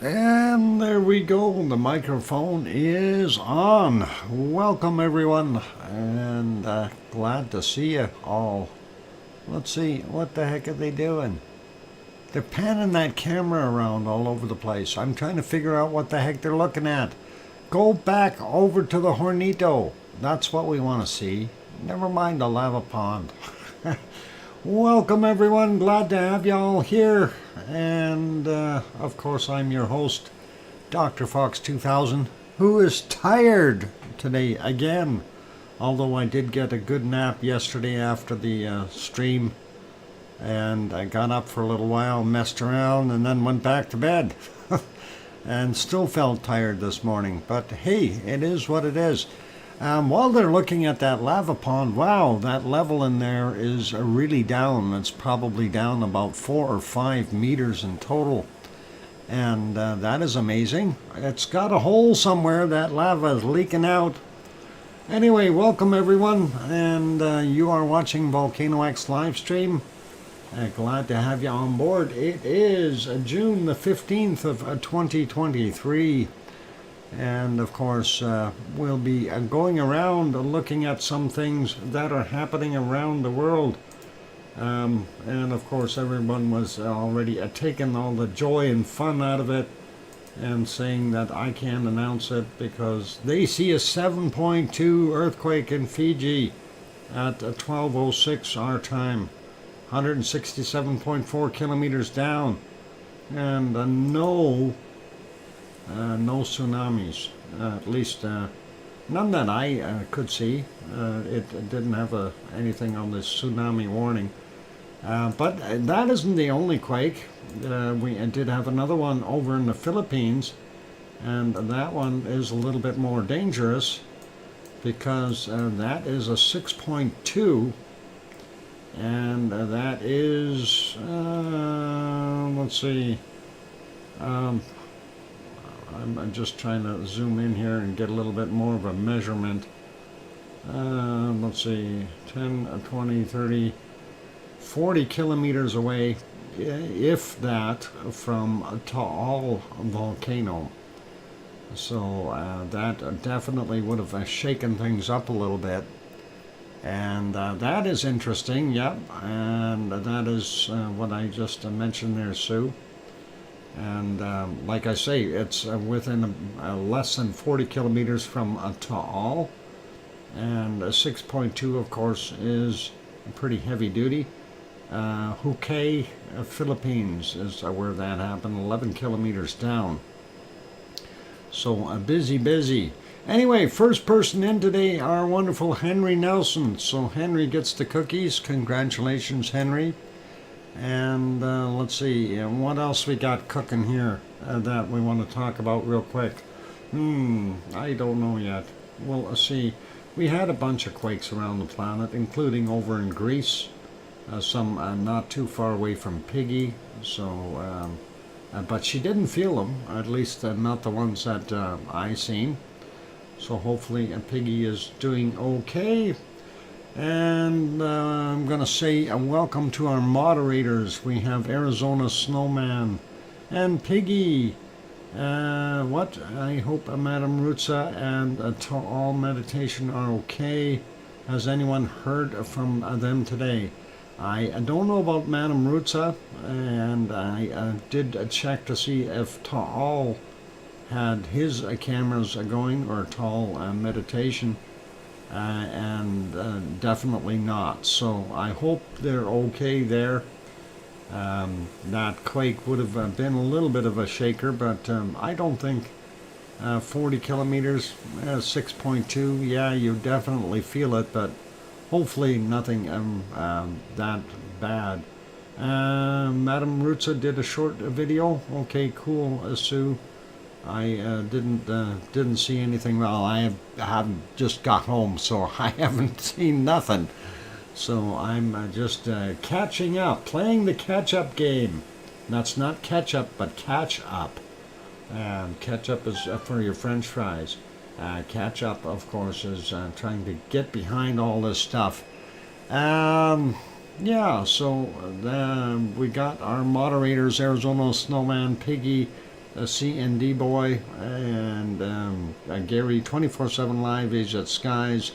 And there we go, the microphone is on. Welcome everyone, and glad to see you all. Let's see, what the heck are they doing? They're panning that camera around all over the place. I'm trying to figure out what the heck they're looking at. Go back over to the Hornito. That's what we want to see. Never mind the lava pond. Welcome everyone, glad to have y'all here. And of course I'm your host, DrFox2000, who is tired today again. Although I did get a good nap yesterday after the stream. And I got up for a little while, messed around, and then went back to bed. And still felt tired this morning. But hey, it is what it is. While they're looking at that lava pond, wow, that level in there is really down. It's probably down about 4 or 5 meters in total. And that is amazing. It's got a hole somewhere. That lava is leaking out. Anyway, welcome everyone. And you are watching VolcanoX live stream. Glad to have you on board. It is June the 15th of 2023. And of course, we'll be going around looking at some things that are happening around the world. And of course, everyone was already taking all the joy and fun out of it and saying that I can't announce it because they see a 7.2 earthquake in Fiji at 12:06 our time, 167.4 kilometers down, and no tsunamis, at least none that I could see. It didn't have anything on this tsunami warning. But that isn't the only quake. We did have another one over in the Philippines, and that one is a little bit more dangerous because that is a 6.2, and that is, let's see, I'm just trying to zoom in here and get a little bit more of a measurement. Let's see, 10, 20, 30, 40 kilometers away, if that, from Taal volcano. So that definitely would have shaken things up a little bit. And that is interesting, yep. And that is what I just mentioned there, Sue. And like I say, it's within less than 40 kilometers from Taal. And 6.2, of course, is pretty heavy duty. Hukay, Philippines is where that happened, 11 kilometers down. So busy. Anyway, first person in today, our wonderful Henry Nelson. So Henry gets the cookies. Congratulations, Henry. And let's see, what else we got cooking here that we want to talk about real quick. I don't know yet. Well, let's see. We had a bunch of quakes around the planet, including over in Greece. Some not too far away from Piggy. So, but she didn't feel them, at least not the ones that I seen. So hopefully Piggy is doing okay. And I'm going to say welcome to our moderators. We have Arizona Snowman and Piggy. What? I hope Madam Rutsa and Taal Meditation are okay. Has anyone heard from them today? I don't know about Madam Rutsa, and I did check to see if Taal had his cameras going, or Taal Meditation. And definitely not. So I hope they're okay there. That quake would have been a little bit of a shaker, but I don't think 40 kilometers, 6.2, yeah, you definitely feel it, but hopefully nothing that bad. Madam Rutsa did a short video. Okay, cool, Sue. I didn't see anything. Well, I haven't just got home, so I haven't seen nothing. So I'm just catching up, playing the catch-up game. That's not ketchup, but catch-up. Ketchup is for your French fries. Catch-up, of course, is trying to get behind all this stuff. Yeah, so we got our moderators, Arizona Snowman, Piggy, CND Boy, and Gary 24/7 Live, he's at Skies,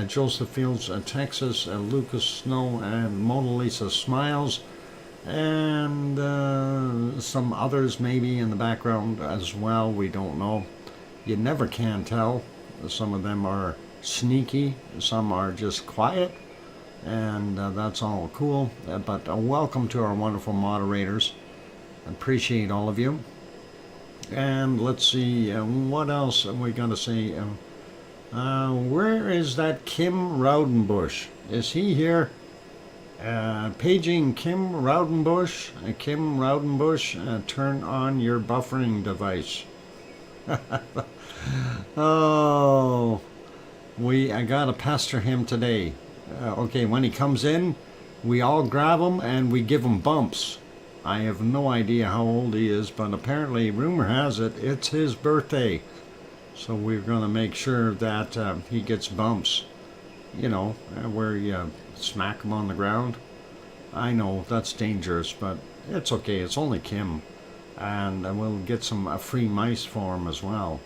Joseph Fields, Texas, Lucas Snow, and Mona Lisa Smiles, and some others maybe in the background as well. We don't know. You never can tell. Some of them are sneaky, some are just quiet, and that's all cool. But welcome to our wonderful moderators. Appreciate all of you. And let's see, what else we got to say. Where is that Kim Raudenbush? Is he here? Paging Kim Raudenbush. Kim Raudenbush, turn on your buffering device. Oh, I gotta pester him today. Okay, when he comes in, we all grab him and we give him bumps. I have no idea how old he is, but apparently, rumor has it, it's his birthday. So we're going to make sure that he gets bumps. You know, where you smack him on the ground. I know, that's dangerous, but it's okay. It's only Kim. And we'll get some free mice for him as well.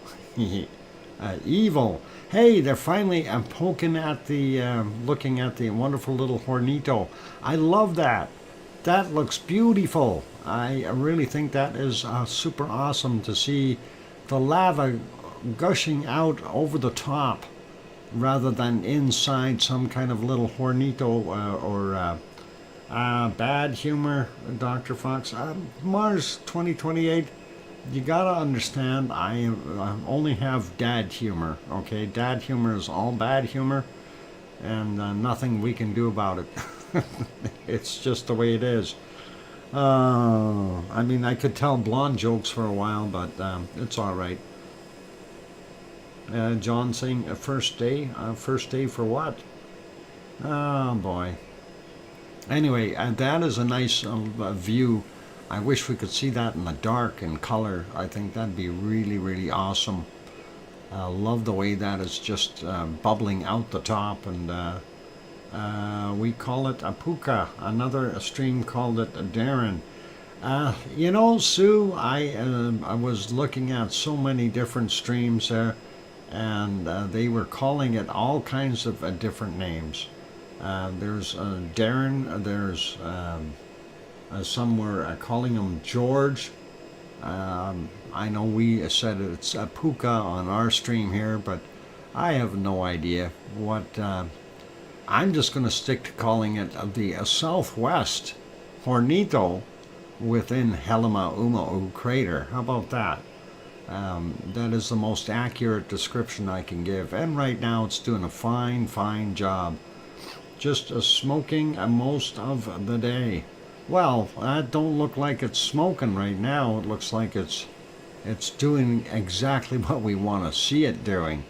Evil. Hey, they're finally poking at the, looking at the wonderful little hornito. I love that. That looks beautiful. I really think that is super awesome to see the lava gushing out over the top rather than inside some kind of little hornito or bad humor, Dr. Fox. Mars 2028, you gotta understand, I only have dad humor, okay? Dad humor is all bad humor, and nothing we can do about it. It's just the way it is. I mean, I could tell blonde jokes for a while, but it's all right. John saying, first day? First day for what? Oh, boy. Anyway, that is a nice view. I wish we could see that in the dark in color. I think that'd be really, really awesome. Love the way that is just bubbling out the top, and we call it a puka. Another stream called it a Darren. You know, Sue, I was looking at so many different streams there, and they were calling it all kinds of different names. There's Darren, there's some were calling him George. I know we said it's a puka on our stream here, but I have no idea what. I'm just going to stick to calling it the Southwest Hornito within Helima-Umaʻu crater. How about that? That is the most accurate description I can give. And right now it's doing a fine, fine job. Just smoking most of the day. Well, that don't look like it's smoking right now. It looks like it's doing exactly what we want to see it doing.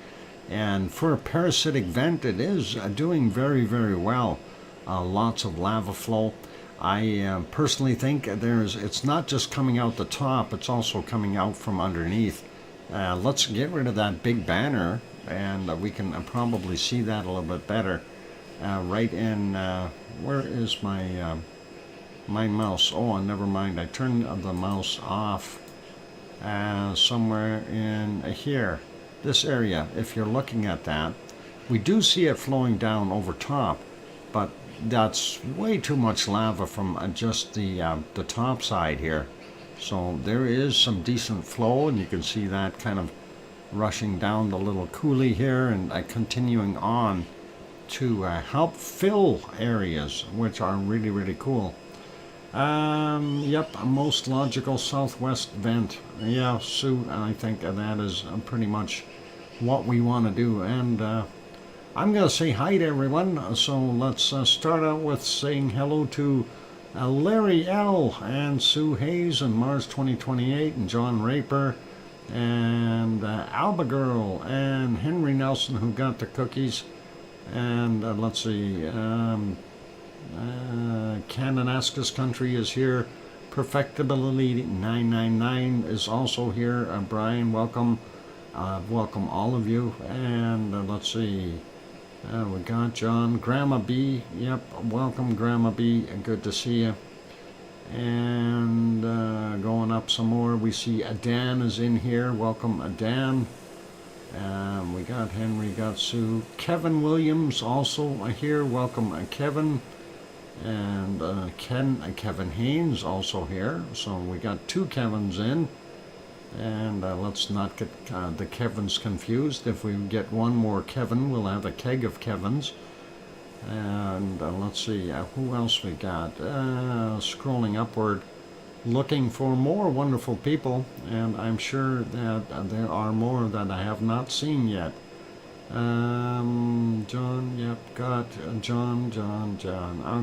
And for a parasitic vent, it is doing very, very well. Lots of lava flow. I personally think it's not just coming out the top, it's also coming out from underneath. Let's get rid of that big banner, and we can probably see that a little bit better. Right in, where is my mouse? Oh, never mind. I turned the mouse off somewhere in here. This area, if you're looking at that, we do see it flowing down over top, but that's way too much lava from just the top side here. So there is some decent flow, and you can see that kind of rushing down the little coulee here and continuing on to help fill areas, which are really, really cool. Yep, most logical southwest vent. Yeah, Sue, I think that is pretty much what we want to do. And I'm going to say hi to everyone. So let's start out with saying hello to Larry L. and Sue Hayes and Mars 2028 and John Raper and Alba Girl and Henry Nelson, who got the cookies. And let's see, Kananaskis Country is here. Perfectibility 999 is also here. Brian, welcome. Welcome all of you. And let's see, we got John. Grandma B, yep, welcome Grandma B, good to see you. And going up some more, we see Dan is in here. Welcome, Dan. We got Henry, got Sue. Kevin Williams also here. Welcome, Kevin. And Kevin Haynes also here. So we got two Kevins in. And let's not get the Kevins confused. If we get one more Kevin, we'll have a keg of Kevins. And let's see, who else we got? Scrolling upward, looking for more wonderful people, and I'm sure that there are more that I have not seen yet. John, yep, got John.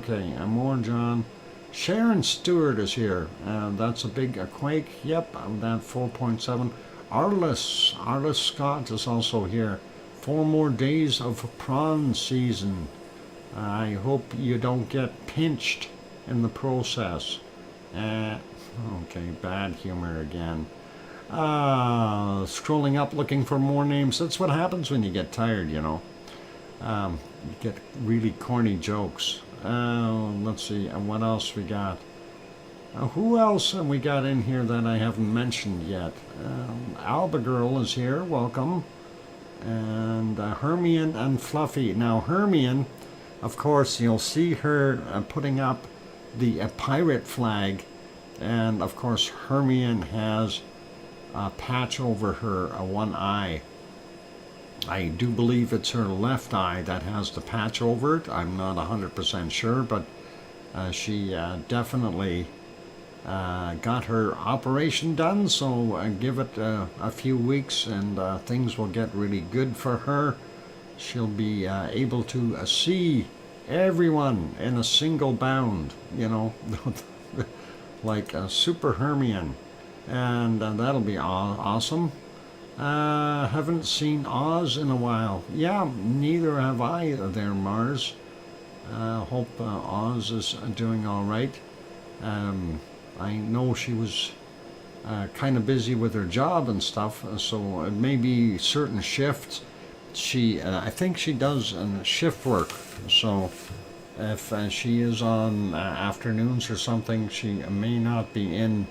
Okay, and more John. Sharon Stewart is here. That's a big quake. Yep, that 4.7. Arliss Scott is also here. 4 more days of prawn season. I hope you don't get pinched in the process. Okay, bad humor again. Scrolling up looking for more names. That's what happens when you get tired, you know. You get really corny jokes. Let's see, what else we got? Who else have we got in here that I haven't mentioned yet? Alba Girl is here, welcome. And Hermione and Fluffy. Now, Hermione, of course, you'll see her putting up the pirate flag, and of course Hermione has a patch over her one eye. I do believe it's her left eye that has the patch over it. I'm not 100% sure, but she definitely got her operation done, so give it a few weeks and things will get really good for her. She'll be able to see everyone in a single bound, you know, like a super Hermione, and that'll be awesome. Haven't seen Oz in a while. Yeah, neither have I there, Mars. Hope Oz is doing all right. I know she was kind of busy with her job and stuff, so it may be certain shifts. I think she does shift work, so if she is on afternoons or something, she may not be in,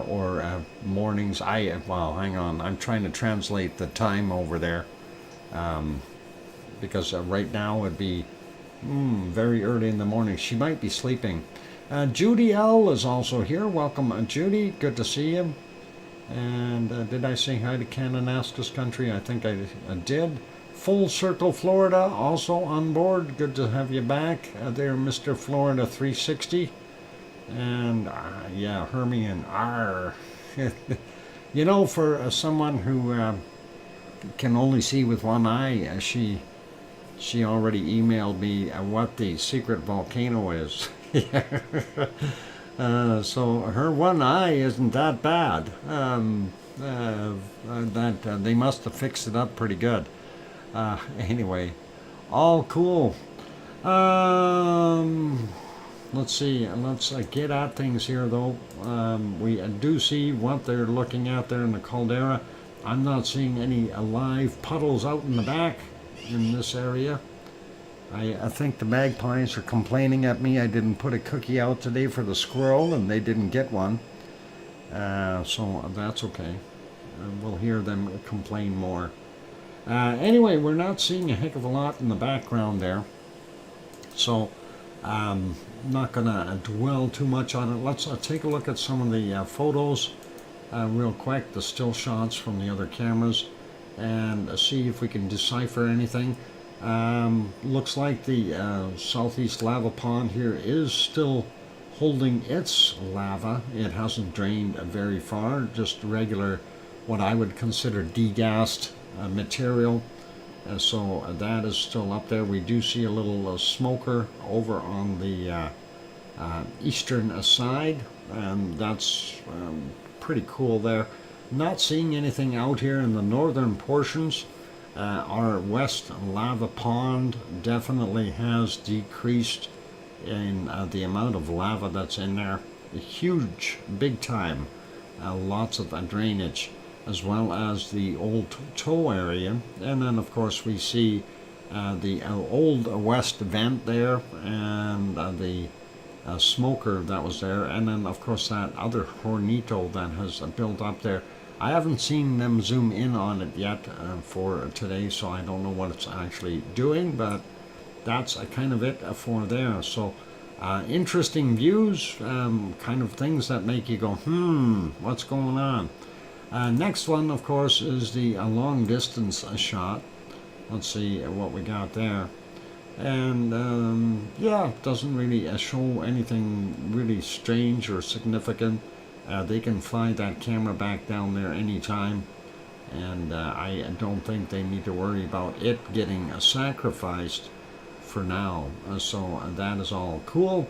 or mornings. Well, hang on, I'm trying to translate the time over there, because right now it'd be very early in the morning. She might be sleeping. Judy L is also here. Welcome, Judy. Good to see you. And did I say hi to Kananaskis country? I think I did. Full Circle Florida also on board. Good to have you back there, Mr. Florida 360. And yeah, Hermione R. You know, for someone who can only see with one eye, she already emailed me what the secret volcano is. So her one eye isn't that bad. They must have fixed it up pretty good. Anyway, all cool. Let's see. Let's get at things here, though. We do see what they're looking at there in the caldera. I'm not seeing any live puddles out in the back in this area. I think the magpies are complaining at me. I didn't put a cookie out today for the squirrel, and they didn't get one. So that's okay. We'll hear them complain more. Anyway, we're not seeing a heck of a lot in the background there. So I'm not going to dwell too much on it. Let's take a look at some of the photos real quick, the still shots from the other cameras, and see if we can decipher anything. Looks like the southeast lava pond here is still holding its lava. It hasn't drained very far, just regular, what I would consider degassed material. So that is still up there. We do see a little smoker over on the eastern side, and that's pretty cool there. Not seeing anything out here in the northern portions. Our west lava pond definitely has decreased in the amount of lava that's in there. Huge, big time. Lots of drainage, as well as the old toe area. And then, of course, we see the old west vent there, and the smoker that was there, and then of course that other hornito that has built up there. I haven't seen them zoom in on it yet for today, so I don't know what it's actually doing, but that's kind of it for there. So interesting views, kind of things that make you go, what's going on? Next one, of course, is the long distance shot. Let's see what we got there. And yeah, it doesn't really show anything really strange or significant. They can fly that camera back down there anytime, and I don't think they need to worry about it getting sacrificed for now. So that is all cool.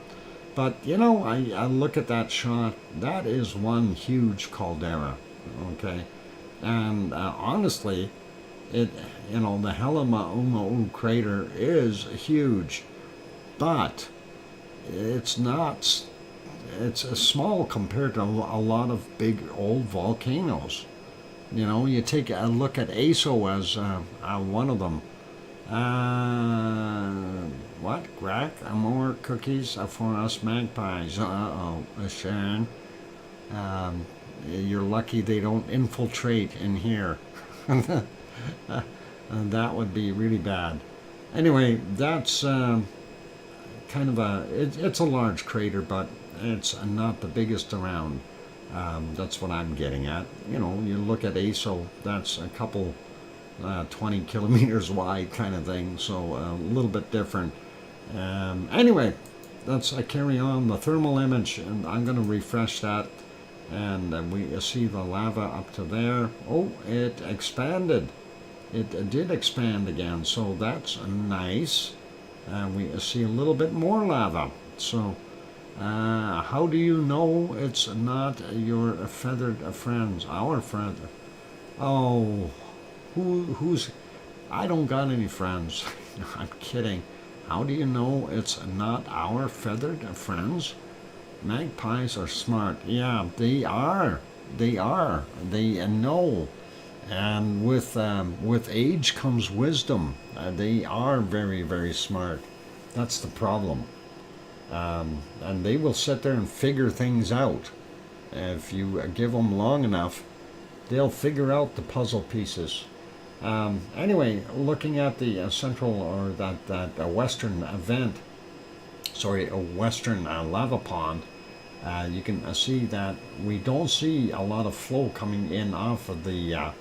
But you know, I look at that shot. That is one huge caldera. Okay, and honestly, the Hellema'uma'u crater is huge, but it's not. It's small compared to a lot of big old volcanoes. You know, you take a look at ASO as one of them. What? Crack? More cookies for us magpies. Sharon. You're lucky they don't infiltrate in here. That would be really bad. Anyway, that's kind of it's a large crater, but it's not the biggest around. That's what I'm getting at. You know, you look at ASO, that's a couple 20 kilometers wide kind of thing, so a little bit different. Anyway, let's carry on the thermal image, and I'm going to refresh that, and we see the lava up to there. Oh, it expanded. It did expand again, so that's nice. We see a little bit more lava. So how do you know it's not your feathered friends, our friend? Oh, who's? I don't got any friends. I'm kidding. How do you know it's not our feathered friends? Magpies are smart. Yeah, they are. They are. They know. And with age comes wisdom. They are very, very smart. That's the problem. And they will sit there and figure things out. If you give them long enough, they'll figure out the puzzle pieces. Anyway, looking at the central, or that western vent, sorry, a western lava pond, you can see that we don't see a lot of flow coming in off of the,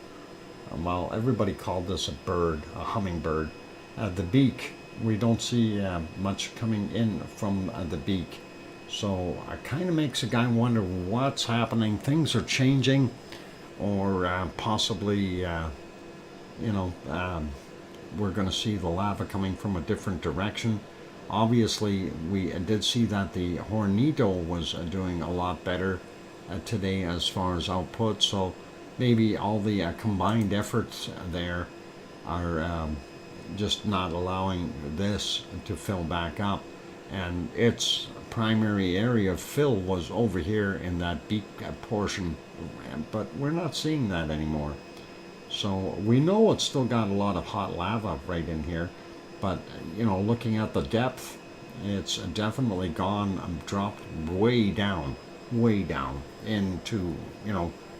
well, everybody called this a bird, a hummingbird, the beak. We don't see much coming in from the beak. So it kind of makes a guy wonder what's happening. Things are changing, or possibly, we're going to see the lava coming from a different direction. Obviously, we did see that the Hornito was doing a lot better today as far as output. So maybe all the combined efforts there are just not allowing this to fill back up. And its primary area of fill was over here in that beak portion, but we're not seeing that anymore. So we know it's still got a lot of hot lava right in here, but looking at the depth, it's definitely dropped way down into,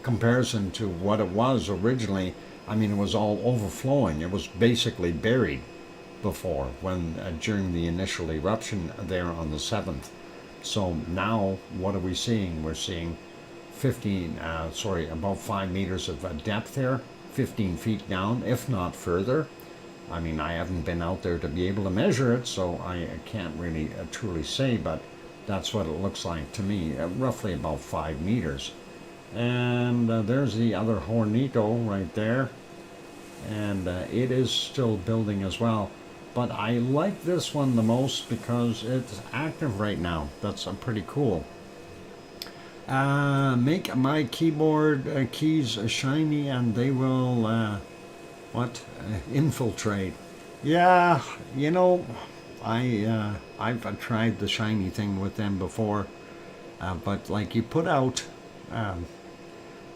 comparison to what it was originally. I mean, it was all overflowing. It was basically buried before, when during the initial eruption there on the 7th. So now what are we seeing? We're seeing about 5 meters of depth there, 15 feet down, if not further. I mean, I haven't been out there to be able to measure it, so I can't really truly say, but that's what it looks like to me, roughly about 5 meters. And there's the other Hornito right there, and it is still building as well. But I like this one the most because it's active right now. That's pretty cool. Make my keyboard keys shiny and they will infiltrate. Yeah, I've tried the shiny thing with them before, but like you put out,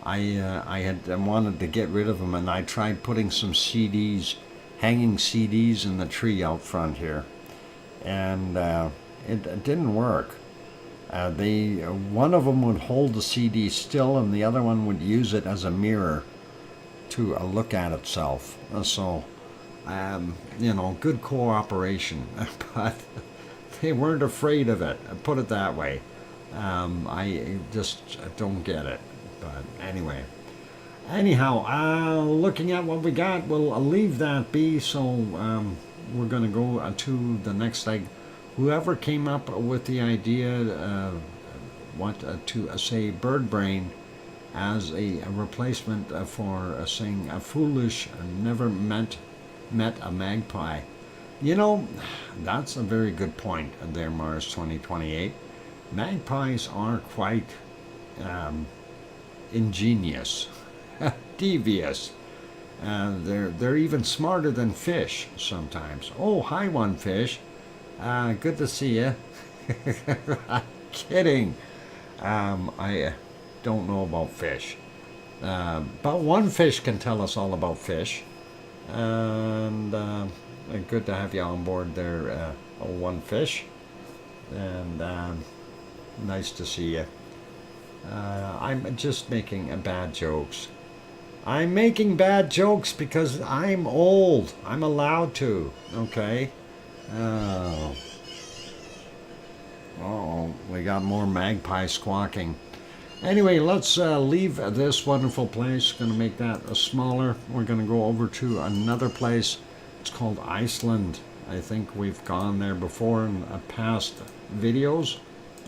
I had wanted to get rid of them, and I tried putting some CDs, hanging CDs in the tree out front here, and it didn't work. One of them would hold the CD still, and the other one would use it as a mirror to look at itself. So, good cooperation, but they weren't afraid of it. Put it that way. I just don't get it. But anyway. Anyhow, looking at what we got, we'll leave that be. So we're going to go to the next leg. Whoever came up with the idea, to say bird brain as a replacement for saying a foolish never met a magpie. That's a very good point there, Mars 2028. Magpies are quite ingenious, devious. They're even smarter than fish sometimes. Oh, hi, one fish. Good to see you. Kidding. I don't know about fish. But one fish can tell us all about fish. And good to have you on board there, one fish. And nice to see you. I'm just making bad jokes. I'm making bad jokes because I'm old. I'm allowed to. Okay? Oh, we got more magpie squawking. Anyway, let's leave this wonderful place. Going to make that smaller. We're going to go over to another place. It's called Iceland. I think we've gone there before in past videos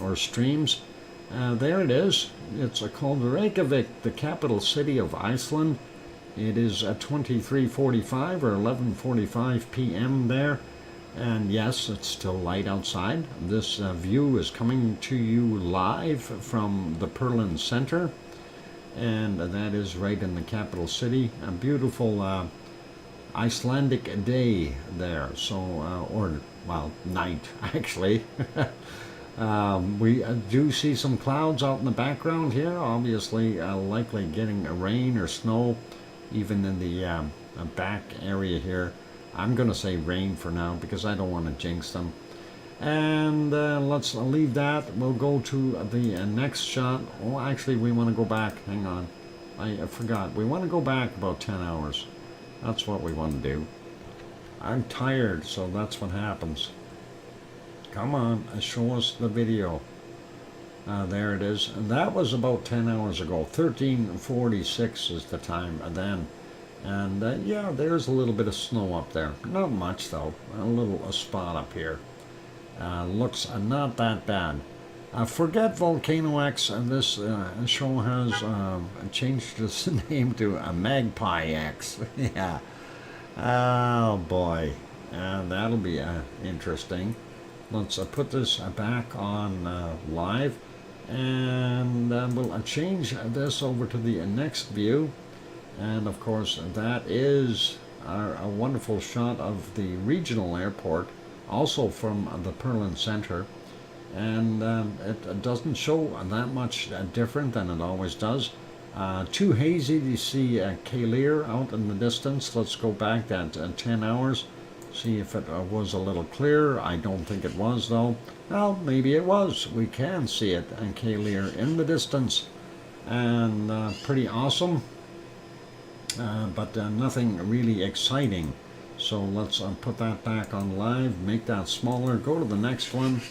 or streams. There it is. It's called Reykjavik, the capital city of Iceland. It is at 23:45 or 11:45 p.m. there. And yes, it's still light outside. This view is coming to you live from the Perlin Center. And that is right in the capital city. A beautiful Icelandic day there. So, night, actually. We do see some clouds out in the background here. Obviously, likely getting rain or snow, even in the back area here. I'm going to say rain for now because I don't want to jinx them. And let's leave that. We'll go to the next shot. Oh, actually, we want to go back. Hang on. I forgot. We want to go back about 10 hours. That's what we want to do. I'm tired, so that's what happens. Come on, show us the video. There it is. And that was about 10 hours ago. 13:46 is the time then. And yeah, there's a little bit of snow up there. Not much though. A spot up here. Looks not that bad. Forget VolcanoX. This show has changed its name to a Magpie X. Yeah. Oh boy. That'll be interesting. Let's put this back on live. And we'll change this over to the next view. And of course, that is a wonderful shot of the regional airport, also from the Perlin Center. And it doesn't show that much different than it always does. Too hazy to see Kalir out in the distance. Let's go back that 10 hours, see if it was a little clearer. I don't think it was though. Well, maybe it was. We can see it and Kalir in the distance. And pretty awesome. But nothing really exciting. So let's put that back on live, make that smaller, go to the next one.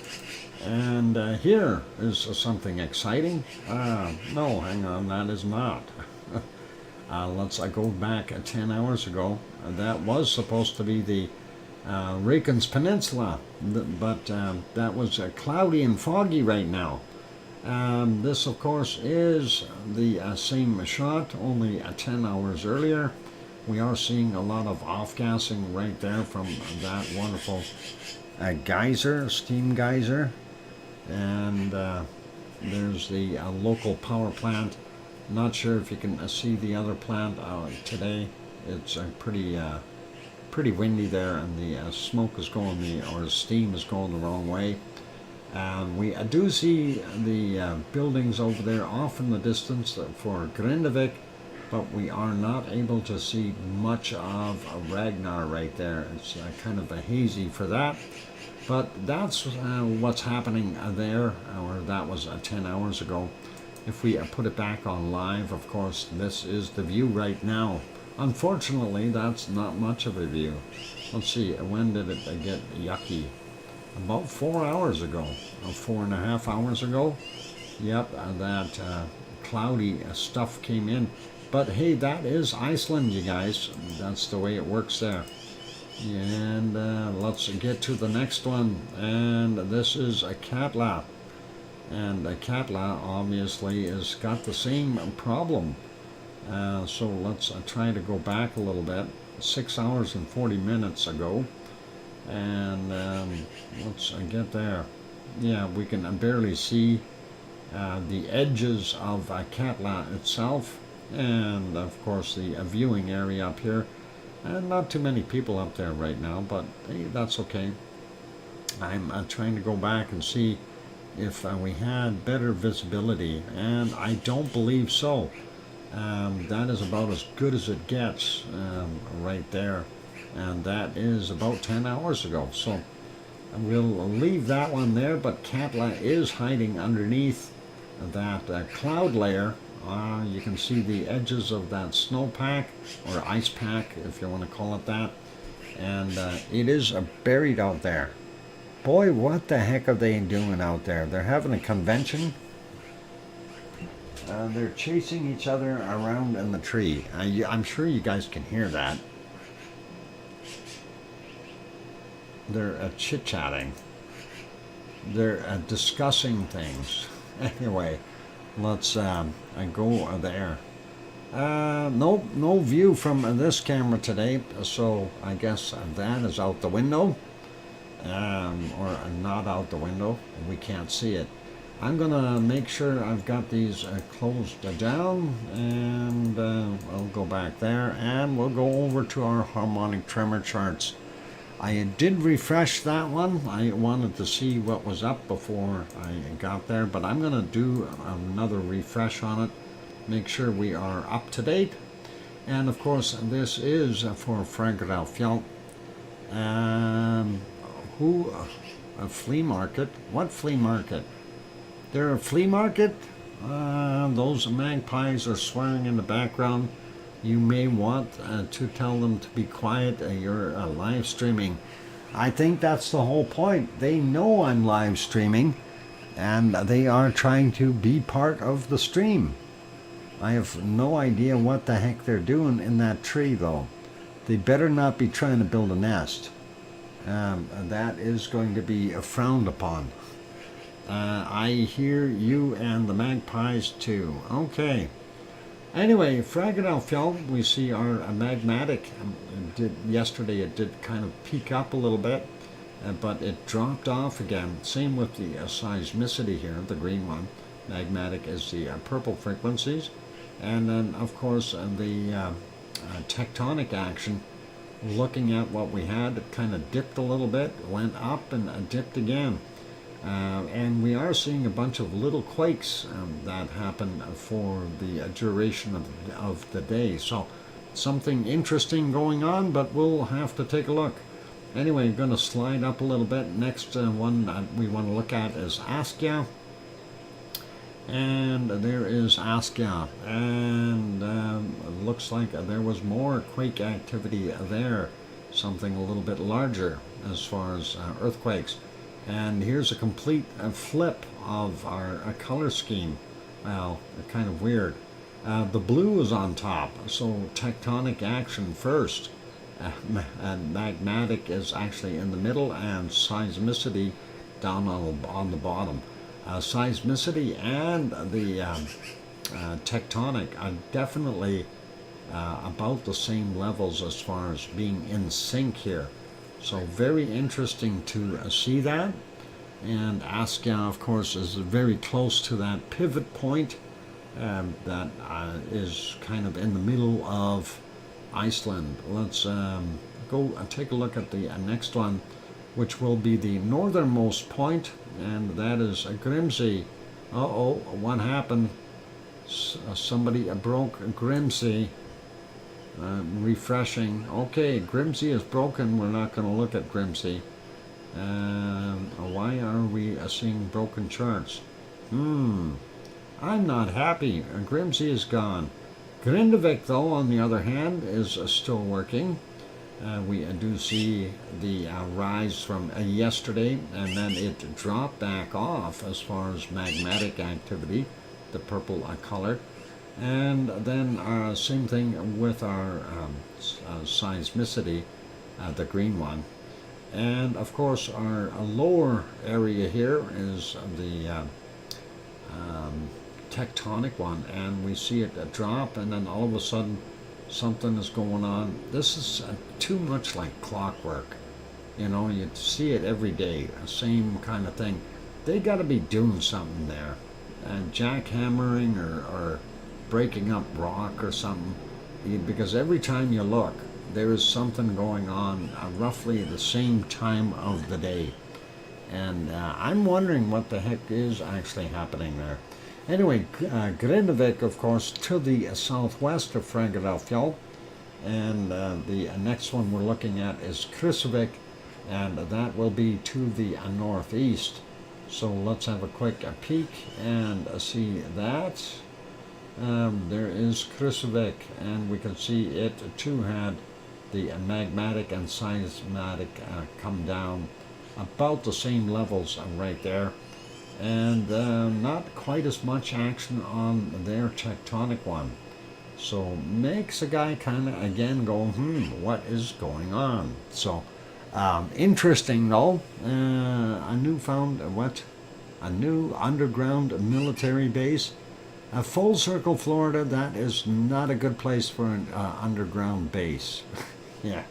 And here is something exciting. No, hang on, that is not. Let's go back 10 hours ago. That was supposed to be the Reykjanes Peninsula, but that was cloudy and foggy right now. This, of course, is the same shot, only 10 hours earlier. We are seeing a lot of off-gassing right there from that wonderful geyser, steam geyser. And there's the local power plant. Not sure if you can see the other plant today. It's pretty windy there, and the smoke is going or the steam is going the wrong way. We do see the buildings over there off in the distance for Grindavik, but we are not able to see much of Ragnar right there. It's kind of a hazy for that. But that's what's happening there, or that was 10 hours ago. If we put it back on live, of course, this is the view right now. Unfortunately, that's not much of a view. Let's see, when did it get yucky? About 4 hours ago, 4.5 hours ago. Yep, that cloudy stuff came in. But hey, that is Iceland, you guys. That's the way it works there. And let's get to the next one. And this is a Katla. And Katla obviously has got the same problem. So let's try to go back a little bit. 6 hours and 40 minutes ago. And let's get there. Yeah, we can barely see the edges of Katla itself. And of course the viewing area up here. And not too many people up there right now, but hey, that's okay. I'm trying to go back and see if we had better visibility, and I don't believe so. That is about as good as it gets right there, and that is about 10 hours ago. So we'll leave that one there, but Katla is hiding underneath that cloud layer. You can see the edges of that snowpack, or ice pack if you want to call it that, and it is buried out there. Boy, what the heck are they doing out there? They're having a convention. They're chasing each other around in the tree. I'm sure you guys can hear that. They're chit-chatting. They're discussing things. Anyway, let's go there. No view from this camera today, so I guess that is out the window. Or not out the window. We can't see it. I'm gonna make sure I've got these closed down, and I'll go back there, and we'll go over to our harmonic tremor charts. I did refresh that one. I wanted to see what was up before I got there, but I'm gonna do another refresh on it, make sure we are up to date. And of course, this is for Philadelphia. A flea market? What flea market? They're a flea market? Those magpies are swearing in the background. You may want to tell them to be quiet. You're live streaming. I think that's the whole point. They know I'm live streaming, and they are trying to be part of the stream. I have no idea what the heck they're doing in that tree, though. They better not be trying to build a nest. That is going to be frowned upon. I hear you and the magpies too. Okay. Anyway, Philadelphia, we see our magmatic. Yesterday it did kind of peak up a little bit, but it dropped off again. Same with the seismicity here, the green one. Magmatic is the purple frequencies. And then, of course, the tectonic action. Looking at what we had, it kind of dipped a little bit, went up and dipped again. And we are seeing a bunch of little quakes that happen for the duration of the day. So something interesting going on, but we'll have to take a look. Anyway, I'm going to slide up a little bit. Next one we want to look at is Askia. And there is Askia, and it looks like there was more quake activity there, something a little bit larger as far as earthquakes. And here's a complete flip of our color scheme. Well, kind of weird. The blue is on top, so tectonic action first, and magmatic is actually in the middle, and seismicity down on the bottom. Seismicity and the tectonic are definitely about the same levels as far as being in sync here. So very interesting to see that. And Askia, of course, is very close to that pivot point that is kind of in the middle of Iceland. Let's go take a look at the next one, which will be the northernmost point, and that is Grimsey. Uh-oh, what happened? Somebody broke Grimsey. Refreshing. Okay, Grimsey is broken. We're not going to look at Grimsey. Why are we seeing broken charts? I'm not happy. Grimsey is gone. Grindavik, though, on the other hand, is still working. We do see the rise from yesterday, and then it dropped back off as far as magmatic activity, the purple color. And then same thing with our seismicity, the green one. And of course our lower area here is the tectonic one, and we see it drop, and then all of a sudden something is going on. This is too much like clockwork. You know, you see it every day, same kind of thing. They got to be doing something there, jackhammering or breaking up rock or something, because every time you look, there is something going on roughly the same time of the day. And I'm wondering what the heck is actually happening there. Anyway, Grindavik, of course, to the southwest of Fragadalfjall. And the next one we're looking at is Krusavik, and that will be to the northeast. So let's have a quick peek and see that. There is Krusavik, and we can see it too had the magmatic and seismic come down about the same levels right there, and not quite as much action on their tectonic one. So makes a guy kind of again go, what is going on? So interesting though. A new underground military base. Full Circle, Florida, that is not a good place for an underground base. Yeah,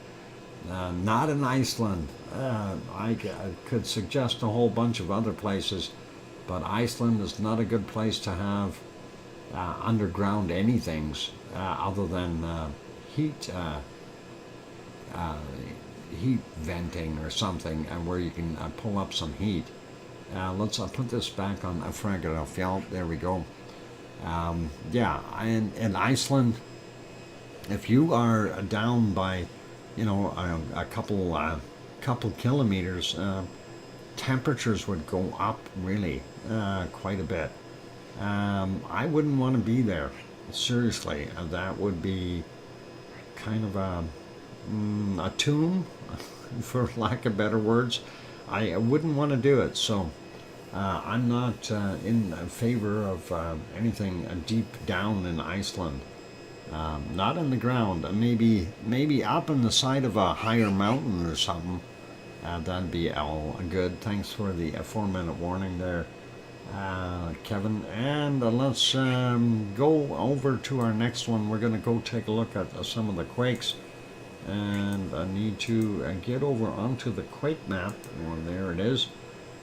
not in Iceland. I could suggest a whole bunch of other places, but Iceland is not a good place to have underground anythings other than heat venting or something, where you can pull up some heat. Let's put this back on Fragadalfjall. There we go. Yeah, and in Iceland, if you are down by, a couple kilometers, temperatures would go up really quite a bit. I wouldn't want to be there. Seriously, that would be kind of a tomb, for lack of better words. I wouldn't want to do it. So I'm not in favor of anything deep down in Iceland. Not in the ground. Maybe up on the side of a higher mountain or something. That'd be all good. Thanks for the 4-minute warning there, Kevin. And let's go over to our next one. We're going to go take a look at some of the quakes. And I need to get over onto the quake map. Well, there it is.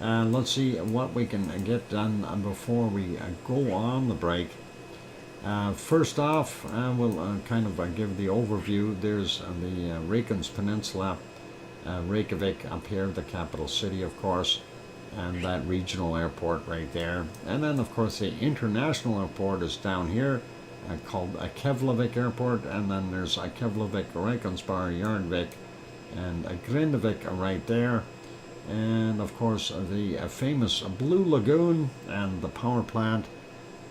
Let's see what we can get done before we go on the break. First off, we'll kind of give the overview. There's the Reykjanes Peninsula, Reykjavik up here, the capital city, of course, and that regional airport right there. And then, of course, the international airport is down here, called Keflavik Airport, and then there's Keflavik, Reykjanesbær, Jørgvik, and Grindavik right there. And of course the famous Blue Lagoon and the power plant,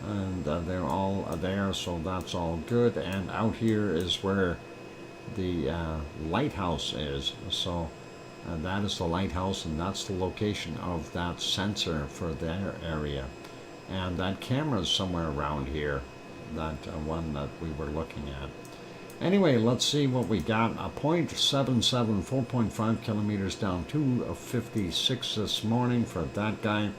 and they're all there, so that's all good. And out here is where the lighthouse is, so that is the lighthouse, and that's the location of that sensor for their area. And that camera is somewhere around here, that one that we were looking at. Anyway, let's see what we got. A 0.77, 4.5 kilometers down, 256 this morning for that guy.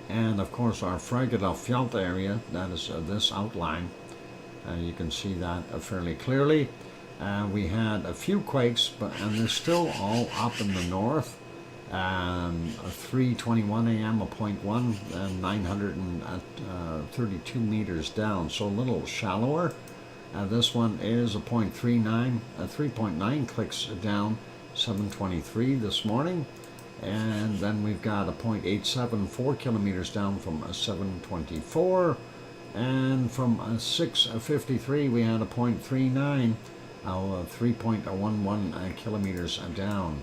And of course our Fragadalfjall area, that is this outline. You can see that fairly clearly. We had a few quakes, and they're still all up in the north. 3:21 a.m. a 0.1, and 932 meters down, so a little shallower. This one is a 0.39, 3.9 clicks down, 7:23 this morning. And then we've got a 0.87, 4 kilometers down from 7:24. And from 6:53 we had a 0.39, 3.11 kilometers down.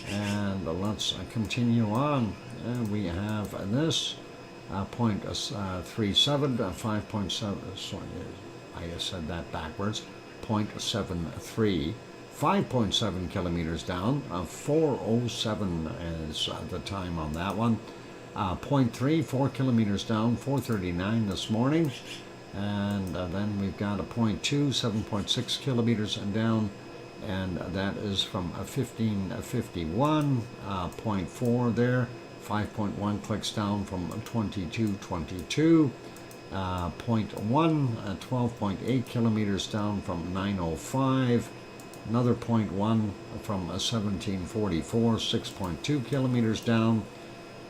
And let's continue on. We have this 0.37, 5.7, sorry, I said that backwards, 0.73, 5.7 kilometers down, 4:07 is the time on that one. 0.3, 4 kilometers down, 4:39 this morning. And then we've got a 0.2, 7.6 kilometers down, and that is from 1551, 0.4 there, 5.1 clicks down from 2222, 0.1, 12.8 kilometers down from 905, another 0.1 from 1744, 6.2 kilometers down,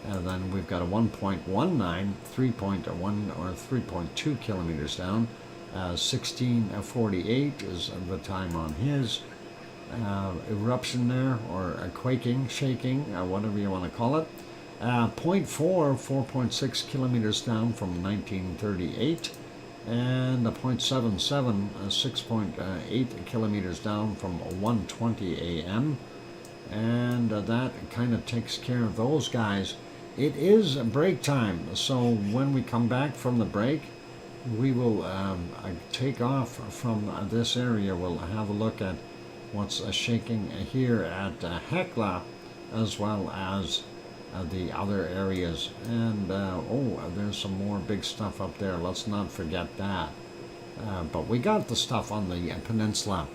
and then we've got a 1.19, 3.1 or 3.2 kilometers down, 1648 is the time on his. Eruption there, or quaking, shaking, whatever you want to call it. 0.4, 4.6 kilometers down from 1938, and a 0.77, 6.8 kilometers down from 1:20 a.m. And that kind of takes care of those guys. It is break time, so when we come back from the break, we will take off from this area. We'll have a look at what's shaking here at Hekla, as well as the other areas. And there's some more big stuff up there. Let's not forget that. But we got the stuff on the peninsula.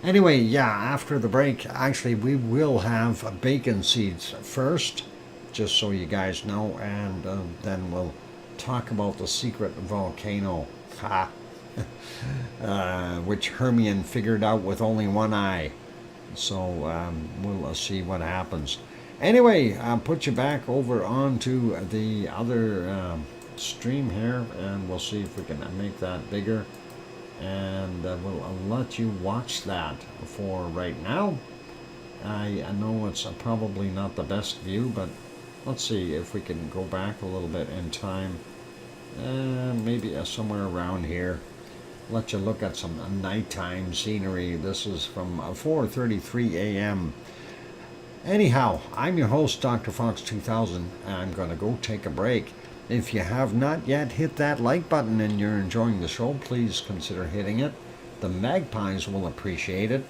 Anyway, yeah, after the break, actually, we will have bacon seeds first, just so you guys know, and then we'll talk about the secret volcano, which Hermione figured out with only one eye. So we'll see what happens. Anyway, I'll put you back over onto the other stream here, and we'll see if we can make that bigger. And we'll let you watch that for right now. I know it's probably not the best view, but let's see if we can go back a little bit in time. Maybe somewhere around here. Let you look at some nighttime scenery. This is from 4:33 a.m. Anyhow, I'm your host, DrFox2000, and I'm going to go take a break. If you have not yet hit that like button and you're enjoying the show, please consider hitting it. The magpies will appreciate it.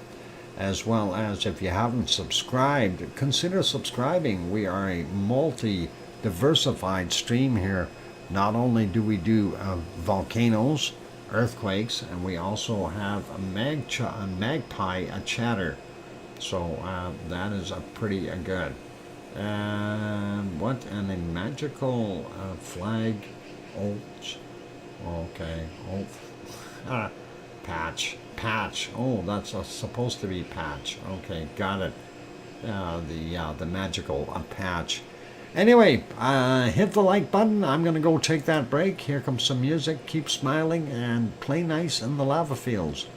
As well as if you haven't subscribed, consider subscribing. We are a multi-diversified stream here. Not only do we do volcanoes, earthquakes, and we also have a magpie chatter. So that is pretty good. What? And a magical flag. Okay. Patch. Oh, that's supposed to be patch. Okay, got it. The magical patch. Anyway, hit the like button. I'm going to go take that break. Here comes some music. Keep smiling and play nice in the lava fields.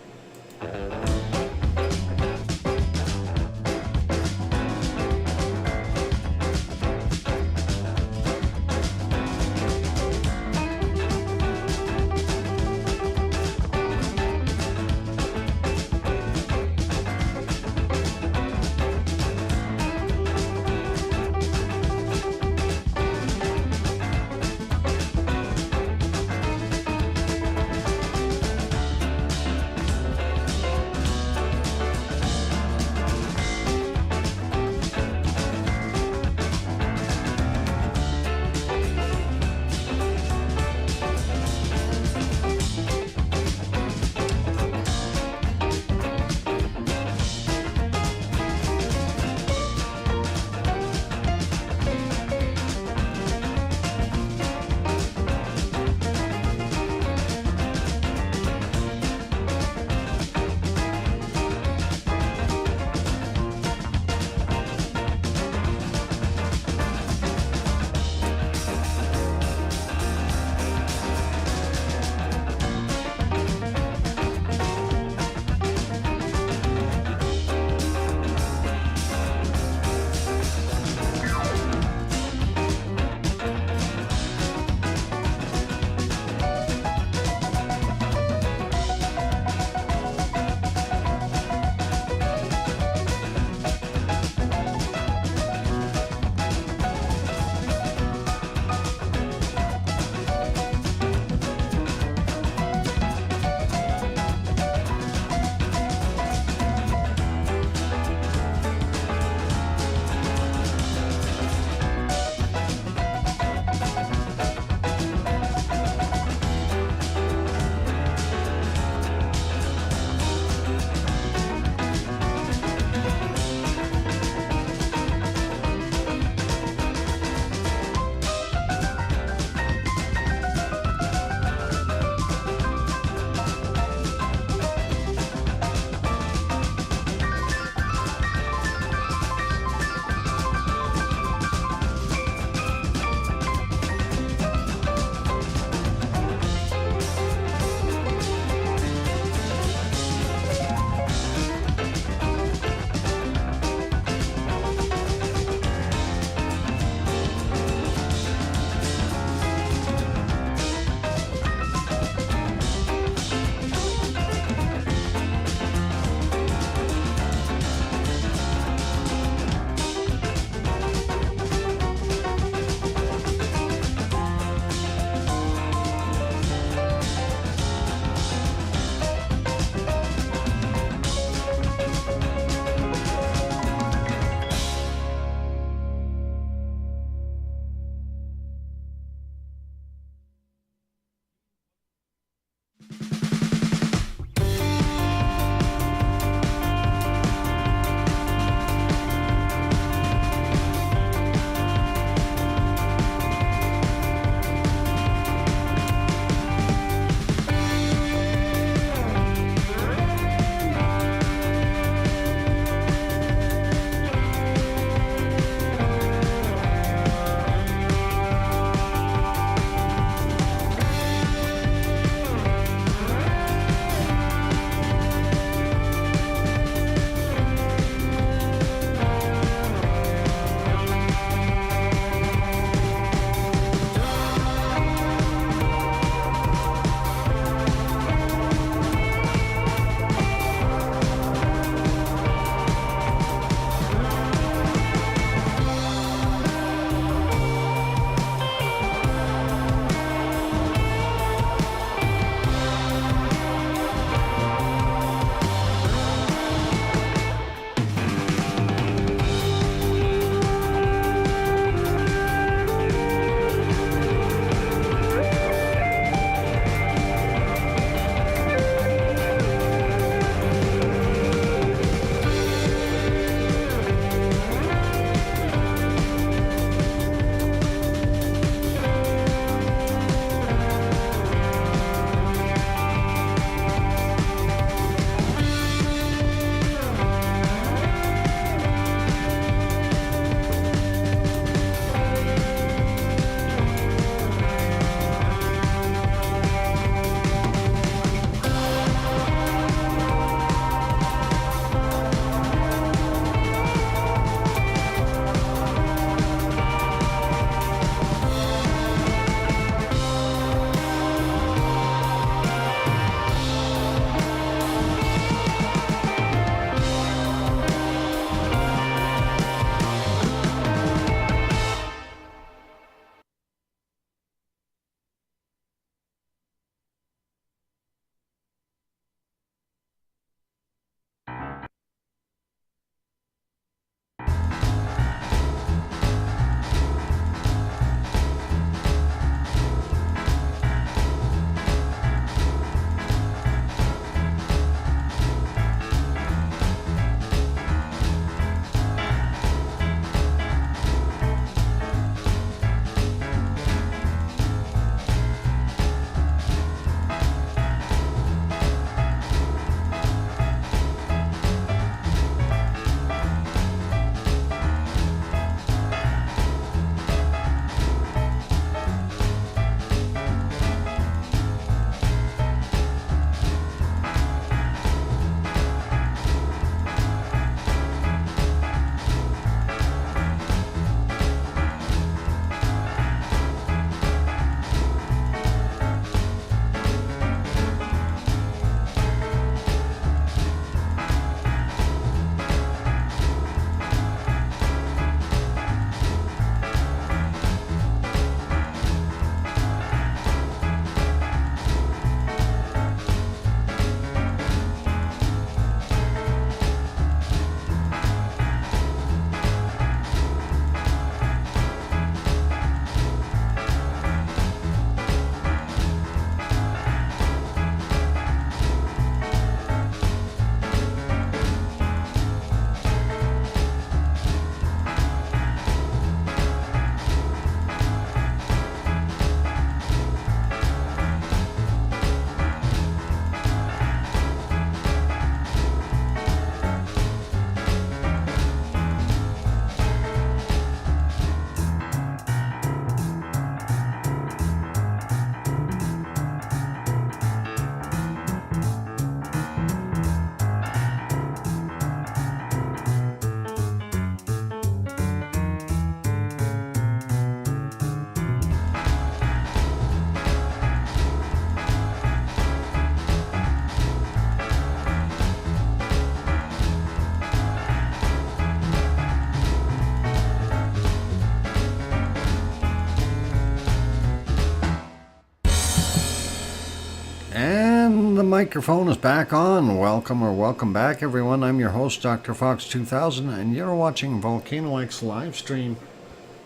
microphone is back on. Welcome back, everyone. I'm your host, DrFox2000, and you're watching VolcanoX live stream.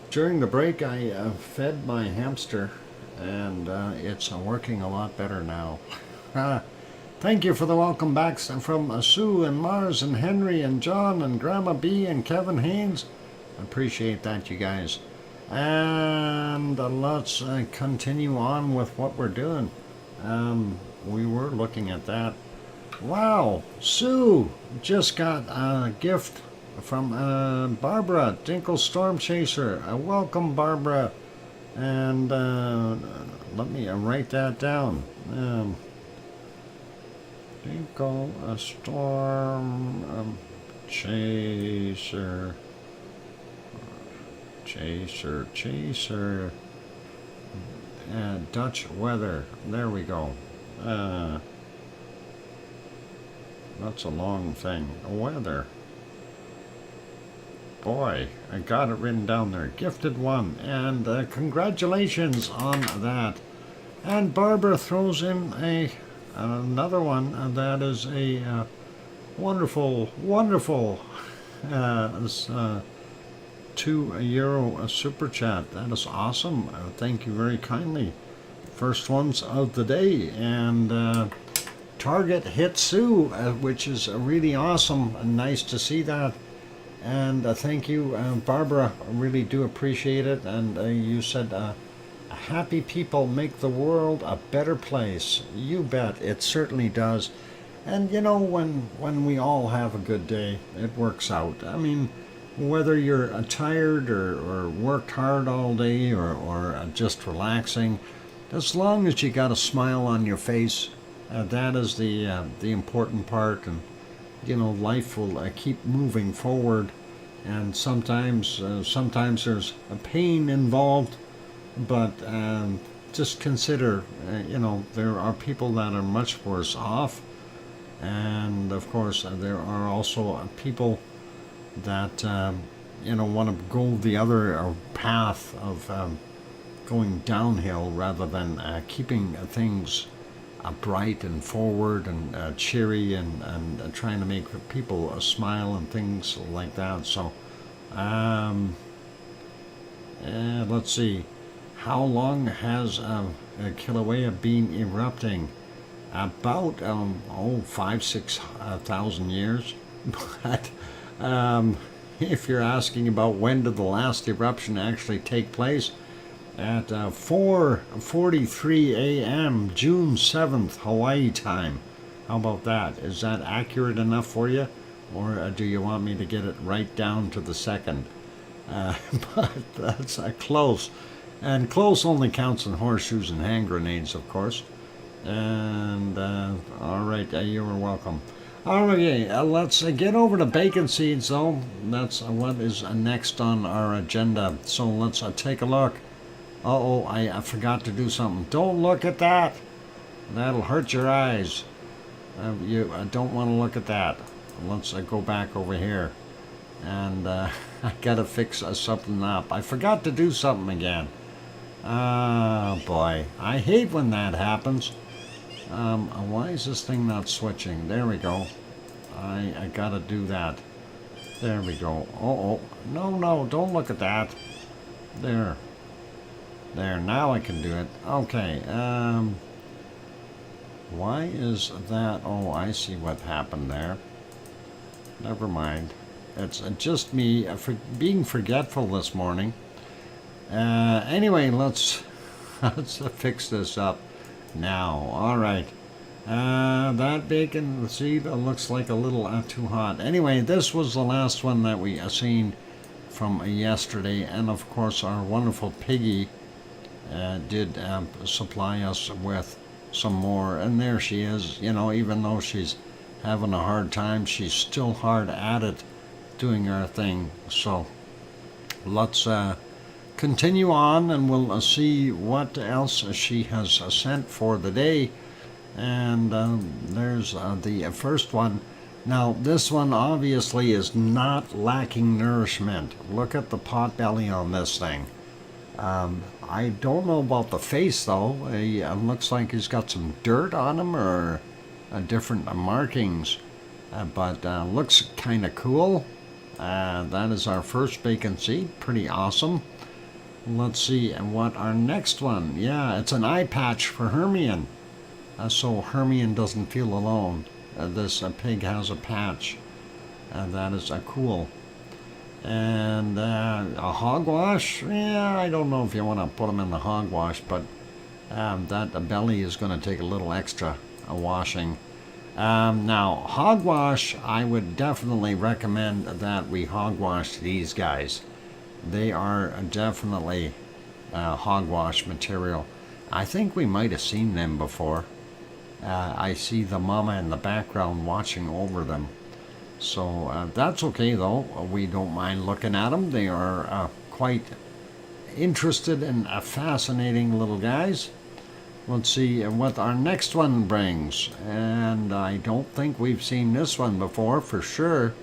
During the break, I fed my hamster, and it's working a lot better now. Thank you for the welcome backs from Sue and Mars and Henry and John and Grandma B and Kevin Haynes. Appreciate that, you guys. And let's continue on with what we're doing. We were looking at that. Wow, Sue just got a gift from Barbara, Dinkle Storm Chaser. Welcome, Barbara. And let me write that down. Dinkle Storm Chaser. Chaser. Dutch weather. There we go. That's a long thing. Weather. Boy, I got it written down there. Gifted one. And congratulations on that. And Barbara throws in another one that is a wonderful €2 super chat. That is awesome. Thank you very kindly. First ones of the day, and target hit Sue, which is really awesome. Nice to see that. And thank you, Barbara. I really do appreciate it. And you said happy people make the world a better place. You bet, it certainly does. And you know, when we all have a good day, it works out. I mean, whether you're tired or worked hard all day or just relaxing, as long as you got a smile on your face, that is the important part. And you know, life will keep moving forward. And sometimes there's a pain involved, but just consider, you know, there are people that are much worse off, and of course there are also people that you know, want to go the other path of going downhill rather than keeping things bright and forward and cheery and trying to make people smile and things like that. So let's see, how long has Kilauea been erupting? About 5,000-6,000 years. But if you're asking about when did the last eruption actually take place, at 4:43 a.m. June 7th Hawaii time. How about that? Is that accurate enough for you, or do you want me to get it right down to the second? But that's close, and close only counts in horseshoes and hand grenades, of course. And all right, you are welcome. Okay, let's get over to bacon seeds, though. That's what is next on our agenda. So let's take a look. Uh-oh, I forgot to do something. Don't look at that. That'll hurt your eyes. You don't want to look at that. Let's go back over here. And I gotta fix something up. I forgot to do something again. Ah, boy. I hate when that happens. Why is this thing not switching? There we go. I gotta do that. There we go. Uh-oh. No, don't look at that. There, now I can do it. Okay, why is that? Oh, I see what happened there. Never mind. It's just me for being forgetful this morning. Anyway, let's fix this up now. All right. That bacon seed looks like a little too hot. Anyway, this was the last one that we seen from yesterday, and of course our wonderful Piggy did supply us with some more, and there she is. You know, even though she's having a hard time, she's still hard at it, doing her thing. So let's continue on, and we'll see what else she has sent for the day. And there's the first one. Now this one obviously is not lacking nourishment. Look at the pot belly on this thing. I don't know about the face though. It looks like he's got some dirt on him, or different markings, but looks kind of cool. That is our first bacon seed. Pretty awesome. Let's see what our next one. Yeah, it's an eye patch for Hermione. So Hermione doesn't feel alone. This pig has a patch. That is cool. And a hogwash. Yeah, I don't know if you want to put them in the hogwash, but that belly is going to take a little extra washing. Now, hogwash, I would definitely recommend that we hogwash these guys. They are definitely hogwash material. I think we might have seen them before. I see the mama in the background watching over them. So that's okay though. We don't mind looking at them. They are quite interested and fascinating little guys. Let's see what our next one brings. And I don't think we've seen this one before for sure.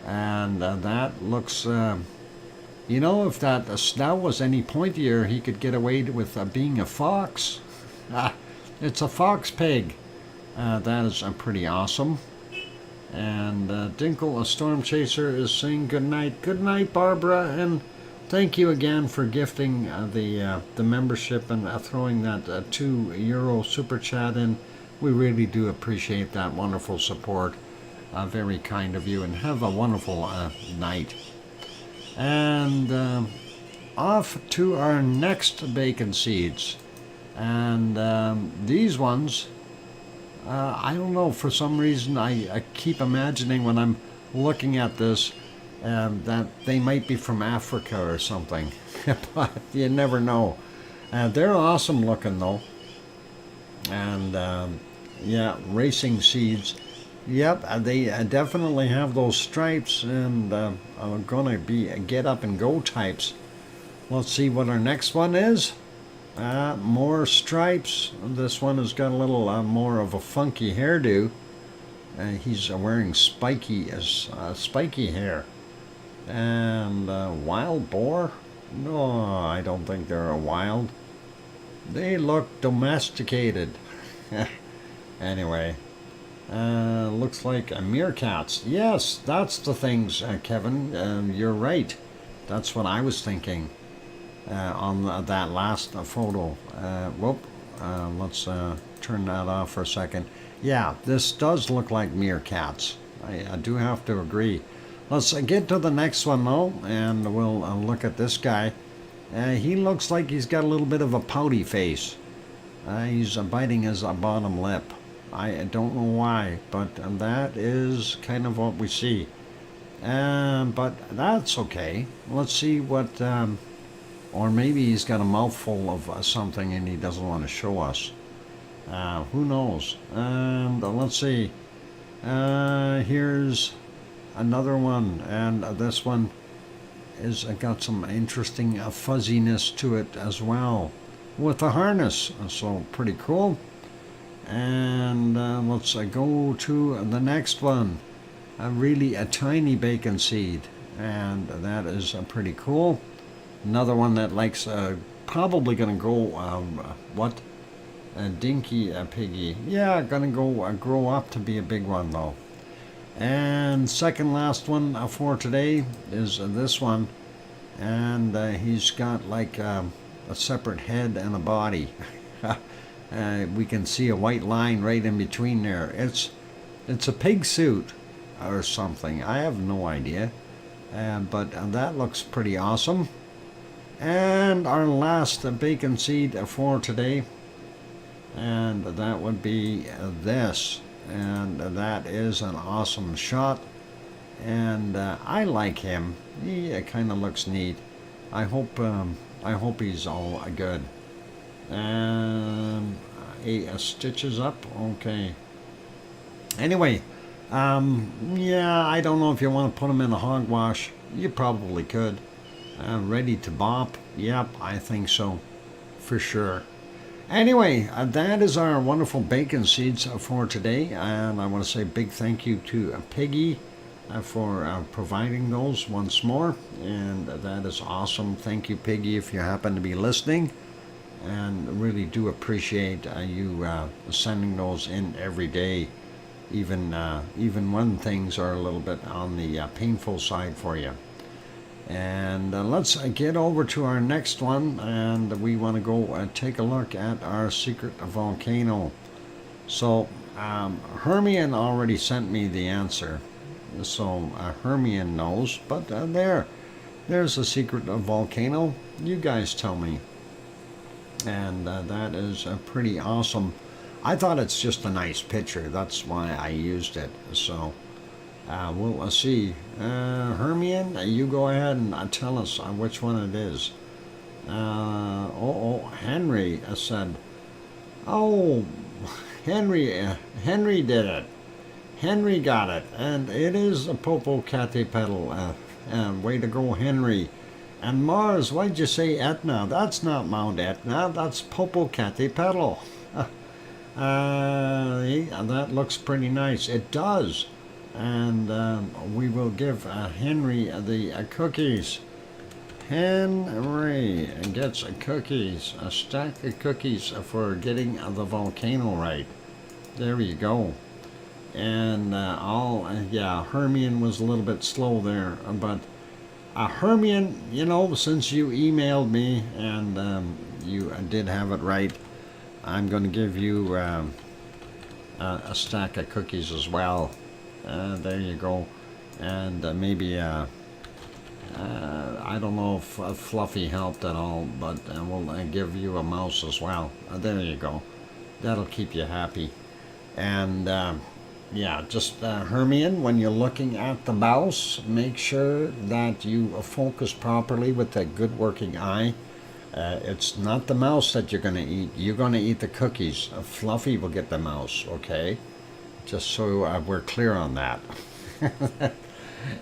And that looks, you know, if that snout was any pointier, he could get away with being a fox. It's a fox pig. That is pretty awesome. And Dinkle, a storm chaser, is saying good night. Good night, Barbara, and thank you again for gifting the membership and throwing that €2 super chat in. We really do appreciate that wonderful support. Very kind of you, and have a wonderful night. And off to our next bacon seeds. And these ones, I don't know, for some reason I keep imagining when I'm looking at this that they might be from Africa or something. But you never know. They're awesome looking though. And yeah, racing seeds. Yep, they definitely have those stripes and are gonna be get up and go types. Let's see what our next one is. More stripes. This one has got a little more of a funky hairdo. He's wearing spiky hair. And wild boar? No, I don't think they're a wild. They look domesticated. Anyway, looks like meerkats. Yes, that's the things, Kevin. You're right. That's what I was thinking. On that last photo. Let's turn that off for a second. Yeah, this does look like meerkats. I do have to agree. Let's get to the next one though, and we'll look at this guy. He looks like he's got a little bit of a pouty face. He's biting his bottom lip. I don't know why, but that is kind of what we see. But that's okay. Let's see what... or maybe he's got a mouthful of something and he doesn't want to show us. Who knows? And let's see. Here's another one, and this one is got some interesting fuzziness to it as well, with a harness. So pretty cool. And let's go to the next one. Really a tiny bacon seed, and that is pretty cool. Another one that likes, probably going to go, dinky piggy. Yeah, going to go grow up to be a big one though. And second last one for today is this one. And he's got like a separate head and a body. We can see a white line right in between there. It's a pig suit or something. I have no idea. But that looks pretty awesome. And our last bacon seed for today, and that would be this, and that is an awesome shot, and I like him. He kind of looks neat. I hope he's all good. And stitches up. Okay. Anyway, yeah, I don't know if you want to put him in the hogwash. You probably could. Ready to bop? Yep, I think so, for sure. Anyway, that is our wonderful bacon seeds for today, and I want to say a big thank you to Piggy for providing those once more, and that is awesome. Thank you, Piggy, if you happen to be listening, and really do appreciate you sending those in every day. even when things are a little bit on the painful side for you. And let's get over to our next one, and we want to go take a look at our secret volcano. So Hermione already sent me the answer, so Hermione knows, but there's a secret volcano. You guys tell me. And that is pretty awesome. I thought it's just a nice picture, that's why I used it. So we'll see. Hermione, you go ahead and tell us which one it is. Henry said, oh, Henry did it. Henry got it, and it is a Popocatépetl. Way to go, Henry. And Mars, why'd you say Etna? That's not Mount Etna, that's Popocatépetl. That looks pretty nice. It does. And we will give Henry the cookies. Henry gets cookies, a stack of cookies for getting the volcano right. There you go. And Hermione was a little bit slow there, but Hermione, you know, since you emailed me and you did have it right, I'm going to give you a stack of cookies as well. There you go. And maybe, I don't know if Fluffy helped at all, but we'll give you a mouse as well. There you go. That'll keep you happy. And just Hermione, when you're looking at the mouse, make sure that you focus properly with a good working eye. It's not the mouse that you're going to eat. You're going to eat the cookies. Fluffy will get the mouse, okay? Just so we're clear on that.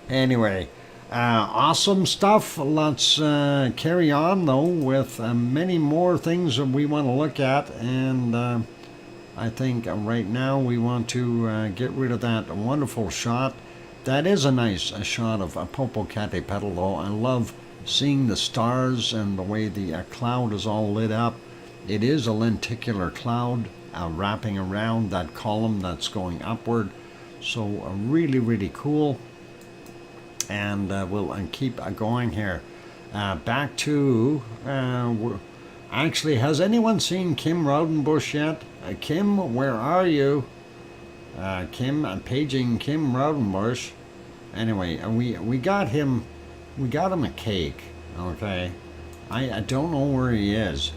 Anyway, awesome stuff. Let's carry on, though, with many more things that we want to look at. And I think right now we want to get rid of that wonderful shot. That is a nice shot of Popocatépetl, though. I love seeing the stars and the way the cloud is all lit up. It is a lenticular cloud wrapping around that column that's going upward. So really, really cool. And we'll keep going here. Back to... actually, has anyone seen Kim Raudenbush yet? Kim, where are you? Kim, I'm paging Kim Raudenbush. Anyway, we got him a cake, okay? I don't know where he is,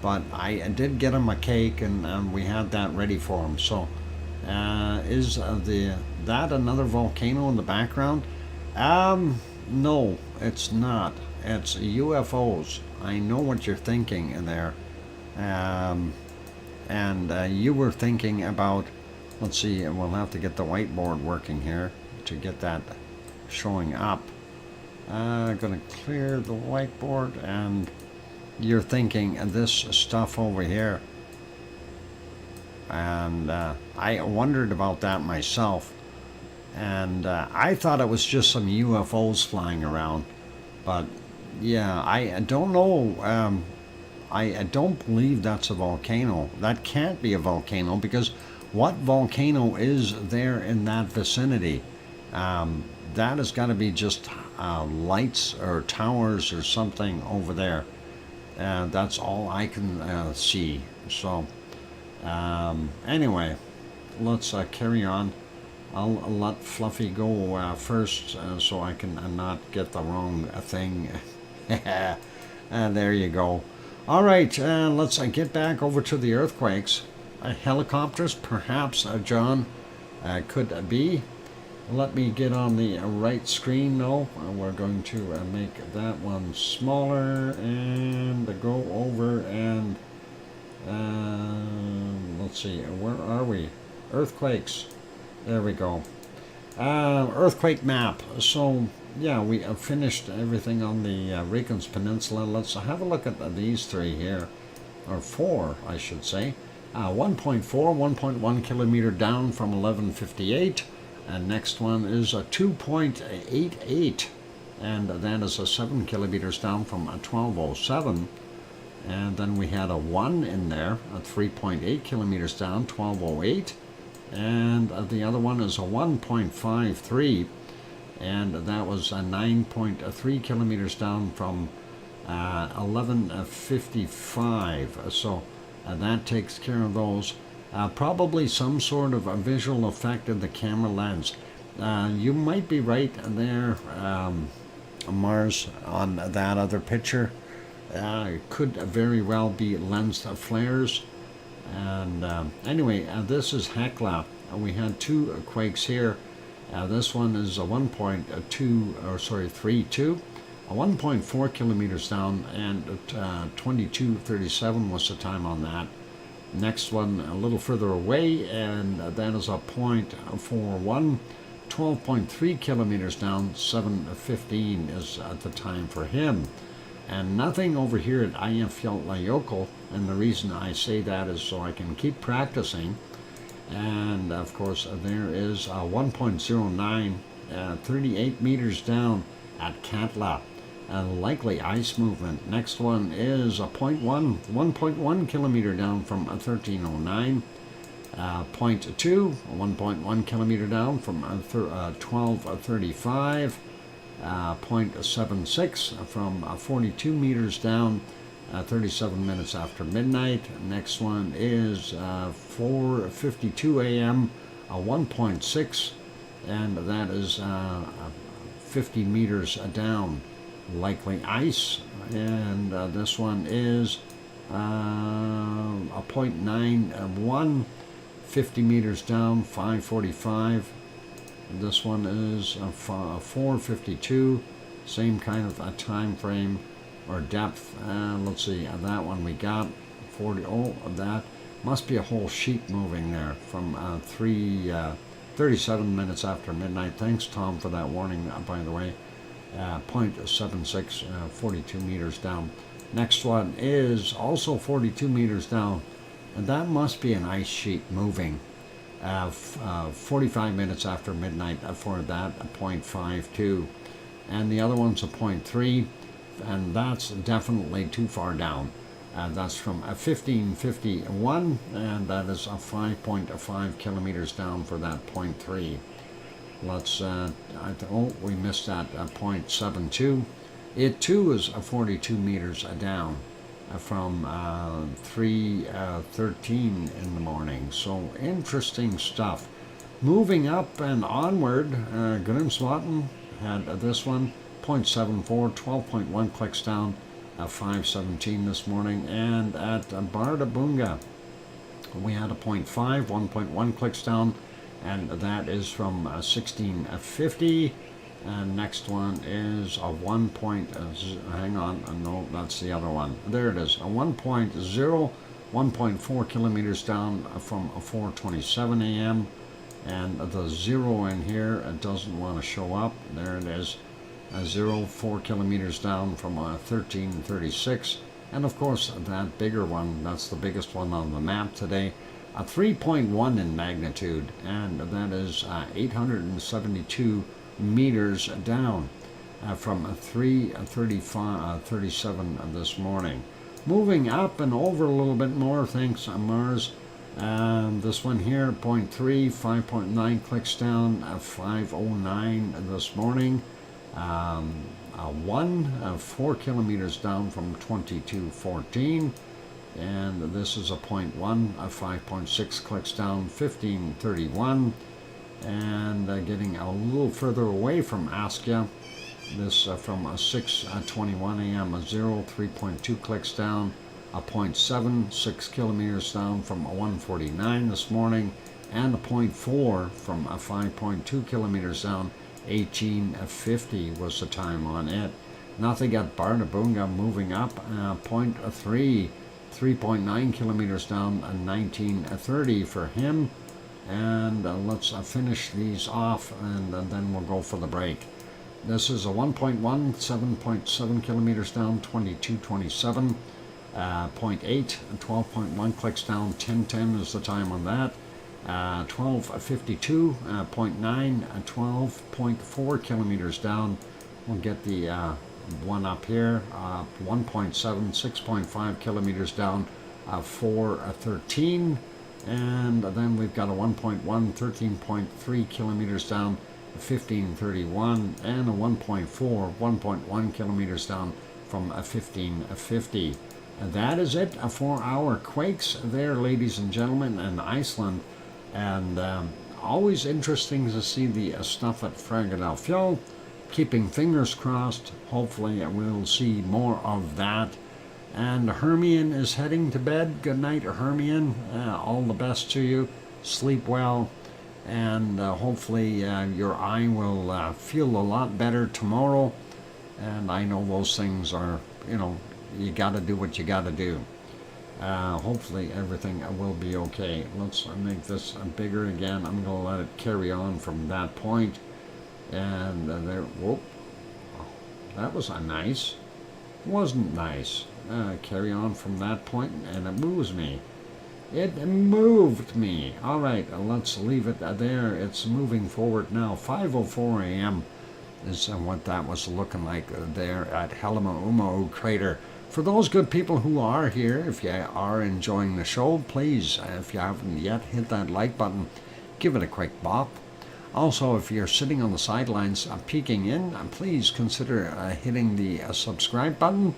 but I did get him a cake, and we had that ready for him. So, is that another volcano in the background? No, it's not. It's UFOs. I know what you're thinking in there. And you were thinking about, let's see, we'll have to get the whiteboard working here to get that showing up. I'm going to clear the whiteboard, and you're thinking this stuff over here. And I wondered about that myself. And I thought it was just some UFOs flying around. But yeah, I don't know. I don't believe that's a volcano. That can't be a volcano, because what volcano is there in that vicinity? That has got to be just lights or towers or something over there. That's all I can see. So anyway, let's carry on. I'll let Fluffy go first, so I can not get the wrong thing. And there you go. All right, let's get back over to the earthquakes. Helicopters, perhaps, John, could be. Let me get on the right screen now. We're going to make that one smaller and go over and let's see, where are we? Earthquakes. There we go. Earthquake map. So yeah, we have finished everything on the Reykjanes Peninsula. Let's have a look at these three here, or four, I should say. 1.4, 1.1 kilometer down from 1158. And next one is a 2.88, and that is a 7 kilometers down from 1207. And then we had a 1 in there, a 3.8 kilometers down, 1208. and the other one is a 1.53, and that was 9.3 kilometers down from 11:55. So that takes care of those. Probably some sort of a visual effect of the camera lens. You might be right there, Mars, on that other picture. It could very well be lens flares. And anyway, this is Hekla. We had two quakes here. This one is a 1.32, 1.4 kilometers down, and 22:37 was the time on that. Next one a little further away, and that is a 0.41, 12.3 kilometers down, 7:15 is the time for him. And nothing over here at Eyjafjallajökull, and the reason I say that is so I can keep practicing. And of course there is a 1.09, 38 meters down at Katla. Likely ice movement. Next one is a 1.1 kilometer down from 1309. 0.2, 1.1 kilometer down from 1235. 0.76 from 42 meters down, 37 minutes after midnight. Next one is 4:52 a.m., 1.6, and that is 50 meters down, likely ice. And this one is a 0.91, 50 meters down, 5:45. This one is 4:52, same kind of a time frame or depth. Let's see, that one we got 40. Oh, that must be a whole sheet moving there from 37 minutes after midnight. Thanks, Tom, for that warning, by the way. 0.76, 42 meters down. Next one is also 42 meters down, and that must be an ice sheet moving. 45 minutes after midnight for that, 0.52. And the other one's a 0.3, and that's definitely too far down. That's from 1551, and that is a 5.5 kilometers down for that 0.3. Let's, we missed that 0.72. It too is 42 meters down from 3:13 in the morning. So interesting stuff. Moving up and onward, Grimsvatn had this one, 0.74, 12.1 clicks down, 5:17 this morning. And at Bardabunga, we had a 0.5, 1.1 clicks down, and that is from 1650. And next one is a 1. Hang on, no, that's the other one. There it is, a 1.0, 1.4 kilometers down from 4:27 a.m. And the zero in here, it doesn't want to show up. There it is, a 0, 4 kilometers down from 1336. And of course, that bigger one, that's the biggest one on the map today, a 3.1 in magnitude, and that is 872 meters down from 3:37 this morning. Moving up and over a little bit more, thanks Mars. This one here, 0.3, 5.9 clicks down, 5:09 this morning. 4 kilometers down from 2214. And this is a 0.1, 5.6 clicks down, 1531. And getting a little further away from Askja, this from 6:21 a.m. a 0, 3.2 clicks down, a 0.7, 6 kilometers down from 149 this morning, and a 0.4 from 5.2 kilometers down, 1850 was the time on it. Nothing at Bardabunga, moving up, 0.3, 3.9 kilometers down, 1930 for him. And let's finish these off, and then we'll go for the break. This is a 1.1, 7.7 kilometers down, 2227. 0.8, 12.1 clicks down, 1010 is the time on that. 1252, 0.9, 12.4 kilometers down. We'll get the one up here. 1.7, 6.5 kilometers down, 413. And then we've got a 1.1, 13.3 kilometers down, 1531, and a 1.4, 1.1 kilometers down from a 1550. And that is it for our quakes there, ladies and gentlemen, in Iceland. And always interesting to see the stuff at Erupción. Keeping fingers crossed. Hopefully we'll see more of that. And Hermione is heading to bed. Good night, Hermione. All the best to you. Sleep well. And hopefully your eye will feel a lot better tomorrow. And I know those things are, you got to do what you got to do. Hopefully everything will be okay. Let's make this bigger again. I'm going to let it carry on from that point. And there, whoop. That was nice. Wasn't nice. Carry on from that point, and it moves me. It moved me. All right, let's leave it there. It's moving forward now. 5:04 a.m. is what that was looking like there at Helma crater. For those good people who are here, if you are enjoying the show, please, if you haven't yet, hit that like button. Give it a quick bop. Also, if you're sitting on the sidelines peeking in, please consider hitting the subscribe button.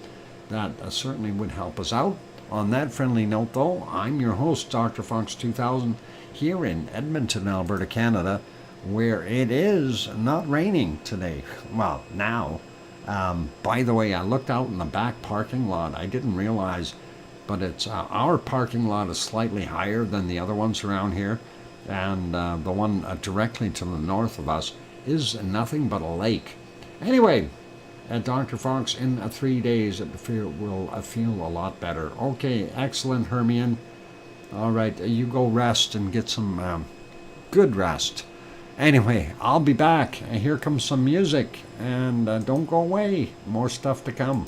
That certainly would help us out. On that friendly note, though, I'm your host, DrFox2000, here in Edmonton, Alberta, Canada, where it is not raining today. Well, now. By the way, I looked out in the back parking lot. I didn't realize, but it's our parking lot is slightly higher than the other ones around here. And the one directly to the north of us is nothing but a lake. Anyway, at Dr. Fox, in 3 days, it will feel a lot better. Okay, excellent, Hermione. All right, you go rest and get some good rest. Anyway, I'll be back. Here comes some music, and don't go away. More stuff to come.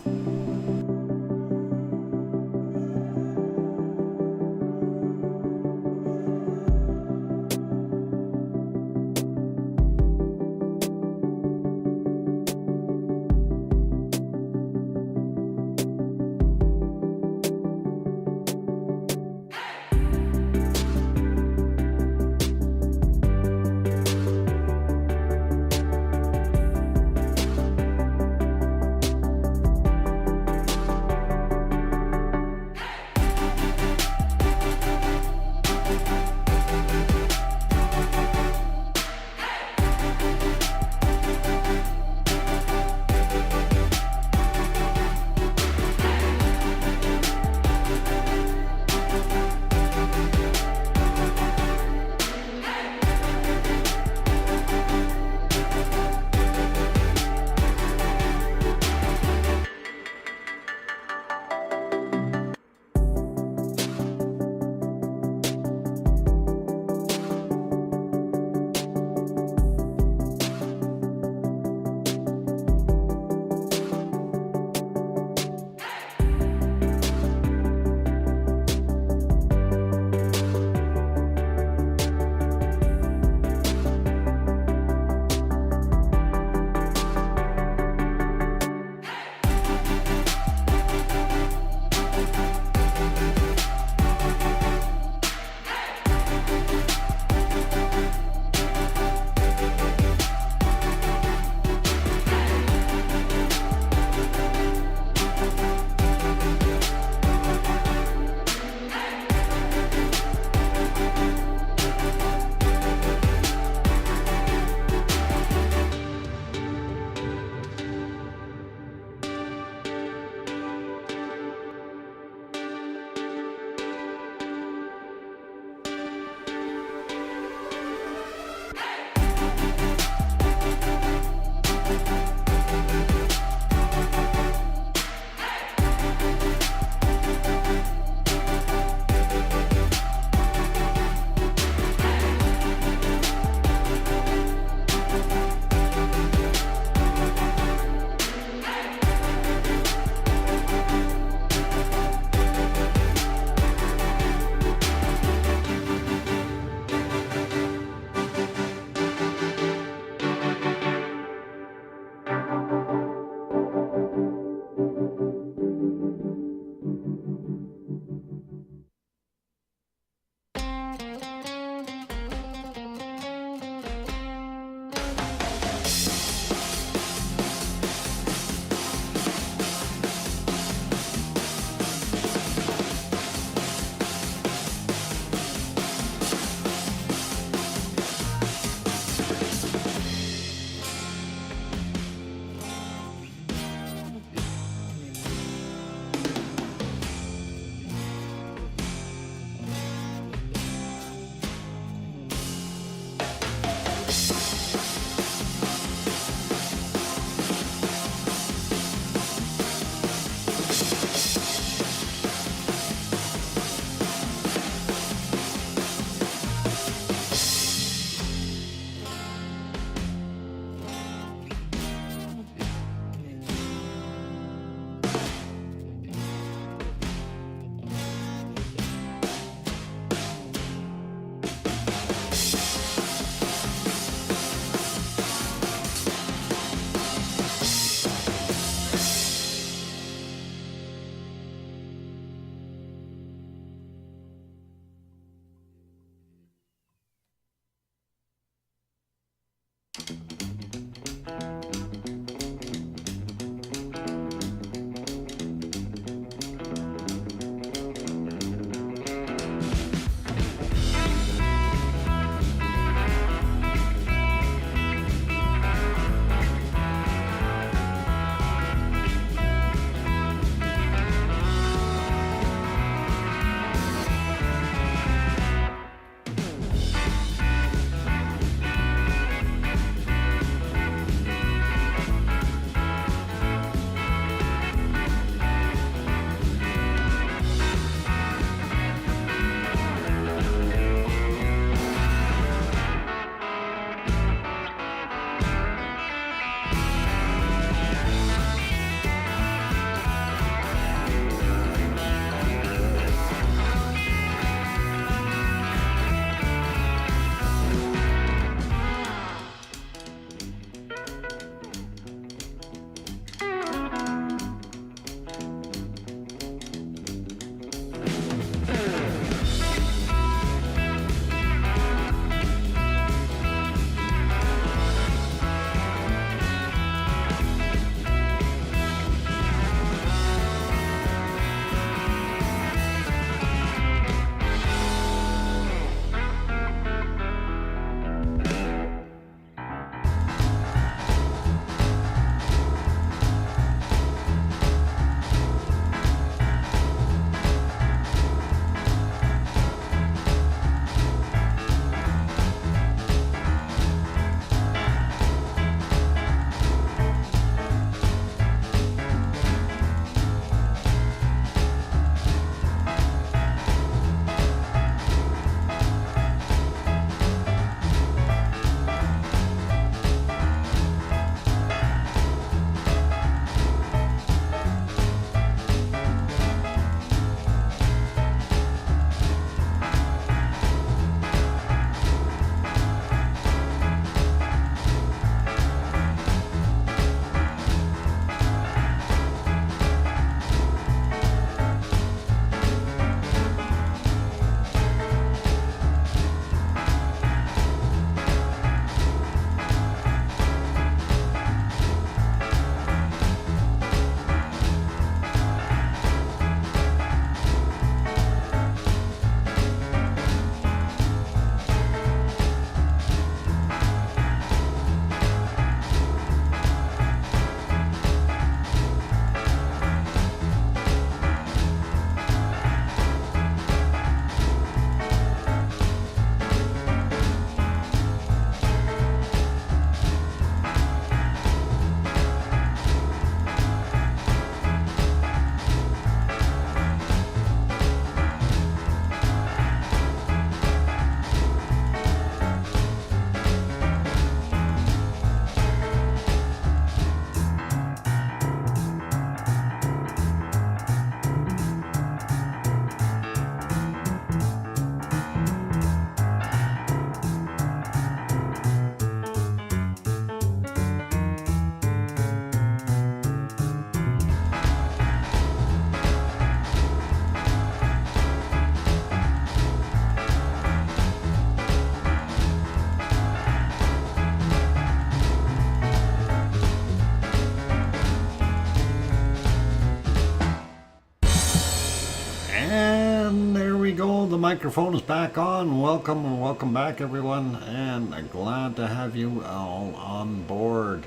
the microphone is back on. Welcome back, everyone, and glad to have you all on board.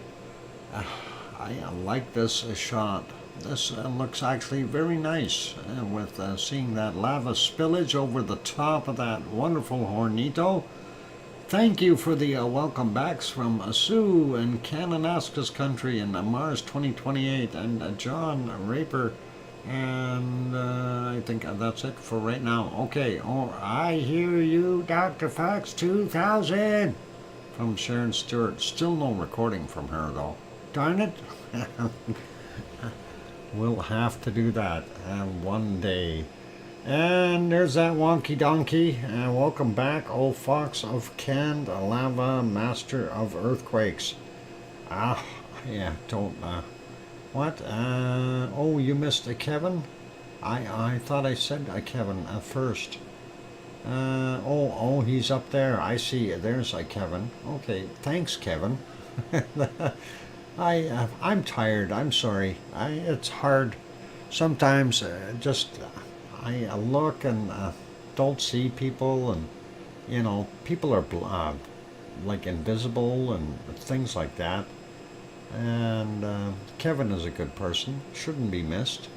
I like this shot. This looks actually very nice with seeing that lava spillage over the top of that wonderful Hornito. Thank you for the welcome backs from Sue and Kananaskis Country and Mars 2028 and John Raper. And I think that's it for right now. Okay, I hear you, DrFox2000 from Sharon Stewart. Still no recording from her, though. Darn it. We'll have to do that one day. And there's that wonky donkey. Welcome back, old fox of canned lava, master of earthquakes. Yeah, don't... What? Oh, you missed a Kevin? I thought I said Kevin first. Oh, he's up there. I see. There's a Kevin. Okay, thanks, Kevin. I'm tired. I'm sorry. It's hard. Sometimes I look and don't see people, and people are like invisible and things like that. And Kevin is a good person, shouldn't be missed.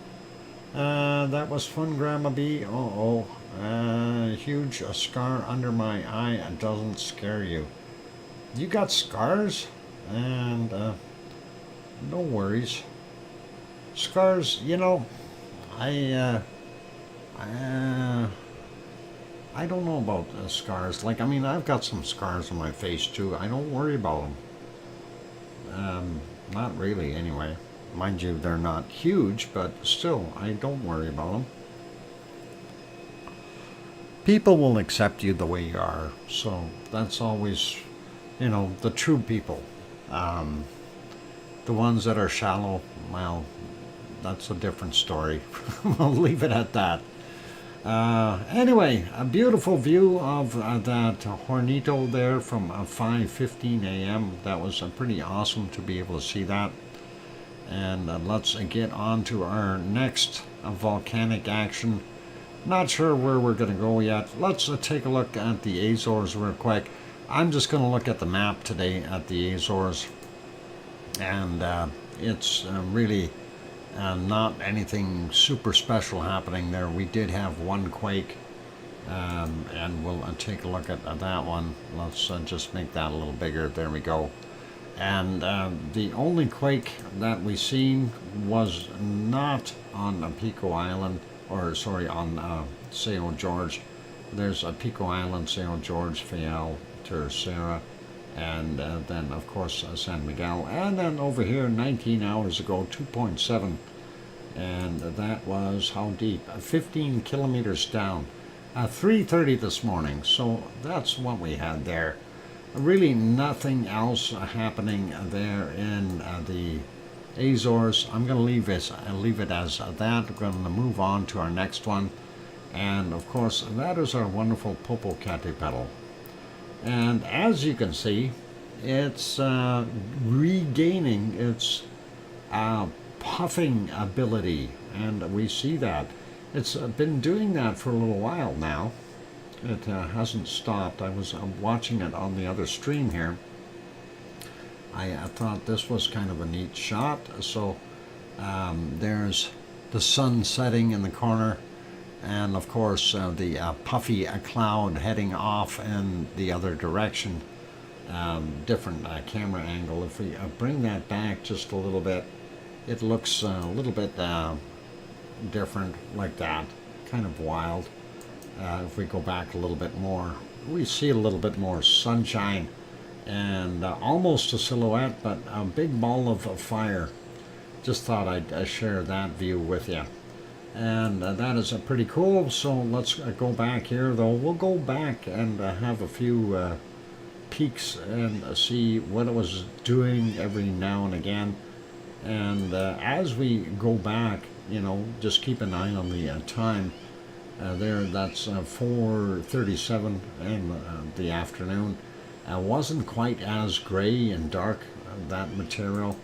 That was fun, Grandma B. Huge scar under my eye doesn't scare you. You got scars? And no worries. Scars, I don't know about scars. I've got some scars on my face too. I don't worry about them. Not really, anyway. Mind you, they're not huge, but still, I don't worry about them. People will accept you the way you are, so that's always, the true people. The ones that are shallow, well, that's a different story. We'll leave it at that. Anyway, a beautiful view of that Hornito there from 5:15 a.m. That was pretty awesome to be able to see that. And let's get on to our next volcanic action. Not sure where we're going to go yet. Let's take a look at the Azores real quick. I'm just going to look at the map today at the Azores. And it's really... not anything super special happening there. We did have one quake, and we'll take a look at that one. Let's just make that a little bigger. There we go. And the only quake that we seen was not on Pico Island, or sorry, on São Jorge. There's a Pico Island, São Jorge, Faial, Terceira, and then of course San Miguel, and then over here 19 hours ago 2.7, and that was how deep? 15 kilometers down, 3:30 this morning. So that's what we had there. Really nothing else happening there in the Azores. I'm going to leave it as that. We're going to move on to our next one, and of course that is our wonderful Popocatépetl. And as you can see, it's regaining its puffing ability, and we see that. It's been doing that for a little while now. It hasn't stopped. I was watching it on the other stream here. I thought this was kind of a neat shot. So there's the sun setting in the corner, and of course the puffy cloud heading off in the other direction. Different camera angle. If we bring that back just a little bit, it looks a little bit different, like that, kind of wild. If we go back a little bit more, we see a little bit more sunshine and almost a silhouette, but a big ball of fire. Just thought I'd share that view with you. And that is pretty cool. So let's go back here, though. We'll go back and have a few peeks and see what it was doing every now and again. And as we go back, just keep an eye on the time. There, that's 4:37 in the afternoon. Wasn't quite as gray and dark, that material.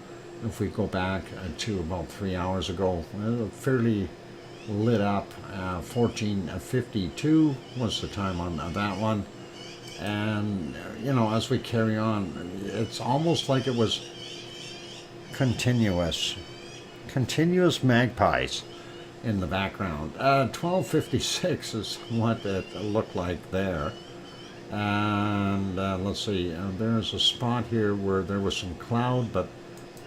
If we go back to about 3 hours ago, fairly lit up. 14:52 was the time on that one. And, you know, as we carry on, it's almost like it was continuous magpies in the background. 12:56 is what it looked like there. And let's see, there's a spot here where there was some cloud, but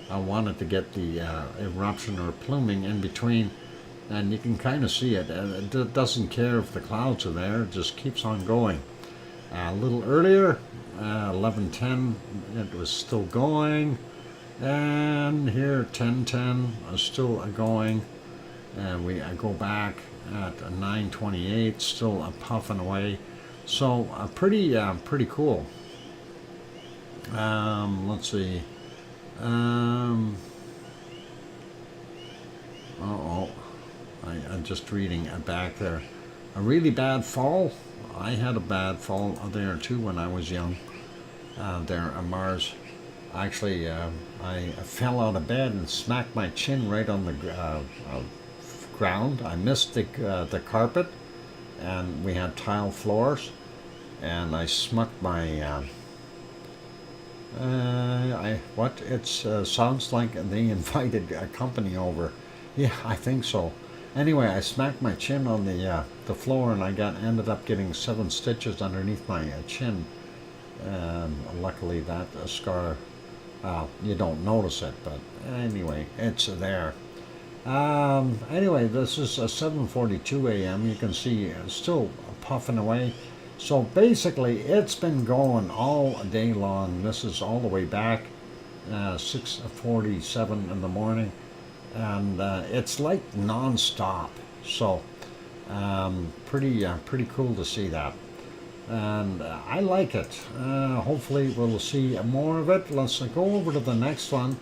I wanted to get the eruption or pluming in between, and you can kind of see it. It doesn't care if the clouds are there, it just keeps on going. A little earlier, 11:10, it was still going, and here 10:10 is still going, and I go back at 9:28, still puffing away. So pretty cool. Let's see. I'm just reading back there. A really bad fall. I had a bad fall there too when I was young. There on Mars. Actually, I fell out of bed and smacked my chin right on the ground. I missed the carpet, and we had tile floors, and I smucked my. It sounds like they invited a company over. Yeah, I think so. Anyway, I smacked my chin on the floor, and I ended up getting 7 stitches underneath my chin. Luckily, that scar, you don't notice it, but anyway, it's there. Anyway, this is 7:42 a.m. You can see still puffing away. So basically, it's been going all day long. This is all the way back 6:47 in the morning, and it's like non-stop. So pretty cool to see that, and I like it. Hopefully, we'll see more of it. Let's go over to the next one.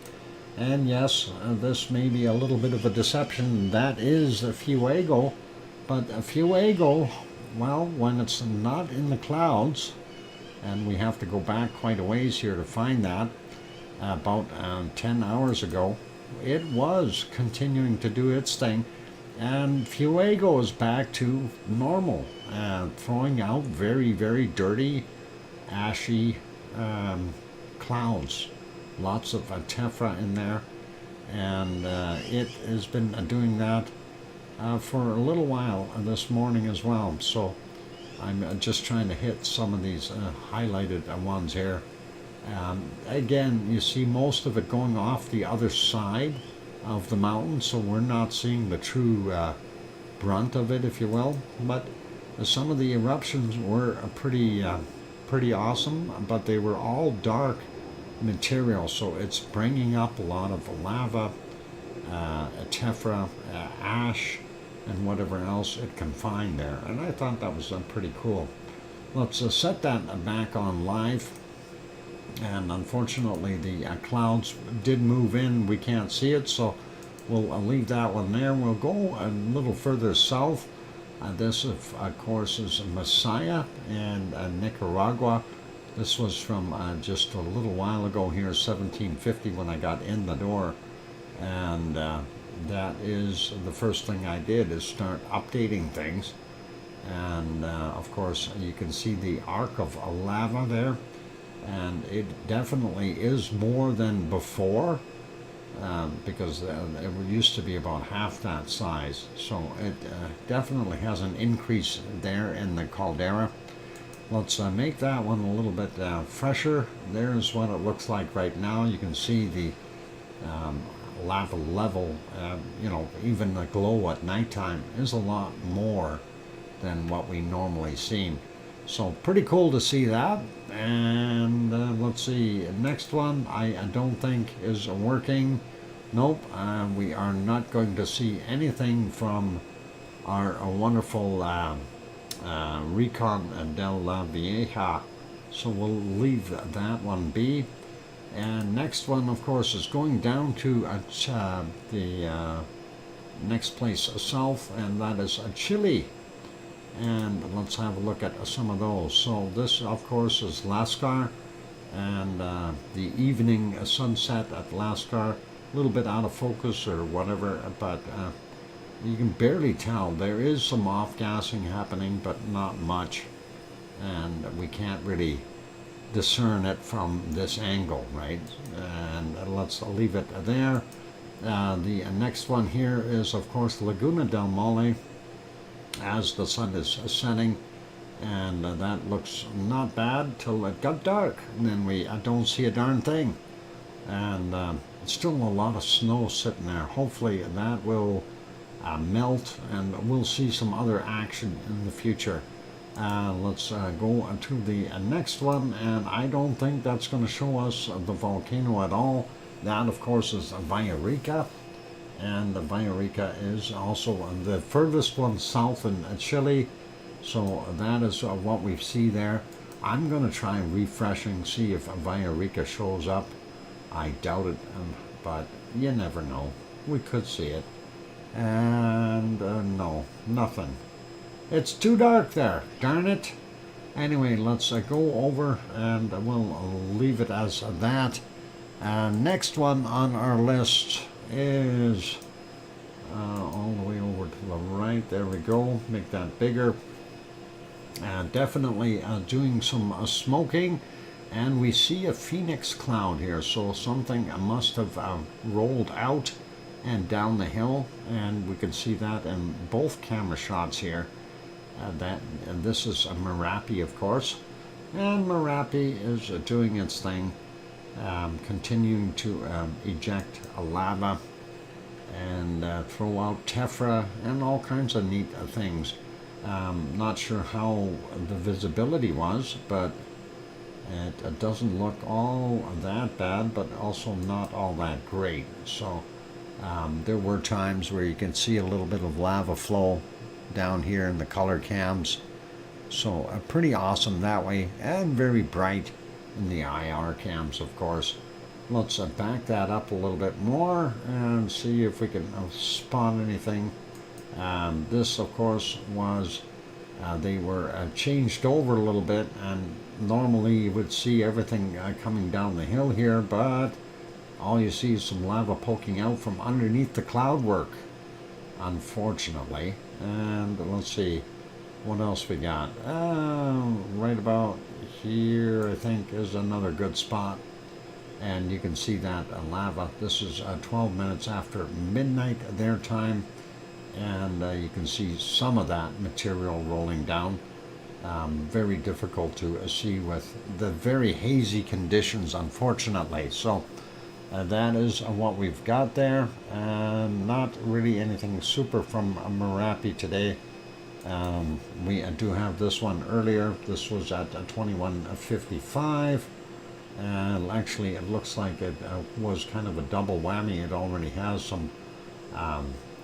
And yes, this may be a little bit of a deception. That is a Fuego, but a Fuego, well, when it's not in the clouds, and we have to go back quite a ways here to find that, about 10 hours ago, it was continuing to do its thing, and Fuego is back to normal, throwing out very, very dirty, ashy clouds. Lots of tephra in there, and it has been doing that for a little while this morning as well. So I'm just trying to hit some of these highlighted ones here. Again, you see most of it going off the other side of the mountain, so we're not seeing the true brunt of it, if you will. But some of the eruptions were pretty awesome, but they were all dark material, so it's bringing up a lot of lava, tephra, ash, and whatever else it can find there. And I thought that was pretty cool. Let's set that back on live. And unfortunately, the clouds did move in. We can't see it, so we'll leave that one there. We'll go a little further south. This, of course, is Messiah and Nicaragua. This was from just a little while ago here, 1750, when I got in the door. And that is the first thing I did, is start updating things. And of course, you can see the arc of lava there. And it definitely is more than before, because it used to be about half that size. So it definitely has an increase there in the caldera. Let's make that one a little bit fresher. There's what it looks like right now. You can see the lava level, you know, even the glow at nighttime is a lot more than what we normally see. So pretty cool to see that. And let's see, next one I don't think is working. Nope, we are not going to see anything from our wonderful Recon del La Vieja, so we'll leave that one be. And next one, of course, is going down to the next place south, and that is Chile. And let's have a look at some of those. So this, of course, is Lascar, and the evening sunset at Lascar, a little bit out of focus or whatever, but You can barely tell. There is some off-gassing happening, but not much. And we can't really discern it from this angle, right? And let's leave it there. The next one here is, of course, Laguna del Mole as the sun is setting. And that looks not bad till it got dark. And then we don't see a darn thing. And still a lot of snow sitting there. Hopefully that will melt and we'll see some other action in the future. Let's go to the next one, and I don't think that's going to show us the volcano at all. That, of course, is Villarrica, and the Villarrica is also the furthest one south in Chile. So that is what we see there. I'm going to try refreshing, see if Villarrica shows up. I doubt it, but you never know. We could see it. And no, nothing. It's too dark there, darn it. Anyway, let's go over and we'll leave it as that. Next one on our list is all the way over to the right. There we go. Make that bigger. Definitely doing some smoking. And we see a phoenix cloud here. So something must have rolled out and down the hill. And we can see that in both camera shots here. This is a Merapi, of course, and Merapi is doing its thing, continuing to eject lava and throw out tephra and all kinds of neat things. Not sure how the visibility was, but it doesn't look all that bad, but also not all that great. So there were times where you can see a little bit of lava flow down here in the color cams, so pretty awesome that way, and very bright in the IR cams, of course. Let's back that up a little bit more and see if we can spot anything. This, of course, was they were changed over a little bit, and normally you would see everything coming down the hill here, but all you see is some lava poking out from underneath the cloud work, unfortunately. And let's see what else we got. Right about here, I think, is another good spot, and you can see that lava. This is 12 minutes after midnight their time, and you can see some of that material rolling down. Very difficult to see with the very hazy conditions, unfortunately. So that is what we've got there, and not really anything super from Merapi today. We do have this one earlier. This was at 21:55, and actually it looks like it was kind of a double whammy. It already has some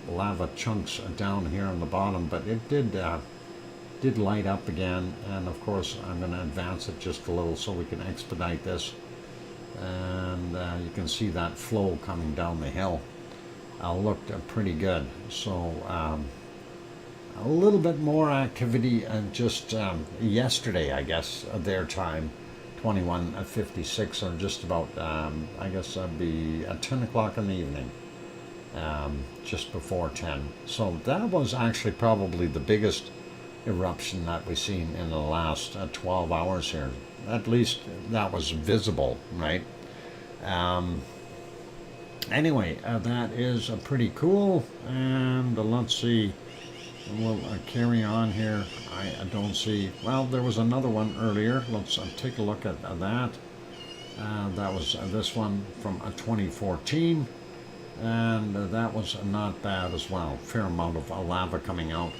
lava chunks down here on the bottom, but it did light up again. And of course I'm going to advance it just a little so we can expedite this. And you can see that flow coming down the hill. Looked pretty good. So a little bit more activity just yesterday, I guess, their time, 21:56, or just about, I guess that'd be at 10 o'clock in the evening, just before 10. So that was actually probably the biggest eruption that we've seen in the last 12 hours here. At least that was visible, right? Anyway, that is pretty cool. And let's see, we'll carry on here. I don't see, well, there was another one earlier. Let's take a look at that. That was this one from 2014, and that was not bad as well. Fair amount of lava coming out.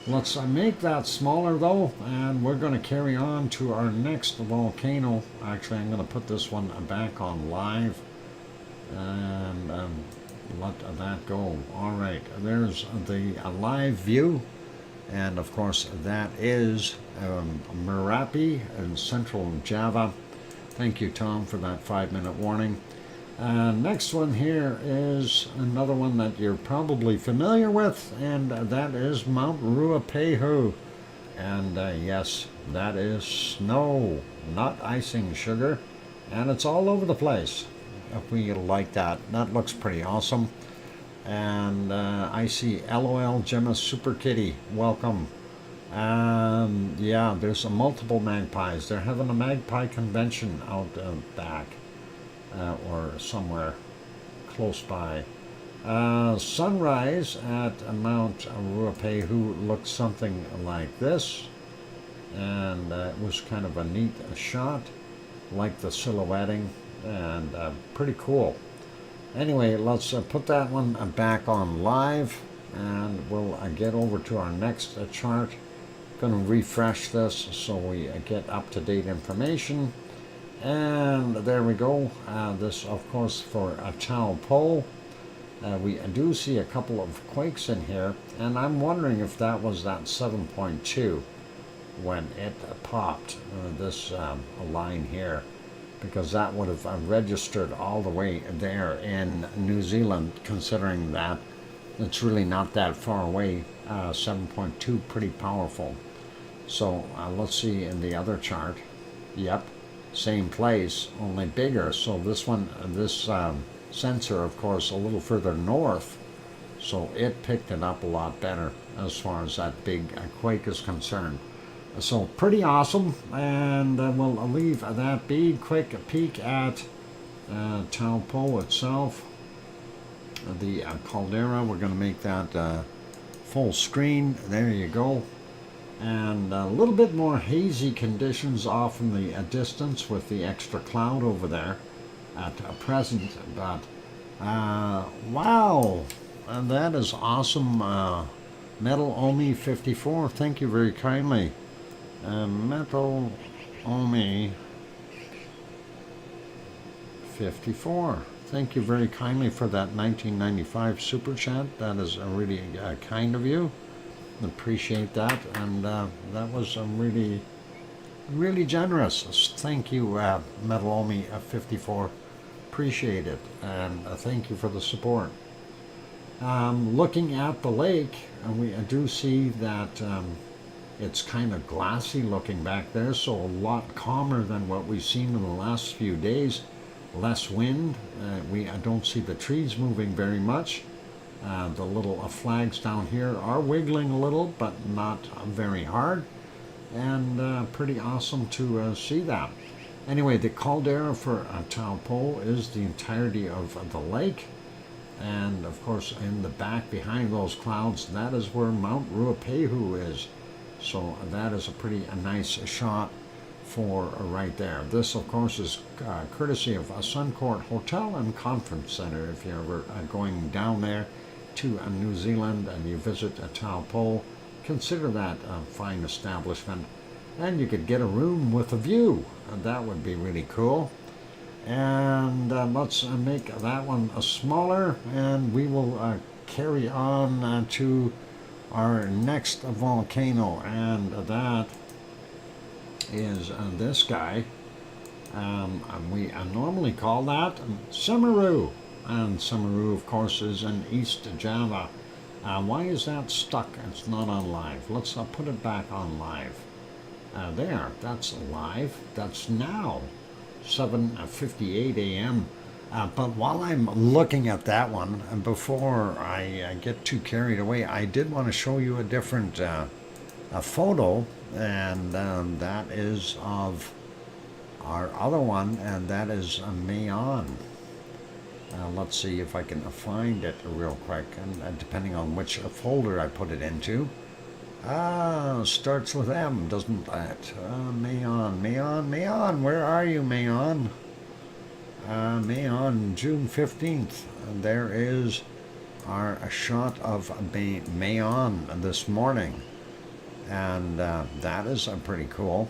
Let's make that smaller though, and we're going to carry on to our next volcano. Actually, I'm going to put this one back on live and let that go. All right, there's the live view, and of course that is Merapi in central Java. Thank you, Tom, for that 5-minute warning. Next one here is another one that you're probably familiar with, and that is Mount Ruapehu. And yes, that is snow, not icing sugar, and it's all over the place. If we like that, that looks pretty awesome. And I see LOL Gemma Super Kitty, welcome. Yeah, there's multiple magpies. They're having a magpie convention out back or somewhere close by. Sunrise at Mount Ruapehu looks something like this, and it was kind of a neat shot, like the silhouetting, and pretty cool. Anyway, let's put that one back on live, and we'll get over to our next chart. Going to refresh this so we get up-to-date information, and there we go. This, of course, for Taupo. We do see a couple of quakes in here, and I'm wondering if that was that 7.2 when it popped this line here, because that would have registered all the way there in New Zealand, considering that it's really not that far away. 7.2, pretty powerful. So let's see in the other chart. Yep, same place, only bigger. So this one, this sensor, of course, a little further north, so it picked it up a lot better as far as that big quake is concerned. So pretty awesome, and we'll leave that be. Quick peek at Taupo itself, the caldera. We're going to make that full screen. There you go. And a little bit more hazy conditions off in the distance with the extra cloud over there at present, but wow, and that is awesome. Metal Omi 54, thank you very kindly. Metal Omi 54, thank you very kindly for that 1995 super chat. That is really kind of you. Appreciate that, and that was really generous. Thank you, Metal Omi 54. Appreciate it, and thank you for the support. Looking at the lake, and we do see that it's kind of glassy looking back there, so a lot calmer than what we've seen in the last few days. Less wind. We don't see the trees moving very much. The little flags down here are wiggling a little, but not very hard, and pretty awesome to see that. Anyway, the caldera for Taupo is the entirety of the lake, and of course in the back behind those clouds, that is where Mount Ruapehu is. So that is a pretty nice shot for right there. This, of course, is courtesy of a Suncourt Hotel and Conference Center. If you're ever going down there to New Zealand and you visit Taupo, consider that a fine establishment, and you could get a room with a view, and that would be really cool. And let's make that one smaller, and we will carry on to our next volcano, and that is this guy. We normally call that Semeru, and Semeru, of course, is in East Java. Why is that stuck? It's not on live. Let's put it back on live. There, that's live. That's now 7:58 a.m. But while I'm looking at that one, and before I get too carried away, I did want to show you a different a photo, and that is of our other one, and that is Mayon. Let's see if I can find it real quick, and depending on which folder I put it into. Starts with M, doesn't it? Mayon, where are you, Mayon? Mayon, June 15th. There is our shot of Mayon this morning, and that is pretty cool.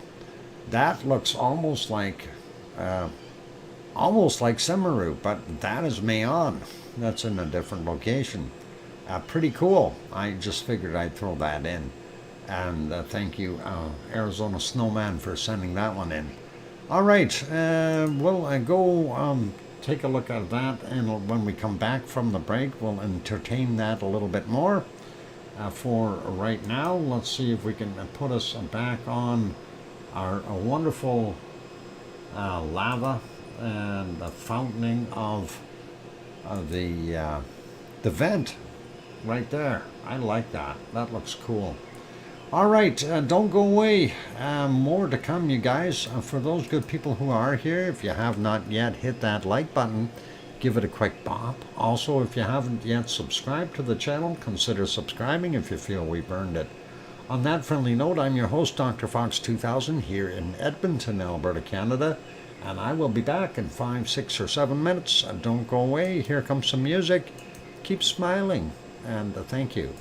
That looks almost like Semeru, but that is Mayon. That's in a different location. Pretty cool. I just figured I'd throw that in. And thank you, Arizona Snowman, for sending that one in. All right, we'll go take a look at that, and when we come back from the break, we'll entertain that a little bit more. For right now, let's see if we can put us back on our wonderful lava and the fountaining of the the vent right there. I like that. That looks cool. All right, don't go away. More to come, you guys. For those good people who are here, if you have not yet hit that like button, give it a quick bop. Also, if you haven't yet subscribed to the channel, consider subscribing if you feel we've earned it. On that friendly note, I'm your host, DrFox2000, here in Edmonton, Alberta, Canada, and I will be back in 5, 6, or 7 minutes. Don't go away. Here comes some music. Keep smiling, and thank you.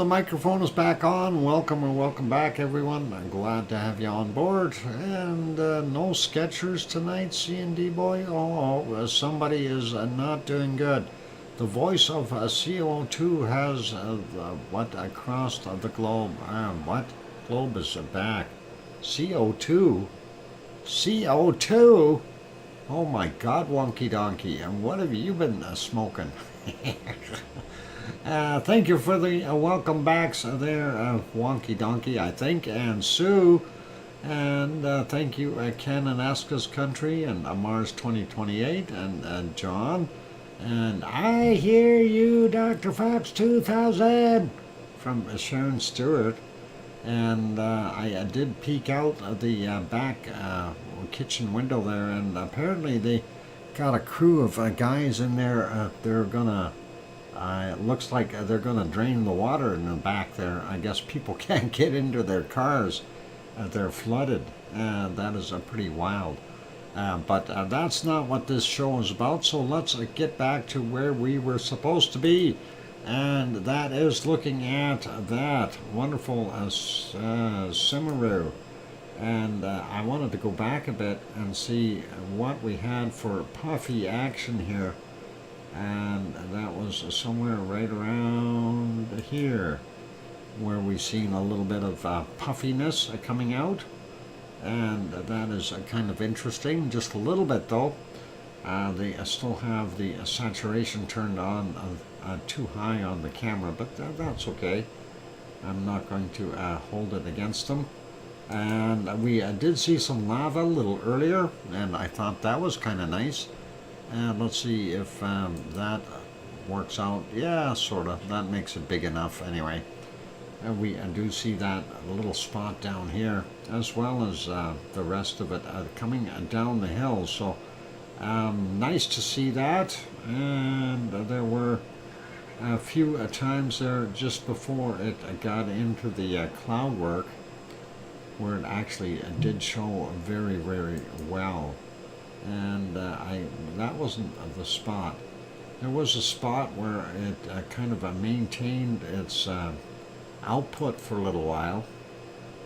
the microphone is back on. Welcome and welcome back, everyone. I'm glad to have you on board. And no sketchers tonight, C&D boy. Oh, somebody is not doing good. The voice of CO2 has across the globe. What globe is back? CO2. CO2. Oh my God, wonky donkey. And what have you been smoking? Thank you for the welcome backs there, Wonky Donkey, I think, and Sue. And thank you, Ken and Aska's Country, and Mars 2028, and John. And I hear you, DrFox2000, from Sharon Stewart. And I did peek out the back kitchen window there, and apparently they got a crew of guys in there. They're gonna it looks like they're gonna drain the water in the back there. I guess people can't get into their cars. They're flooded. That is pretty wild. But that's not what this show is about, so let's get back to where we were supposed to be. And that is looking at that wonderful Semeru. And I wanted to go back a bit and see what we had for puffy action here. And that was somewhere right around here where we've seen a little bit of puffiness coming out. And that is kind of interesting, just a little bit though. They still have the saturation turned on too high on the camera, but that's okay. I'm not going to hold it against them. And we did see some lava a little earlier, and I thought that was kind of nice. And let's see if that works out. Yeah, sort of. That makes it big enough anyway. And we do see that little spot down here, as well as the rest of it coming down the hill. So nice to see that. And there were a few times there just before it got into the cloud work, where it actually did show very, very well. And that wasn't the spot. There was a spot where it kind of maintained its output for a little while.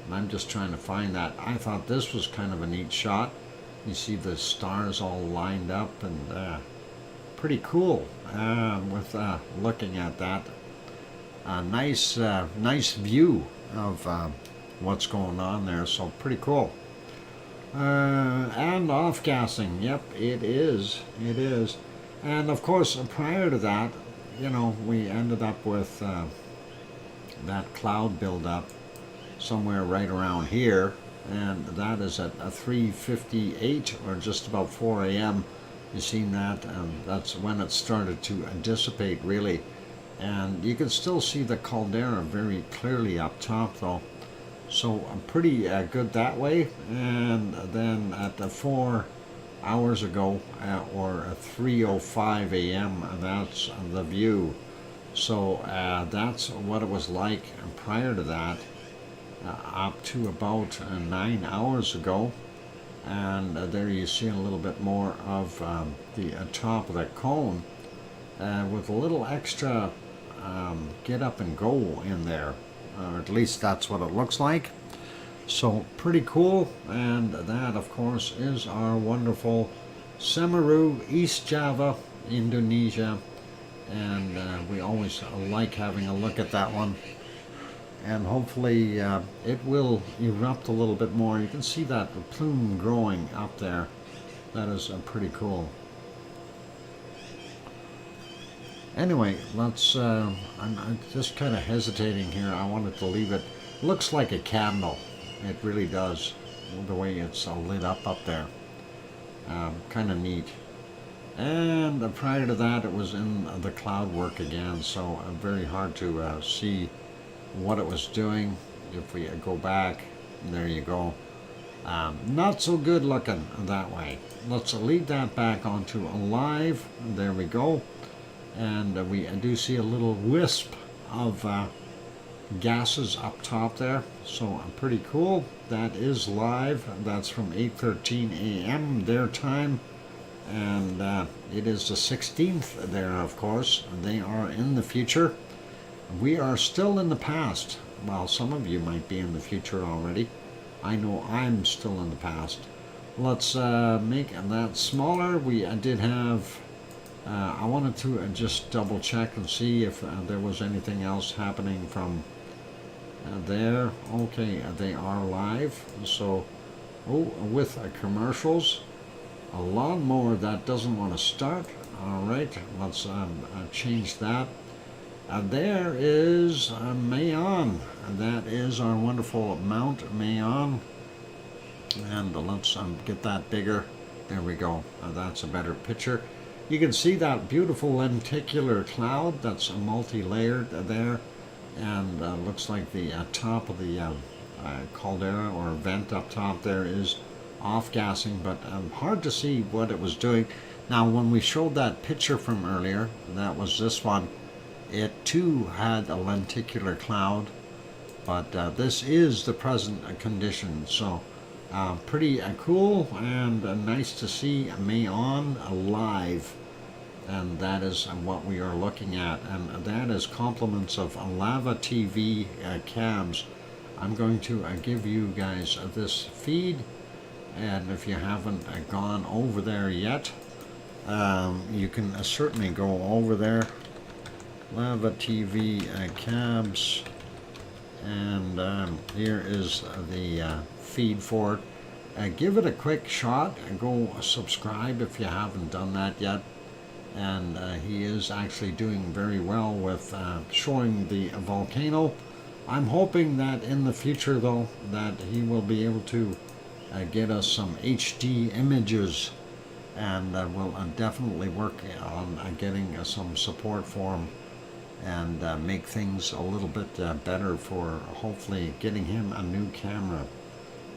And I'm just trying to find that. I thought this was kind of a neat shot. You see the stars all lined up, and pretty cool with looking at that. Nice view of what's going on there, so pretty cool. And off-gassing, yep, it is. And of course, prior to that, you know, we ended up with that cloud buildup somewhere right around here, and that is at 3:58 or just about 4 a.m. You seen that? That's when it started to dissipate, really. And you can still see the caldera very clearly up top, though. So pretty good that way. And then at 4 hours ago, or 3:05 a.m., that's the view. So that's what it was like prior to that, up to about 9 hours ago. And there you see a little bit more of the top of that cone with a little extra get up and go in there. Or at least that's what it looks like. So pretty cool. And that, of course, is our wonderful Semeru, East Java, Indonesia. And we always like having a look at that one. And hopefully it will erupt a little bit more. You can see that plume growing up there. That is pretty cool. Anyway, let's, I'm just kind of hesitating here. I wanted to leave it. Looks like a candle. It really does. The way it's lit up there. Kind of neat. And prior to that, it was in the cloud work again. So very hard to see what it was doing. If we go back, there you go. Not so good looking that way. Let's lead that back onto live. There we go. And we do see a little wisp of gases up top there, so pretty cool. That is live. That's from 8:13 a.m. their time, and it is the 16th there, of course. They are in the future, We are still in the past. Well, some of you might be in the future already. I know I'm still in the past. Let's make that smaller. We did have, I wanted to just double check and see if there was anything else happening from there. Okay, they are live. So, with commercials, a lawnmower that doesn't want to start. All right, let's change that. There is Mayon. That is our wonderful Mount Mayon. And let's get that bigger. There we go. That's a better picture. You can see that beautiful lenticular cloud that's multi-layered there. And looks like the top of the caldera or vent up top there is off-gassing, but hard to see what it was doing. Now, when we showed that picture from earlier, that was this one, it too had a lenticular cloud, but this is the present condition. So pretty cool and nice to see Mayon alive. And that is what we are looking at, and that is compliments of Lava TV cams. I'm going to give you guys this feed, and if you haven't gone over there yet, you can certainly go over there. Lava TV cabs, and here is the feed for it. Give it a quick shot and go subscribe if you haven't done that yet. And he is actually doing very well with showing the volcano. I'm hoping that in the future, though, that he will be able to get us some HD images, and we'll definitely work on getting some support for him and make things a little bit better for hopefully getting him a new camera,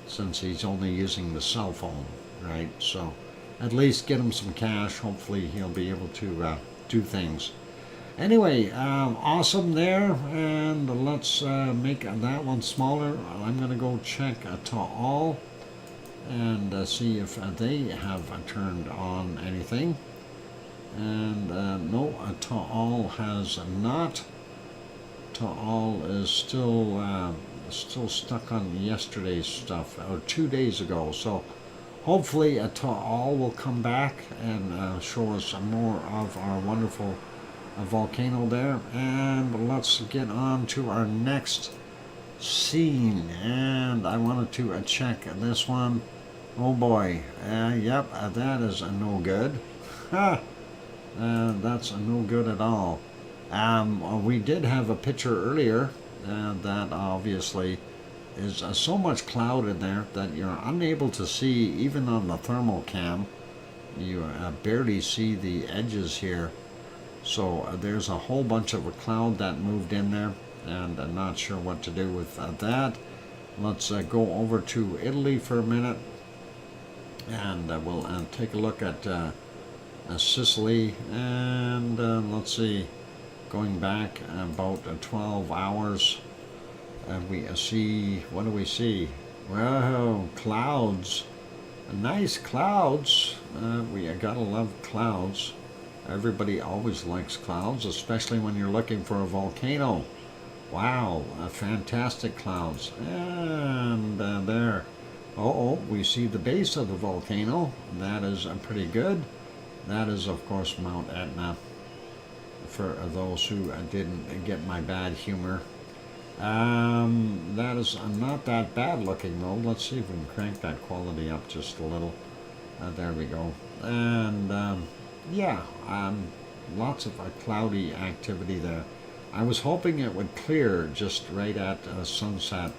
since he's only using the cell phone, right? So at least get him some cash. Hopefully he'll be able to do things. Anyway, awesome there, and let's make that one smaller. I'm going to go check Taal and see if they have turned on anything. And no, Taal has not. Taal is still stuck on yesterday's stuff, or 2 days ago. So hopefully Taal will come back and show us more of our wonderful volcano there. And let's get on to our next scene. And I wanted to check this one. Oh boy, yep, that is no good. That's no good at all. We did have a picture earlier that obviously is so much cloud in there that you're unable to see, even on the thermal cam. You barely see the edges here. So there's a whole bunch of a cloud that moved in there, and I'm not sure what to do with that. Let's go over to Italy for a minute, and we'll take a look at Sicily, and let's see, going back about 12 hours. And we see, what do we see? Well, clouds. Nice clouds. We gotta love clouds. Everybody always likes clouds, especially when you're looking for a volcano. Wow, fantastic clouds. And there. We see the base of the volcano. That is pretty good. That is, of course, Mount Etna, for those who didn't get my bad humor. That is not that bad looking, though. Let's see if we can crank that quality up just a little. There we go. And yeah, lots of cloudy activity there. I was hoping it would clear just right at sunset,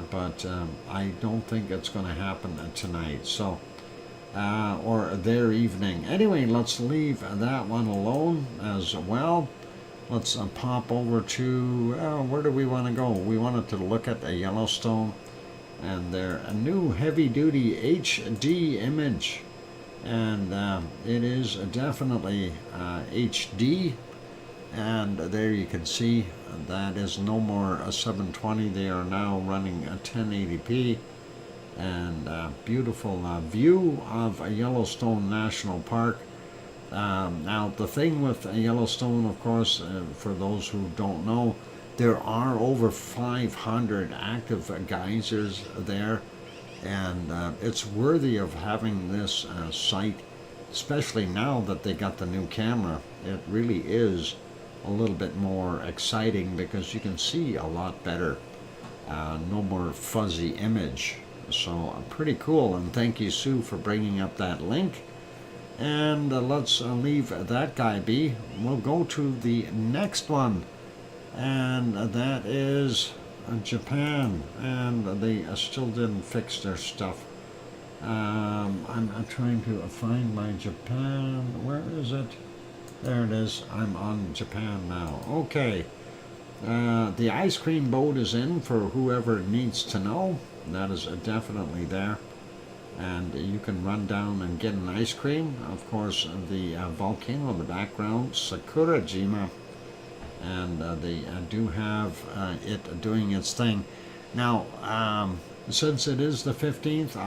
but I don't think it's going to happen tonight. So, or their evening. Anyway, let's leave that one alone as well. Let's pop over to, where do we want to go? We wanted to look at the Yellowstone and their new heavy-duty HD image. And it is definitely HD. And there you can see that is no more a 720. They are now running a 1080p. And beautiful view of Yellowstone National Park. Now, the thing with Yellowstone, of course, for those who don't know, there are over 500 active geysers there, and it's worthy of having this site, especially now that they got the new camera. It really is a little bit more exciting because you can see a lot better. No more fuzzy image. So pretty cool, and thank you, Sue, for bringing up that link. And let's leave that guy be. We'll go to the next one, and that is Japan, and they still didn't fix their stuff. I'm trying to find my Japan. Where is it? There it is. I'm on Japan now. Okay. The ice cream boat is in for whoever needs to know. That is definitely there. And you can run down and get an ice cream. Of course, the volcano in the background, Sakurajima. And they do have it doing its thing. Now, since it is the 15th,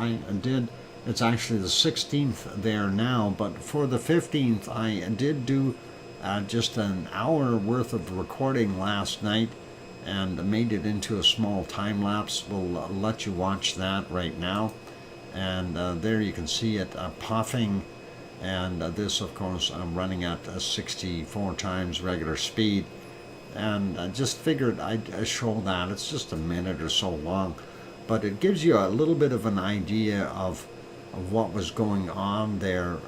it's actually the 16th there now, but for the 15th, I did do just an hour worth of recording last night and made it into a small time lapse. We'll let you watch that right now. And there you can see it puffing, and this, of course, I'm running at 64 times regular speed. And I just figured I'd show that. It's just a minute or so long, but it gives you a little bit of an idea of what was going on there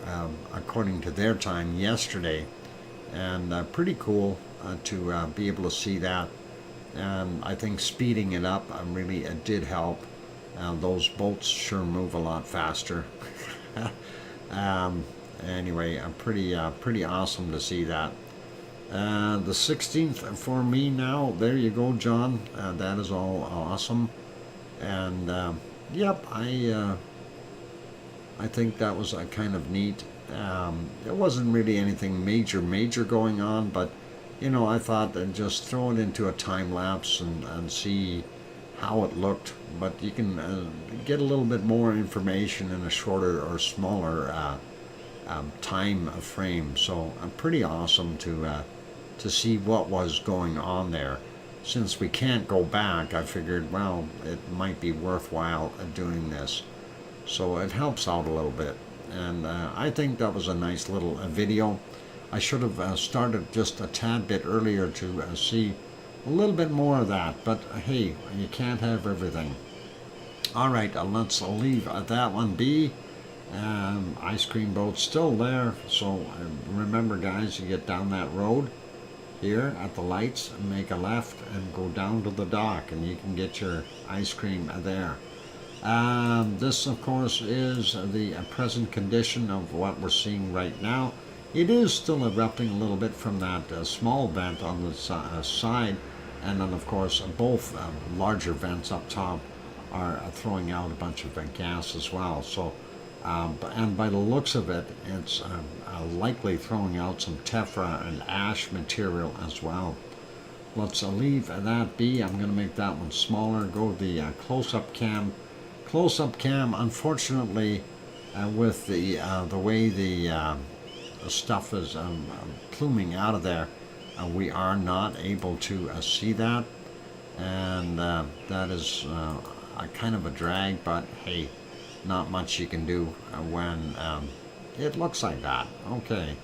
according to their time yesterday. And pretty cool to be able to see that. And I think speeding it up really did help. Those boats sure move a lot faster. Anyway, pretty awesome to see that. The 16th for me now. There you go, John. That is all awesome. And yep, I think that was kind of neat. It wasn't really anything major going on, but you know, I thought I'd just throw it into a time lapse and see how it looked. But you can get a little bit more information in a shorter or smaller time frame. So pretty awesome to see what was going on there. Since we can't go back, I figured, well, it might be worthwhile doing this. So it helps out a little bit. And I think that was a nice little video. I should have started just a tad bit earlier to see a little bit more of that. But hey, you can't have everything. All right, let's leave that one be. Ice cream boat's still there. So remember, guys, you get down that road here at the lights and make a left and go down to the dock, and you can get your ice cream there. This, of course, is the present condition of what we're seeing right now. It is still erupting a little bit from that small vent on the side, and then, of course, both larger vents up top are throwing out a bunch of gas as well. So, and by the looks of it, it's likely throwing out some tephra and ash material as well. Let's leave that be. I'm going to make that one smaller. Go to the close-up cam. Close-up cam, unfortunately, with the way the stuff is pluming out of there, we are not able to see that, and that is kind of a drag, but hey, not much you can do when it looks like that. Okay,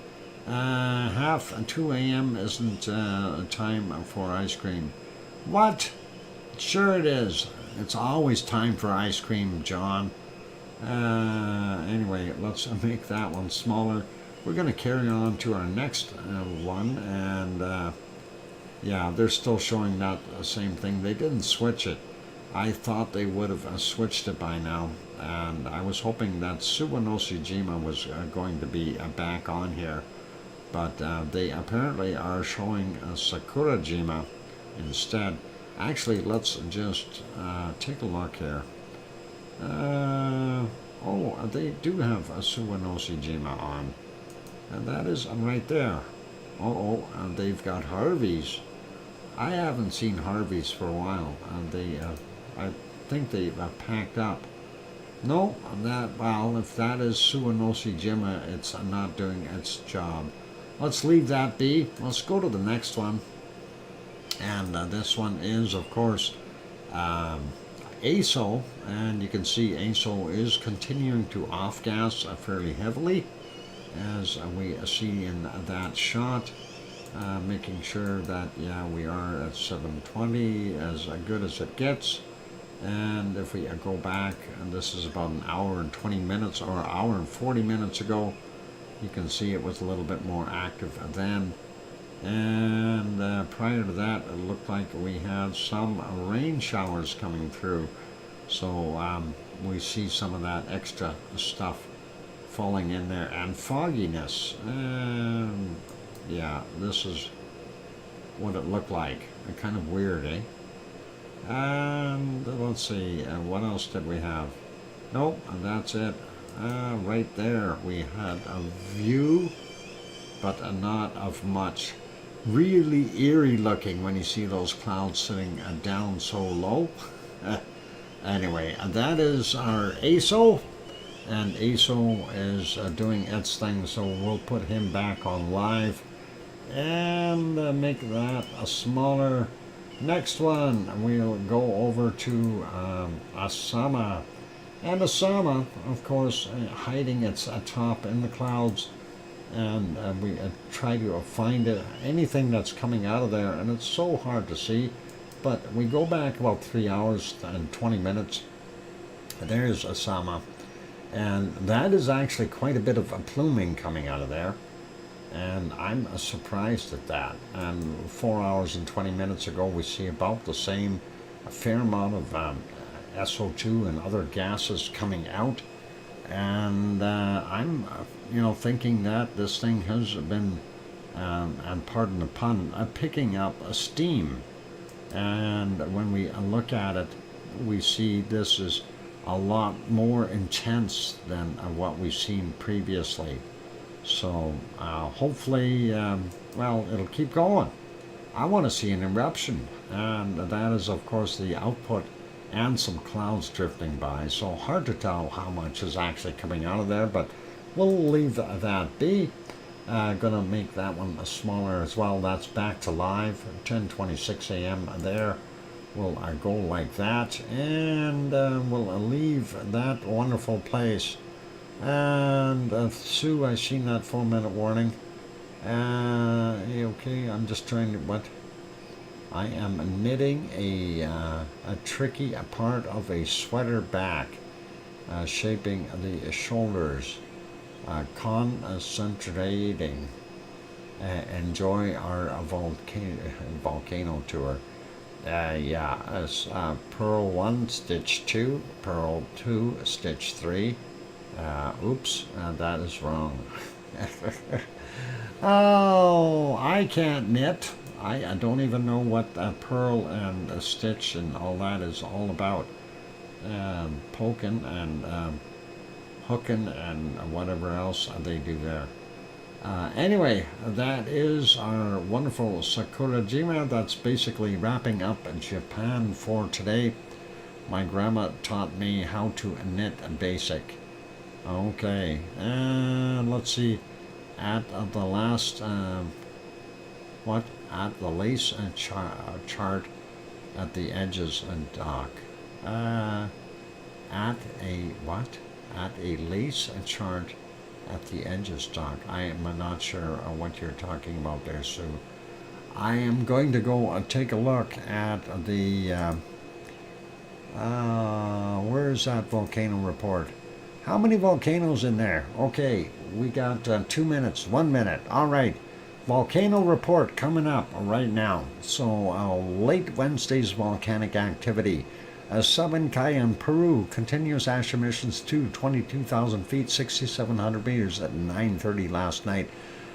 half 2 a.m. isn't time for ice cream. What? Sure it is. It's always time for ice cream, John. Anyway, let's make that one smaller. We're going to carry on to our next one, and yeah, they're still showing that same thing. They didn't switch it. I thought they would have switched it by now, and I was hoping that Suwanoshijima was going to be back on here, but they apparently are showing Sakurajima instead. Actually, let's just take a look here. Oh, they do have a Suwanoshijima on. And that is right there. And they've got Harveys. I haven't seen Harveys for a while. I think they've packed up. No, that, well, if that is Suanosi Jima, it's not doing its job. Let's leave that be. Let's go to the next one. And this one is, of course, ASO. And you can see ASO is continuing to off-gas fairly heavily, as we see in that shot. Making sure that, yeah, we are at 720, as good as it gets. And if we go back, and this is about an hour and 20 minutes, or an hour and 40 minutes ago, you can see it was a little bit more active then. And prior to that, it looked like we had some rain showers coming through. So we see some of that extra stuff falling in there, and fogginess. Yeah, this is what it looked like. Kind of weird, eh? And let's see, what else did we have? Nope, that's it. Right there we had a view, but not of much. Really eerie looking when you see those clouds sitting down so low. Anyway, that is our ASO, and ASO is doing its thing, so we'll put him back on live and make that a smaller. Next one, we'll go over to Asama. And Asama, of course, hiding its top in the clouds. And we try to find anything that's coming out of there, and it's so hard to see. But we go back about 3 hours and 20 minutes. There's Asama. And that is actually quite a bit of pluming coming out of there. And I'm surprised at that. And 4 hours and 20 minutes ago, we see about the same, a fair amount of SO2 and other gases coming out. And I'm, thinking that this thing has been, and pardon the pun, picking up steam. And when we look at it, we see this is a lot more intense than what we've seen previously. So hopefully, well, it'll keep going. I want to see an eruption, and that is, of course, the output and some clouds drifting by. So hard to tell how much is actually coming out of there, but we'll leave that be. Gonna make that one smaller as well. That's back to live, 10:26 a.m. there. We'll go like that, and we'll leave that wonderful place. And Sue, I seen that 4-minute warning. Okay, I'm just trying to, what? I am knitting a tricky part of a sweater back, shaping the shoulders, concentrating. Enjoy our volcano tour. Yeah, it's purl 1, stitch 2, purl 2, stitch 3. Oops, that is wrong. Oh, I can't knit. I don't even know what purl and stitch and all that is all about. Poking and hooking and whatever else they do there. Anyway, that is our wonderful Sakurajima. That's basically wrapping up Japan for today. My grandma taught me how to knit basic. Okay, and let's see, at the last, what? At the lace chart at the edges and dock. At a what? At a lace chart at the edges dock. I am not sure what you're talking about there, Sue. I am going to go take a look at the, where is that volcano report? How many volcanoes in there? Okay, we got 2 minutes, 1 minute. All right, volcano report coming up right now. So late Wednesday's volcanic activity. Sabancaya, Peru, continuous ash emissions to 22,000 feet, 6,700 meters at 9:30 last night.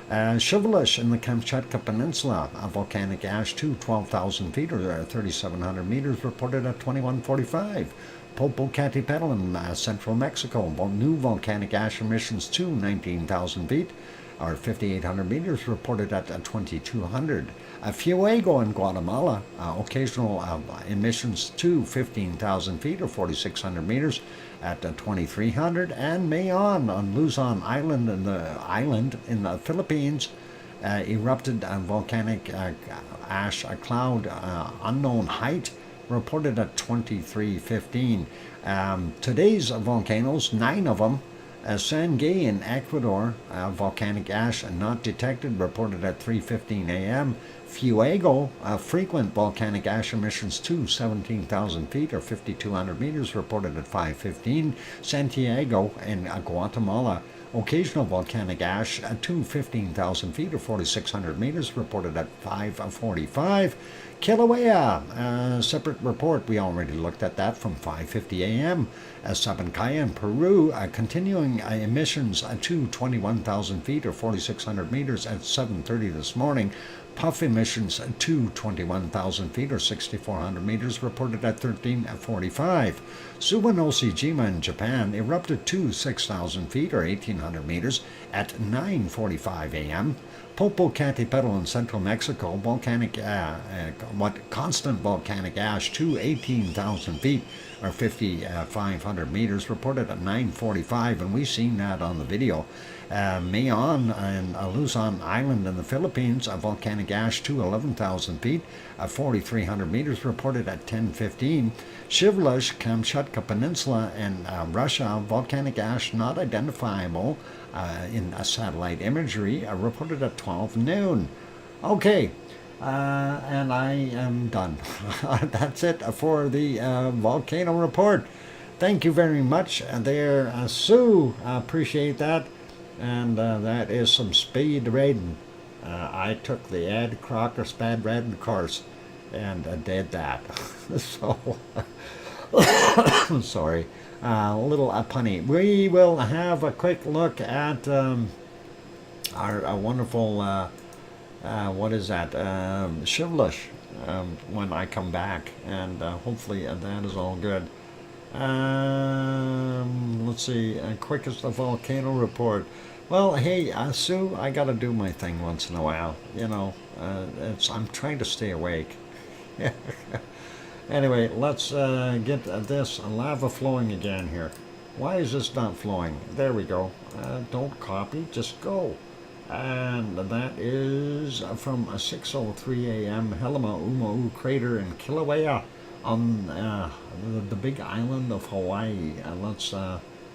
Shivalish in the Kamchatka Peninsula, volcanic ash to 12,000 feet or 3,700 meters reported at 21:45. Popocatépetl in central Mexico, new volcanic ash emissions to 19,000 feet or 5,800 meters, reported at 2,200. Fuego in Guatemala, occasional emissions to 15,000 feet or 4,600 meters at 2,300. And Mayon on Luzon Island in the Philippines, erupted volcanic ash cloud, unknown height, reported at 2315. Today's volcanoes, 9 of them. Sangay in Ecuador, volcanic ash not detected, reported at 3:15 a.m. Fuego, frequent volcanic ash emissions to 17,000 feet or 5,200 meters, reported at 5:15. Santiago in Guatemala, occasional volcanic ash to 15,000 feet or 4,600 meters, reported at 5:45. Kilauea, separate report. We already looked at that from 5:50 a.m. Sabancaya in Peru, continuing emissions to 21,000 feet or 4,600 meters at 7:30 this morning. Puff emissions to 21,000 feet or 6,400 meters, reported at 13:45. Suwanoshijima in Japan erupted to 6,000 feet or 1,800 meters at 9:45 a.m. Popocatépetl in central Mexico, constant volcanic ash to 18,000 feet or 5,500 meters, reported at 9:45, and we've seen that on the video. Mayon and Luzon Island in the Philippines, volcanic ash to 11,000 feet, 4,300 meters, reported at 10:15. Shivlash, Kamchatka Peninsula in Russia, volcanic ash not identifiable in satellite imagery, reported at 12 noon. Okay, and I am done. That's it for the volcano report. Thank you very much there, Sue. I appreciate that. And that is some speed reading. I took the Ed Crocker Spad reading course and did that. So, sorry, a little punny. We will have a quick look at our wonderful, what is that, Shivlish when I come back. And hopefully that is all good. Let's see, quickest volcano report. Well, hey, Sue, I gotta do my thing once in a while. You know, I'm trying to stay awake. Anyway, let's get this lava flowing again here. Why is this not flowing? There we go. Don't copy, just go. And that is from 6:03 a.m. Helima Uma'u crater in Kilauea on the big island of Hawaii. Let's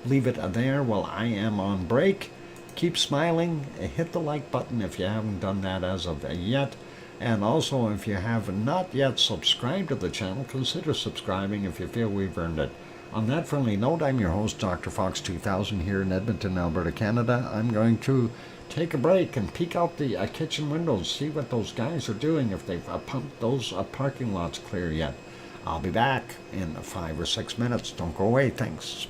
leave it there while I am on break. Keep smiling. Hit the like button if you haven't done that as of yet. And also, if you have not yet subscribed to the channel, consider subscribing if you feel we've earned it. On that friendly note, I'm your host, DrFox2000, here in Edmonton, Alberta, Canada. I'm going to take a break and peek out the kitchen windows, see what those guys are doing, if they've pumped those parking lots clear yet. I'll be back in 5 or 6 minutes. Don't go away. Thanks.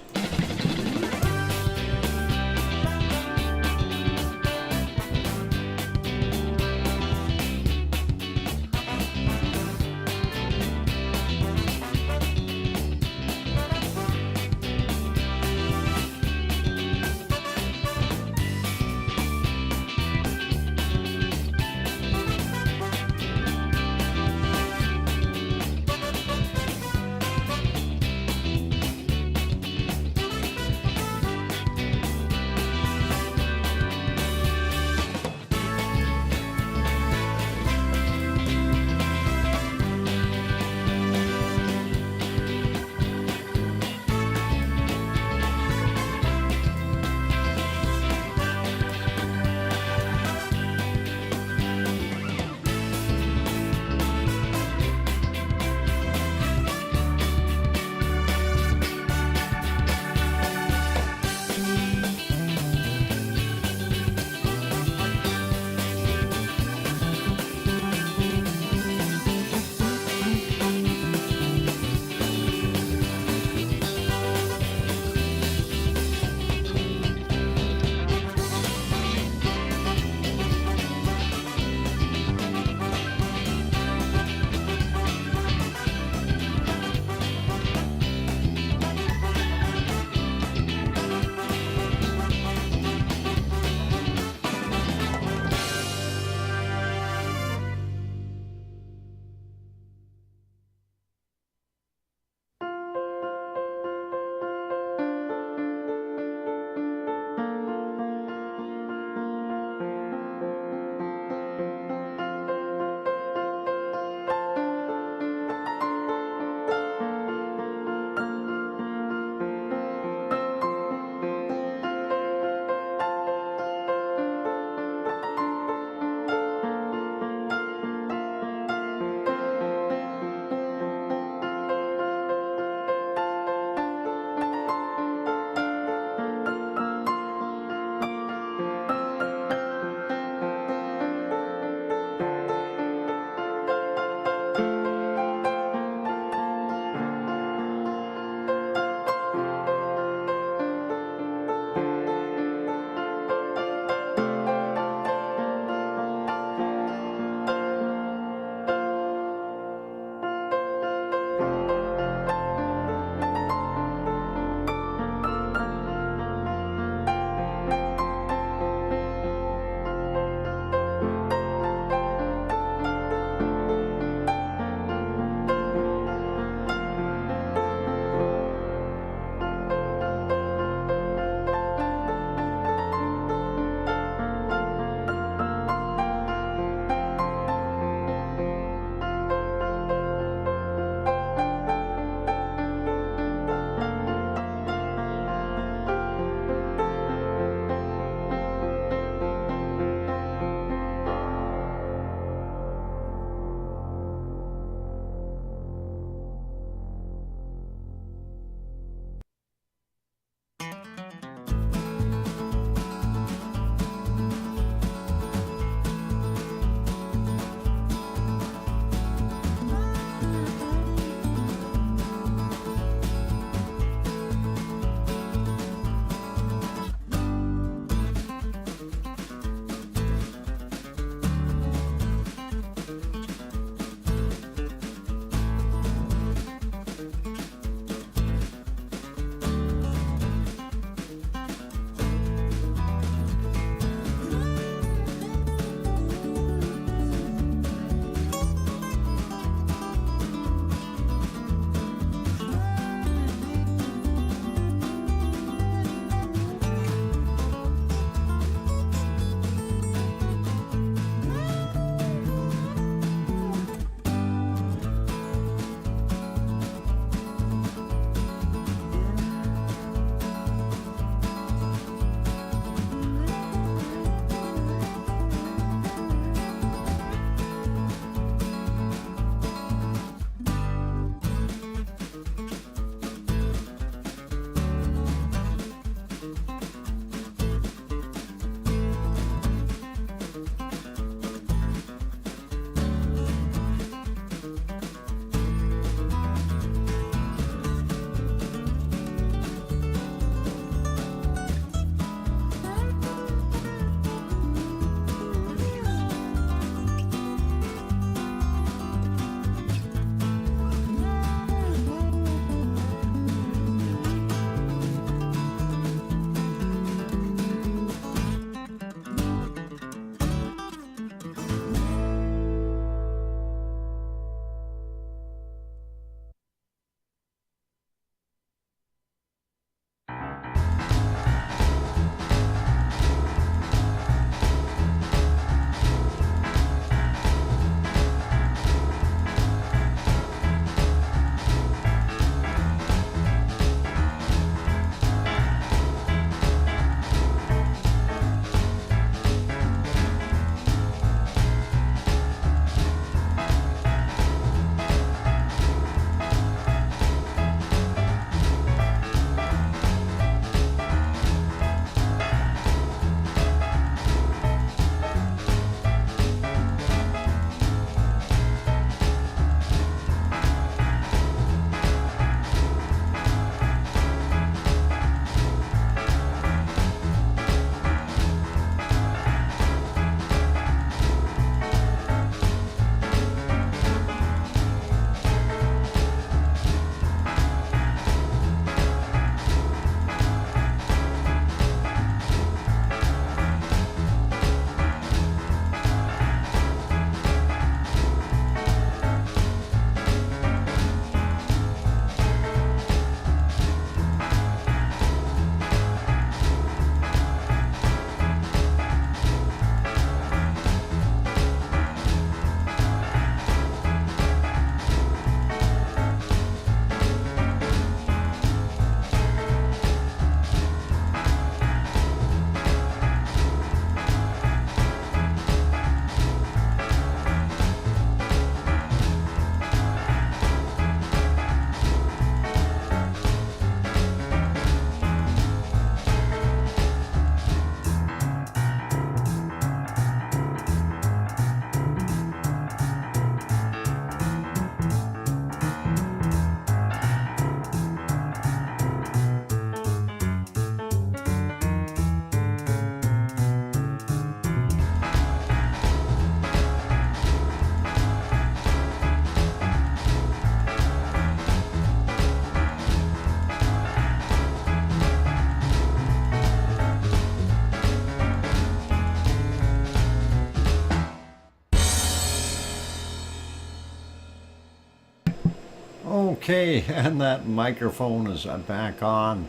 Okay, and that microphone is back on.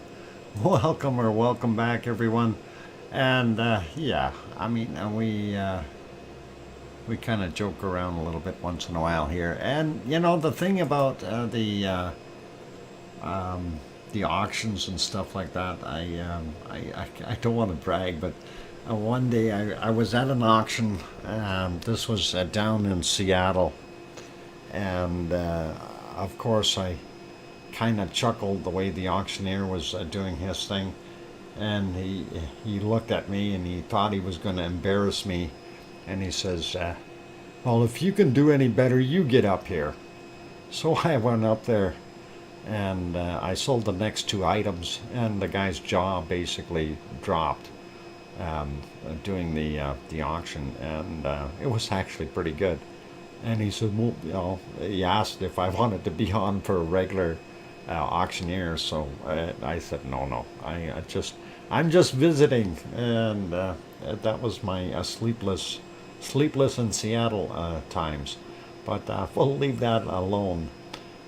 Welcome back, everyone. And yeah, I mean, we kind of joke around a little bit once in a while here. And you know, the thing about the auctions and stuff like that, I don't want to brag, but one day I was at an auction. This was down in Seattle, and of course I kind of chuckled the way the auctioneer was doing his thing, and he looked at me and he thought he was going to embarrass me, and he says, "Well, if you can do any better, you get up here." So I went up there, and I sold the next two items, and the guy's jaw basically dropped doing the auction, and it was actually pretty good. And he said, well, you know, he asked if I wanted to be on for a regular auctioneer. So I said, no, I'm just visiting, and that was my sleepless in Seattle times. But we'll leave that alone.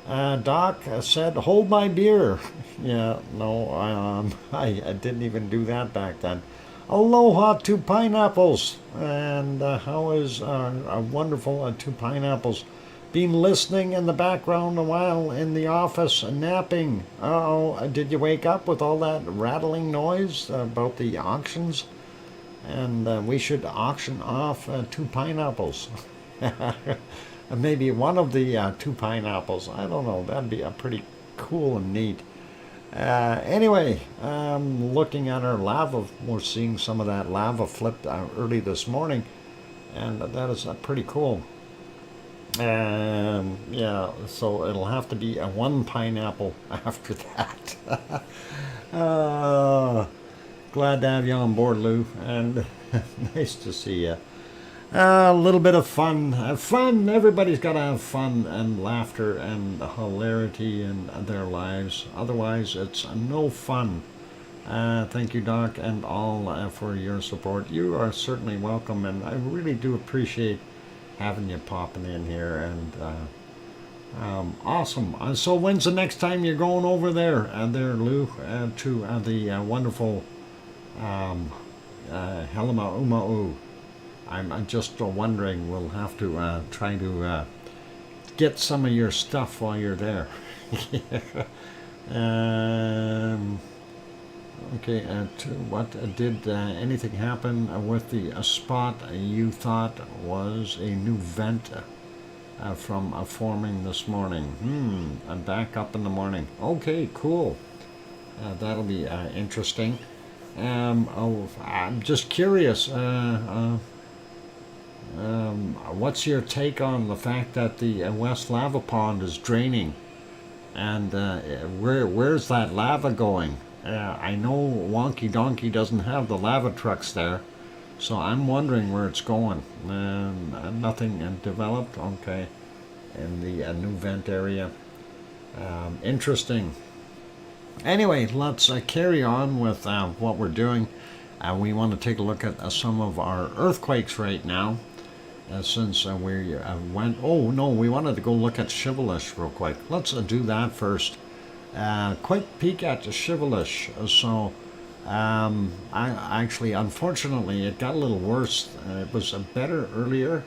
Doc said, "Hold my beer." Yeah, no, I didn't even do that back then. Aloha to pineapples, and how is our wonderful two pineapples? Been listening in the background a while in the office, napping. Uh-oh, did you wake up with all that rattling noise about the auctions? And we should auction off two pineapples. Maybe one of the two pineapples. I don't know. That'd be a pretty cool and neat. Anyway, looking at our lava, we're seeing some of that lava flipped early this morning, and that is pretty cool. Yeah, so it'll have to be a one pineapple after that. Glad to have you on board, Lou, and nice to see you. A little bit of fun. Fun. Everybody's got to have fun and laughter and hilarity in their lives. Otherwise, it's no fun. Thank you, Doc, and all for your support. You are certainly welcome, and I really do appreciate having you popping in here. And awesome. So when's the next time you're going over there, Lou, to the wonderful Helena Uma'u? I'm just wondering, we'll have to try to get some of your stuff while you're there. Okay, what did anything happen with the spot you thought was a new vent from forming this morning? I'm back up in the morning. Okay, cool. That'll be interesting. I'm just curious. What's your take on the fact that the West Lava Pond is draining, and where's that lava going? I know Wonky Donkey doesn't have the lava trucks there, so I'm wondering where it's going. Nothing developed, okay, in the new vent area. Interesting. Anyway, let's carry on with what we're doing. We want to take a look at some of our earthquakes right now. Since we went, oh no, we wanted to go look at Shivelish real quick. Let's do that first. Quick peek at Shivelish. So, I actually, unfortunately, it got a little worse. It was better earlier,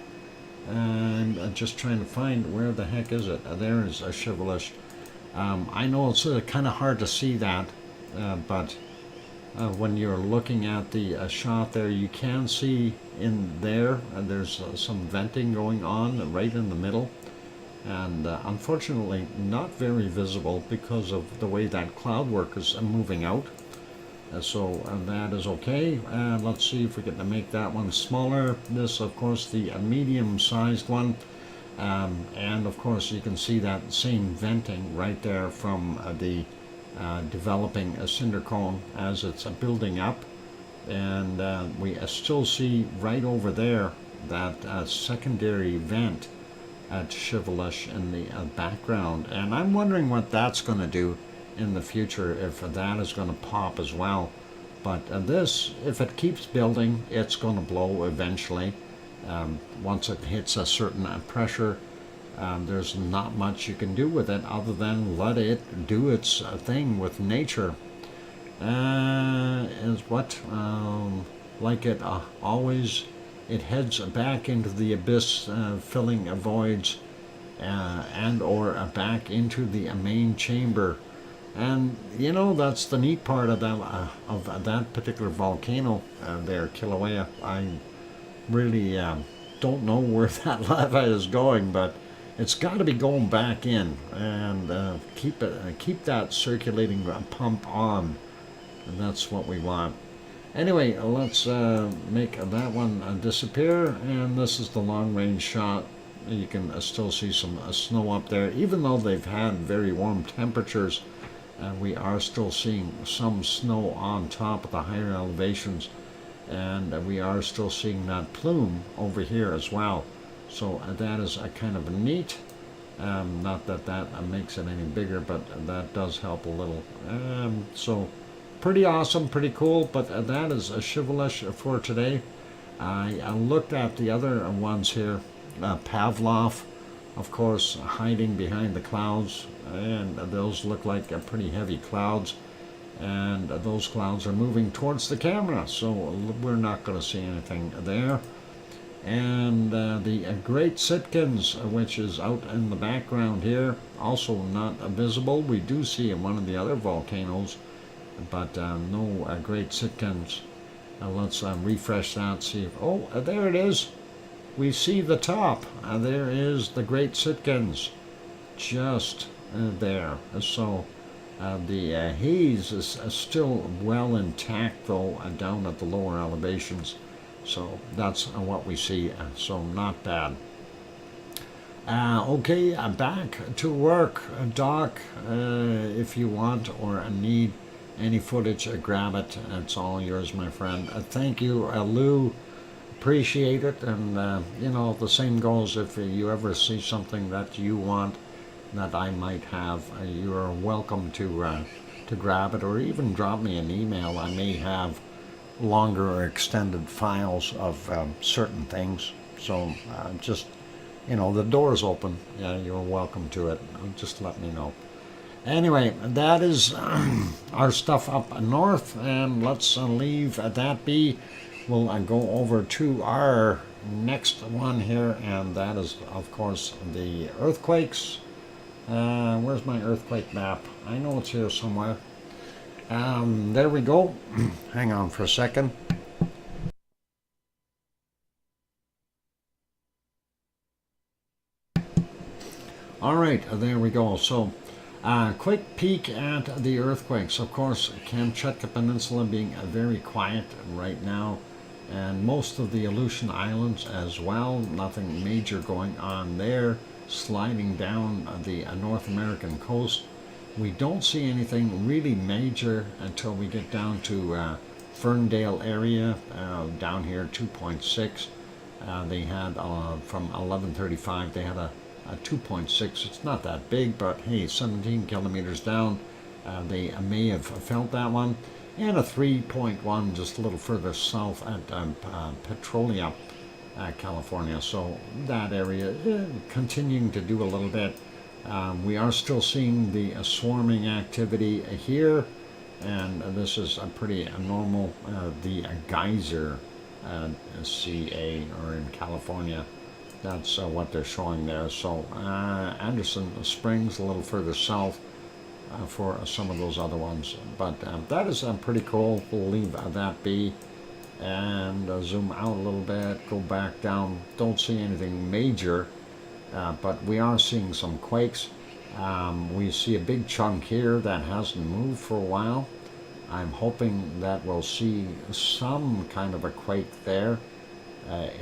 and I'm just trying to find where the heck is it. There is a Shivelish. I know it's kind of hard to see that, but when you're looking at the shot there, you can see in there, there's some venting going on right in the middle, and unfortunately not very visible because of the way that cloud work is moving out. So that is okay. Let's see if we can make that one smaller. This, of course, the medium-sized one, and of course you can see that same venting right there from the developing a cinder cone as it's building up, and we still see right over there that secondary vent at Shivelish in the background, and I'm wondering what that's going to do in the future, if that is going to pop as well. But this, if it keeps building, it's going to blow eventually. Once it hits a certain pressure, There's not much you can do with it other than let it do its thing with nature. Is what like it always, it heads back into the abyss, filling voids, and or back into the main chamber. And you know, that's the neat part of that particular volcano there, Kilauea. I really don't know where that lava is going, but it's got to be going back in, and keep that circulating pump on, and that's what we want. Anyway, let's make that one disappear, and this is the long range shot. You can still see some snow up there, even though they've had very warm temperatures. We are still seeing some snow on top of the higher elevations, and we are still seeing that plume over here as well. So that is kind of neat. Not that that makes it any bigger, but that does help a little. So pretty awesome, pretty cool, but that is a Shivelish for today. I looked at the other ones here. Pavlov, of course, hiding behind the clouds, and those look like pretty heavy clouds, and those clouds are moving towards the camera, so we're not going to see anything there. And the Great Sitkins, which is out in the background here, also not visible. We do see one of the other volcanoes, but no Great Sitkins. Let's refresh that, see if, oh, there it is. We see the top. There is the Great Sitkins, just there. So the haze is still well intact, though, down at the lower elevations. So that's what we see. So not bad. Okay, back to work. Doc, if you want or need any footage, grab it. It's all yours, my friend. Thank you, Lou. Appreciate it, and you know, the same goes if you ever see something that you want that I might have. You are welcome to grab it, or even drop me an email. I may have longer or extended files of certain things. So just, you know, the door's open. Yeah, you're welcome to it. Just let me know. Anyway, that is our stuff up north, and let's leave that be. We'll go over to our next one here, and that is, of course, the earthquakes. Where's my earthquake map? I know it's here somewhere. There we go. Hang on for a second. All right, there we go. So, quick peek at the earthquakes. Of course, Kamchatka Peninsula being very quiet right now, and most of the Aleutian Islands as well. Nothing major going on there. Sliding down the North American coast. We don't see anything really major until we get down to Ferndale area, down here 2.6. They had from 1135 they had a 2.6. It's not that big, but hey, 17 kilometers down. They may have felt that one. And a 3.1 just a little further south at Petrolia, California. So that area continuing to do a little bit. We are still seeing the swarming activity here, and this is a pretty normal. The geyser CA, or in California, that's what they're showing there. So Anderson Springs a little further south. For some of those other ones, but that is pretty cool. We'll leave that be, and zoom out a little bit, go back down. Don't see anything major, but we are seeing some quakes. We see a big chunk here that hasn't moved for a while. I'm hoping that we'll see some kind of a quake there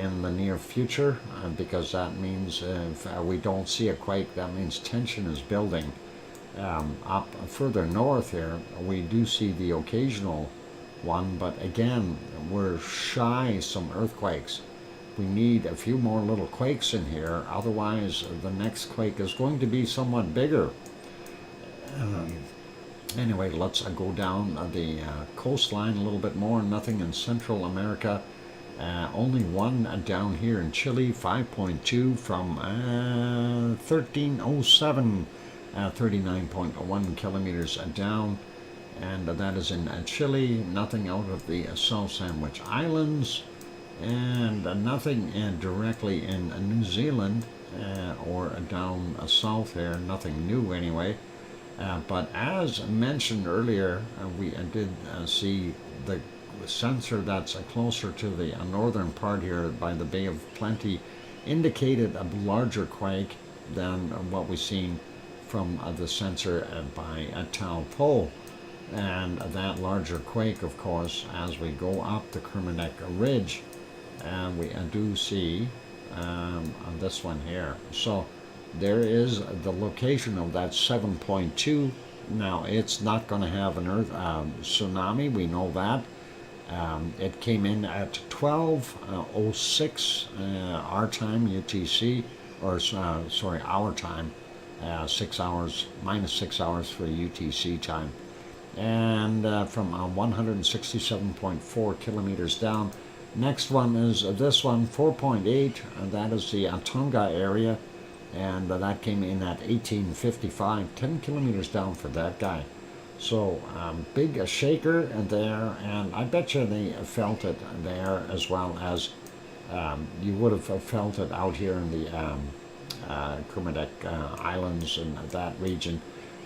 in the near future, because that means if we don't see a quake, that means tension is building. Up further north here, we do see the occasional one, but again, we're shy some earthquakes. We need a few more little quakes in here, otherwise the next quake is going to be somewhat bigger. Anyway, let's go down the coastline a little bit more. Nothing in Central America. Only one down here in Chile, 5.2 from 1307, 39.1 kilometers down, and that is in Chile. Nothing out of the South Sandwich Islands, and nothing directly in New Zealand or down south here. Nothing new anyway. But as mentioned earlier, we did see the sensor that's closer to the northern part here by the Bay of Plenty indicated a larger quake than what we've seen from the sensor by Taupo. And that larger quake, of course, as we go up the Kermadec Ridge, we do see on this one here. So there is the location of that 7.2. Now, it's not going to have an tsunami, we know that. It came in at 12:06 our time, UTC, or sorry, our time, 6 hours, minus 6 hours for UTC time. And from 167.4 kilometers down. Next one is this one, 4.8, and that is the Tonga area. And that came in at 1855, 10 kilometers down for that guy. So big shaker there, and I bet you they felt it there as well as you would have felt it out here in the Kermadec Islands and that region.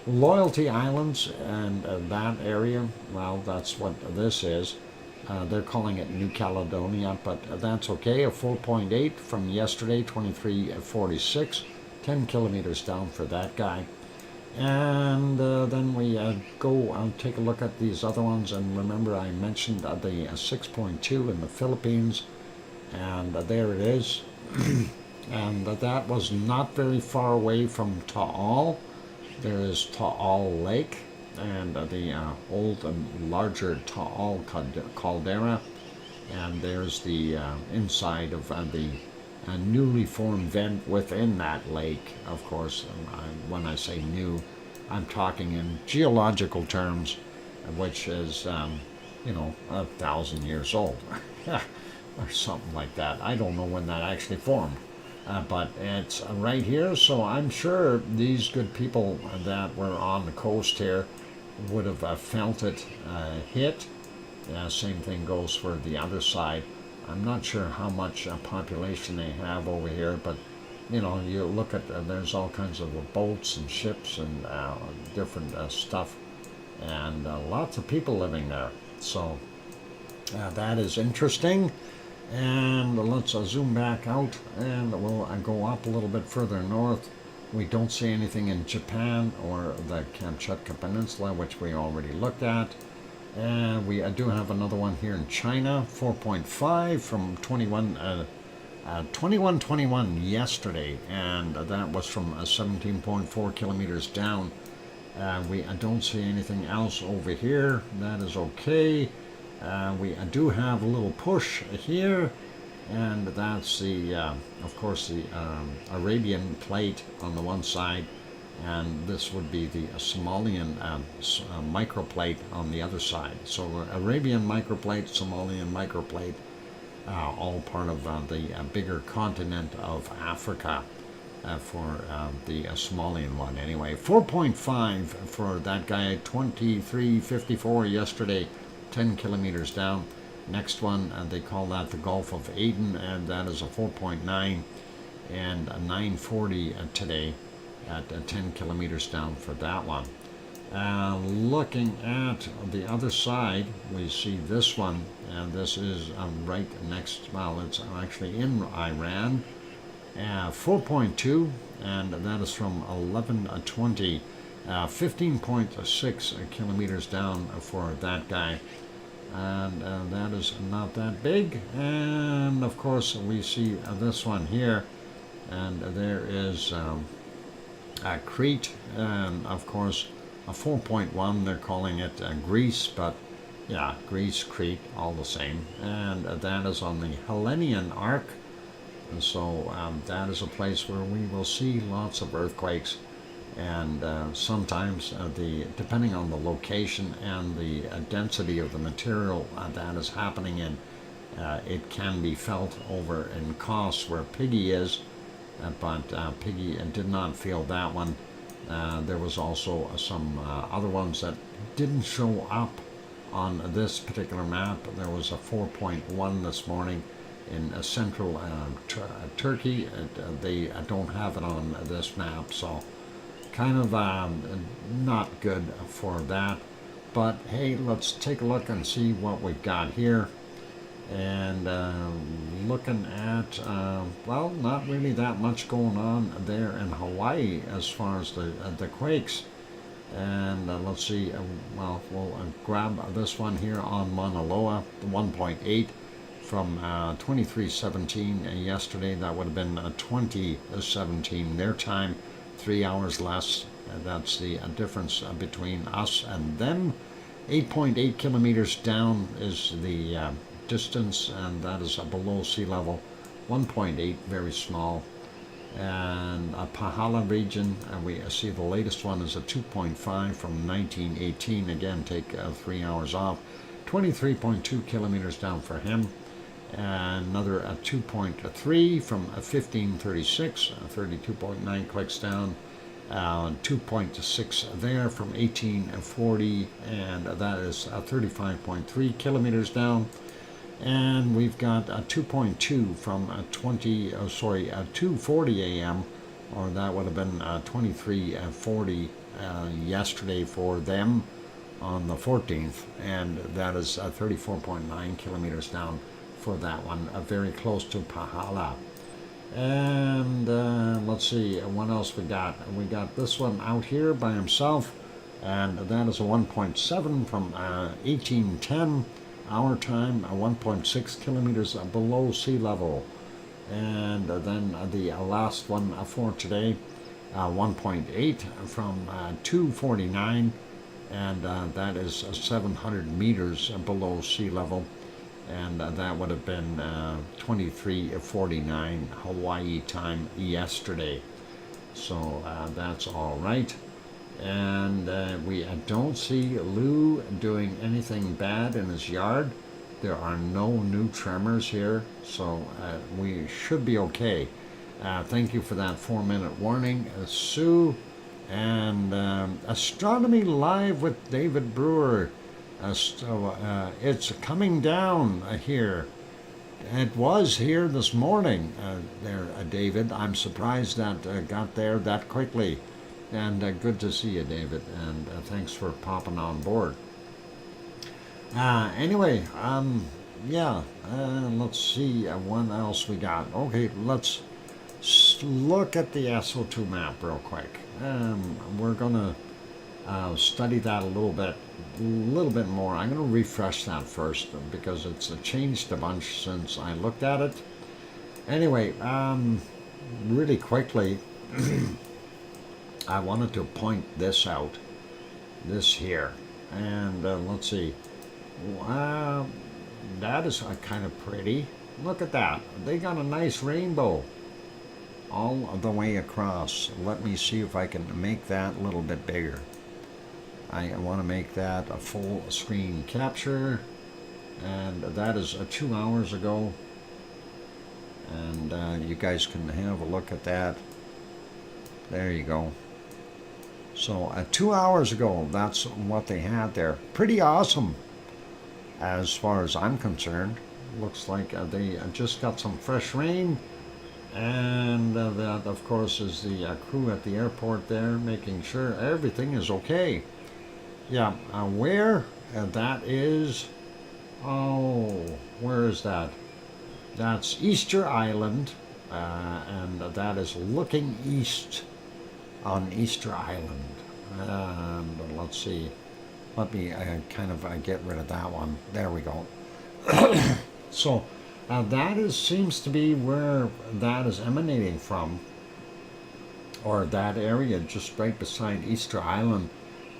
Loyalty Islands and that area, well, that's what this is. They're calling it New Caledonia, but that's okay. A 4.8 from yesterday, 2346, 10 kilometers down for that guy. And then we go and take a look at these other ones. And remember, I mentioned the 6.2 in the Philippines, and there it is. And that was not very far away from Taal. There is Taal Lake, and the old and larger Taal caldera, and there's the inside of the newly formed vent within that lake. Of course, when I say new, I'm talking in geological terms, which is 1,000 years old or something like that. I don't know when that actually formed. But it's right here, so I'm sure these good people that were on the coast here would have felt it hit. Same thing goes for the other side. I'm not sure how much population they have over here, but you look at there's all kinds of boats and ships and different stuff, and lots of people living there. So that is interesting. And let's zoom back out, and we'll go up a little bit further north. We don't see anything in Japan or the Kamchatka Peninsula, which we already looked at. And we do have another one here in China, 4.5 from 2121 yesterday, and that was from 17.4 kilometers down. We don't see anything else over here. That is okay. We do have a little push here, and that's the, of course, the Arabian plate on the one side, and this would be the Somalian microplate on the other side. So Arabian microplate, Somalian microplate, all part of the bigger continent of Africa for the Somalian one. Anyway, 4.5 for that guy, 2354 yesterday. 10 kilometers down. Next one, they call that the Gulf of Aden, and that is a 4.9, and a 940 today at 10 kilometers down for that one. Looking at the other side, we see this one, and this is right next, well, it's actually in Iran, 4.2, and that is from 1120, 15.6 kilometers down for that guy. And that is not that big. And of course we see this one here, and there is Crete, and of course a 4.1, they're calling it Greece, but yeah, Greece, Crete, all the same. And that is on the Hellenian Arc, and so that is a place where we will see lots of earthquakes. And sometimes depending on the location and the density of the material that is happening in, it can be felt over in Kos where Piggy is, but Piggy did not feel that one. There was also some other ones that didn't show up on this particular map. There was a 4.1 this morning in central Turkey. They don't have it on this map, so kind of not good for that. But hey, let's take a look and see what we've got here. And looking at, well, not really that much going on there in Hawaii as far as the quakes. And let's see, well, we'll grab this one here on Mauna Loa, 1.8 from 2317 yesterday. That would have been 2017 their time, 3 hours less. That's the difference between us and them. 8.8 kilometers down is the distance, and that is below sea level. 1.8, very small. And Pahala region, we see the latest one is a 2.5 from 1918. Again, take 3 hours off. 23.2 kilometers down for him. And another 2.3 from 1536, 32.9 clicks down. 2.6 there from 1840, and that is 35.3 kilometers down. And we've got 2.2 from 2:40 a.m., or that would have been 23:40 yesterday for them on the 14th, and that is 34.9 kilometers down for that one, very close to Pahala. And let's see what else we got. We got this one out here by himself, and that is a 1.7 from 1810 our time, 1.6 kilometers below sea level. And then the last one for today, 1.8 from 249, and that is 700 meters below sea level. And that would have been 23:49 Hawaii time yesterday. So that's all right. And we don't see Lou doing anything bad in his yard. There are no new tremors here, so we should be okay. Thank you for that 4-minute warning, Sue. And Astronomy Live with David Brewer. So it's coming down here. It was here this morning there, David. I'm surprised that got there that quickly. And good to see you, David. And thanks for popping on board. Anyway, yeah, let's see what else we got. Okay, let's look at the SO2 map real quick. We're going to study that a little bit more. I'm going to refresh that first because it's changed a bunch since I looked at it. Anyway, really quickly, I wanted to point this out, this here, and let's see. Wow, that is kind of pretty. Look at that. They got a nice rainbow all the way across. Let me see if I can make that a little bit bigger. I want to make that a full screen capture, and that is 2 hours ago, and you guys can have a look at that. There you go. So 2 hours ago, that's what they had there. Pretty awesome as far as I'm concerned. Looks like they just got some fresh rain, and that of course is the crew at the airport there making sure everything is okay. Yeah, where that is, oh, where is that? That's Easter Island, and that is looking east on Easter Island. And let's see, let me kind of get rid of that one. There we go. So that seems to be where that is emanating from, or that area just right beside Easter Island.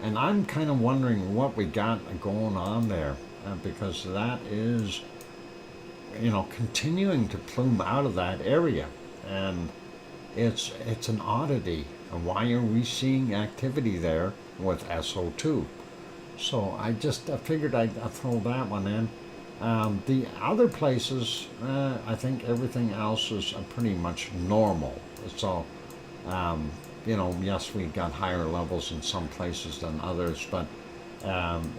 And I'm kind of wondering what we got going on there, because that is, continuing to plume out of that area, and it's an oddity. Why are we seeing activity there with SO2? So I just figured I'd throw that one in. The other places, I think everything else is pretty much normal. So, you know, yes, we got higher levels in some places than others, but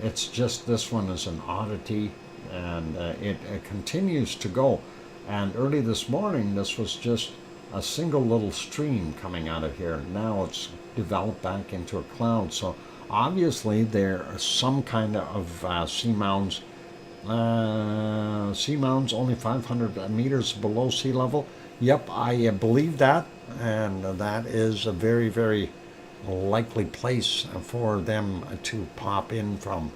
it's just this one is an oddity, and it continues to go. And early this morning, this was just a single little stream coming out of here. Now it's developed back into a cloud. So obviously there are some kind of seamounts. Seamounts only 500 meters below sea level. Yep, I believe that, and that is a very, very likely place for them to pop in from.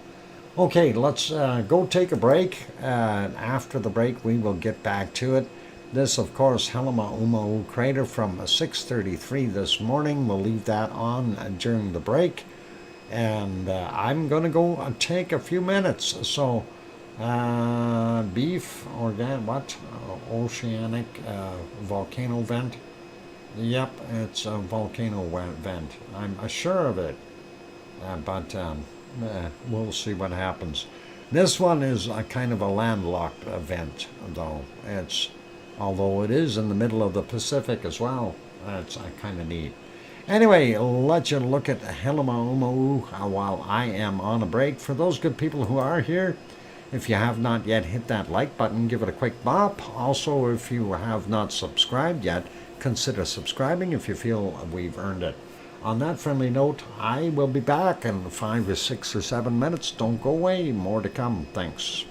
Okay, let's go take a break. After the break, we will get back to it. This, of course, Helma crater from 6:33 this morning. We'll leave that on during the break. And I'm going to go take a few minutes. So, beef, oceanic volcano vent. Yep, it's a volcano vent. I'm sure of it. But we'll see what happens. This one is a kind of a landlocked event, though. Although it is in the middle of the Pacific as well. It's kind of neat. Anyway, let you look at Helma while I am on a break. For those good people who are here, if you have not yet hit that like button, give it a quick bop. Also, if you have not subscribed yet, consider subscribing if you feel we've earned it. On that friendly note, I will be back in 5 or 6 or 7 minutes. Don't go away. More to come. Thanks.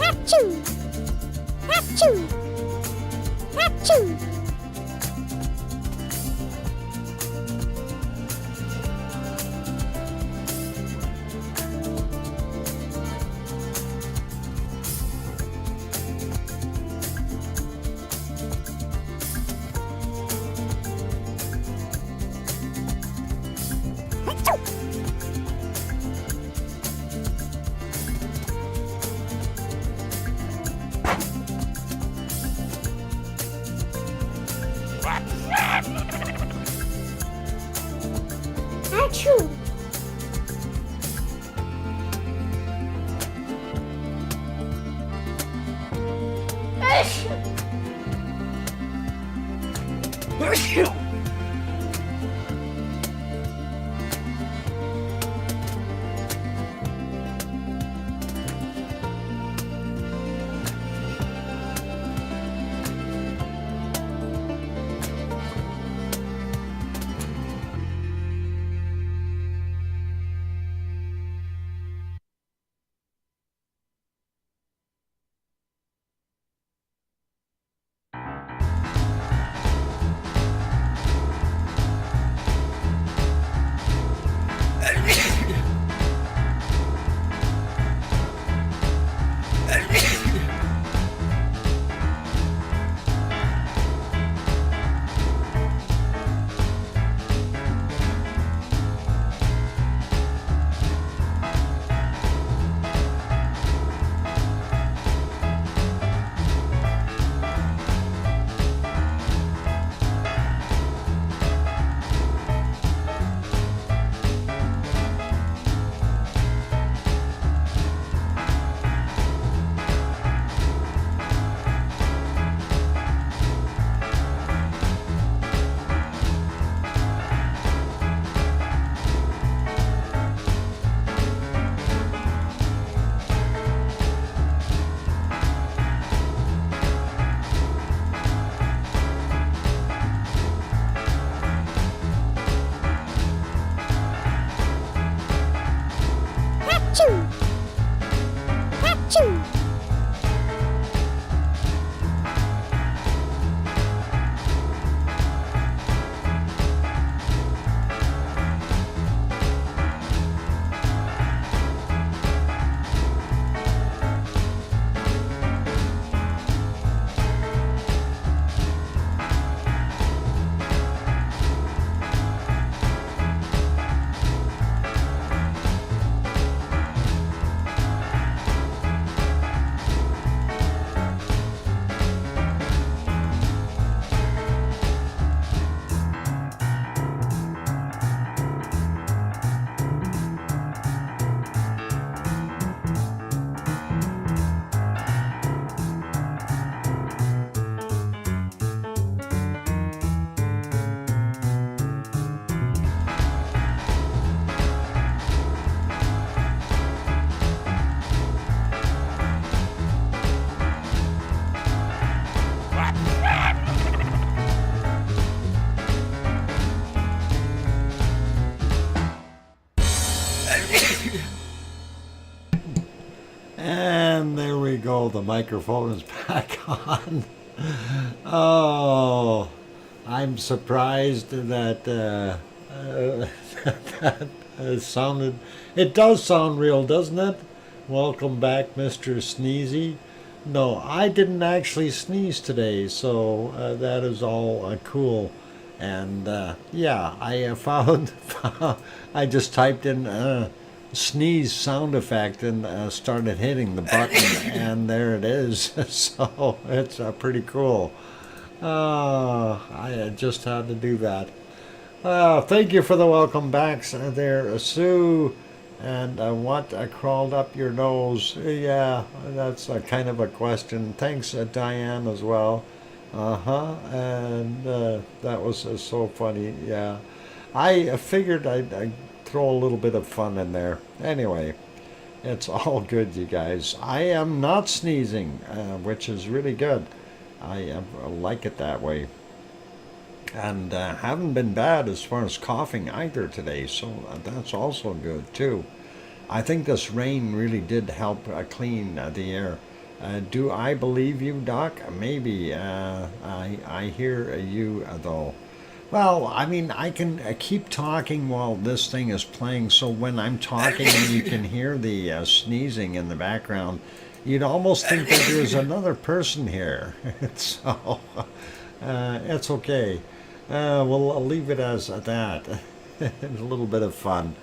Achoo! Achoo! Achoo! And there we go. The microphone is back on. Oh, I'm surprised that that sounded. It does sound real, doesn't it? Welcome back, Mr. Sneezy. No, I didn't actually sneeze today, so that is all cool. And yeah, I found. I just typed in sneeze sound effect and started hitting the button, and there it is. So it's pretty cool. I just had to do that. Thank you for the welcome backs there, Sue. And what crawled up your nose? Yeah, that's kind of a question. Thanks, Diane, as well. And that was so funny. Yeah, I figured I'd throw a little bit of fun in there. Anyway, it's all good, you guys. I am not sneezing, which is really good. I like it that way. And haven't been bad as far as coughing either today, so that's also good too. I think this rain really did help clean the air. Do I believe you, Doc? Maybe. I hear you, though. Well, I mean, I can keep talking while this thing is playing, so when I'm talking and you can hear the sneezing in the background, you'd almost think that there's another person here. So, it's okay. We'll leave it as that. A little bit of fun.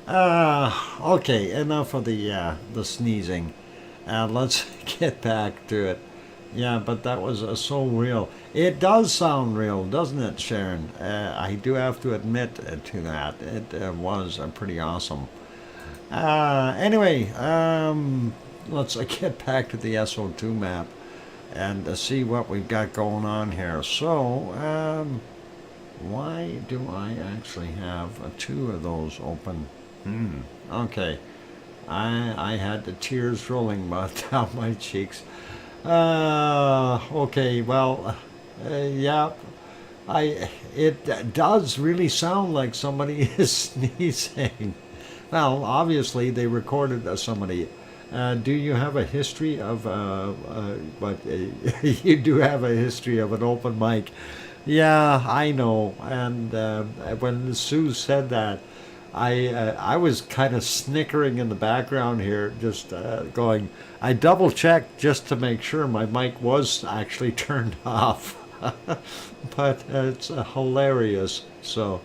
Okay, enough of the sneezing. Let's get back to it. Yeah, but that was so real. It does sound real, doesn't it, Sharon? I do have to admit to that. It was pretty awesome. Anyway, let's get back to the SO2 map and see what we've got going on here. So, why do I actually have two of those open? Okay. I had the tears rolling down my cheeks. Okay, well, yeah, it does really sound like somebody is sneezing. Well, obviously they recorded somebody. Do you have a history of, but you do have a history of an open mic. Yeah, I know. And when Sue said that, I was kind of snickering in the background here, just going. I double checked just to make sure my mic was actually turned off, but it's hilarious. So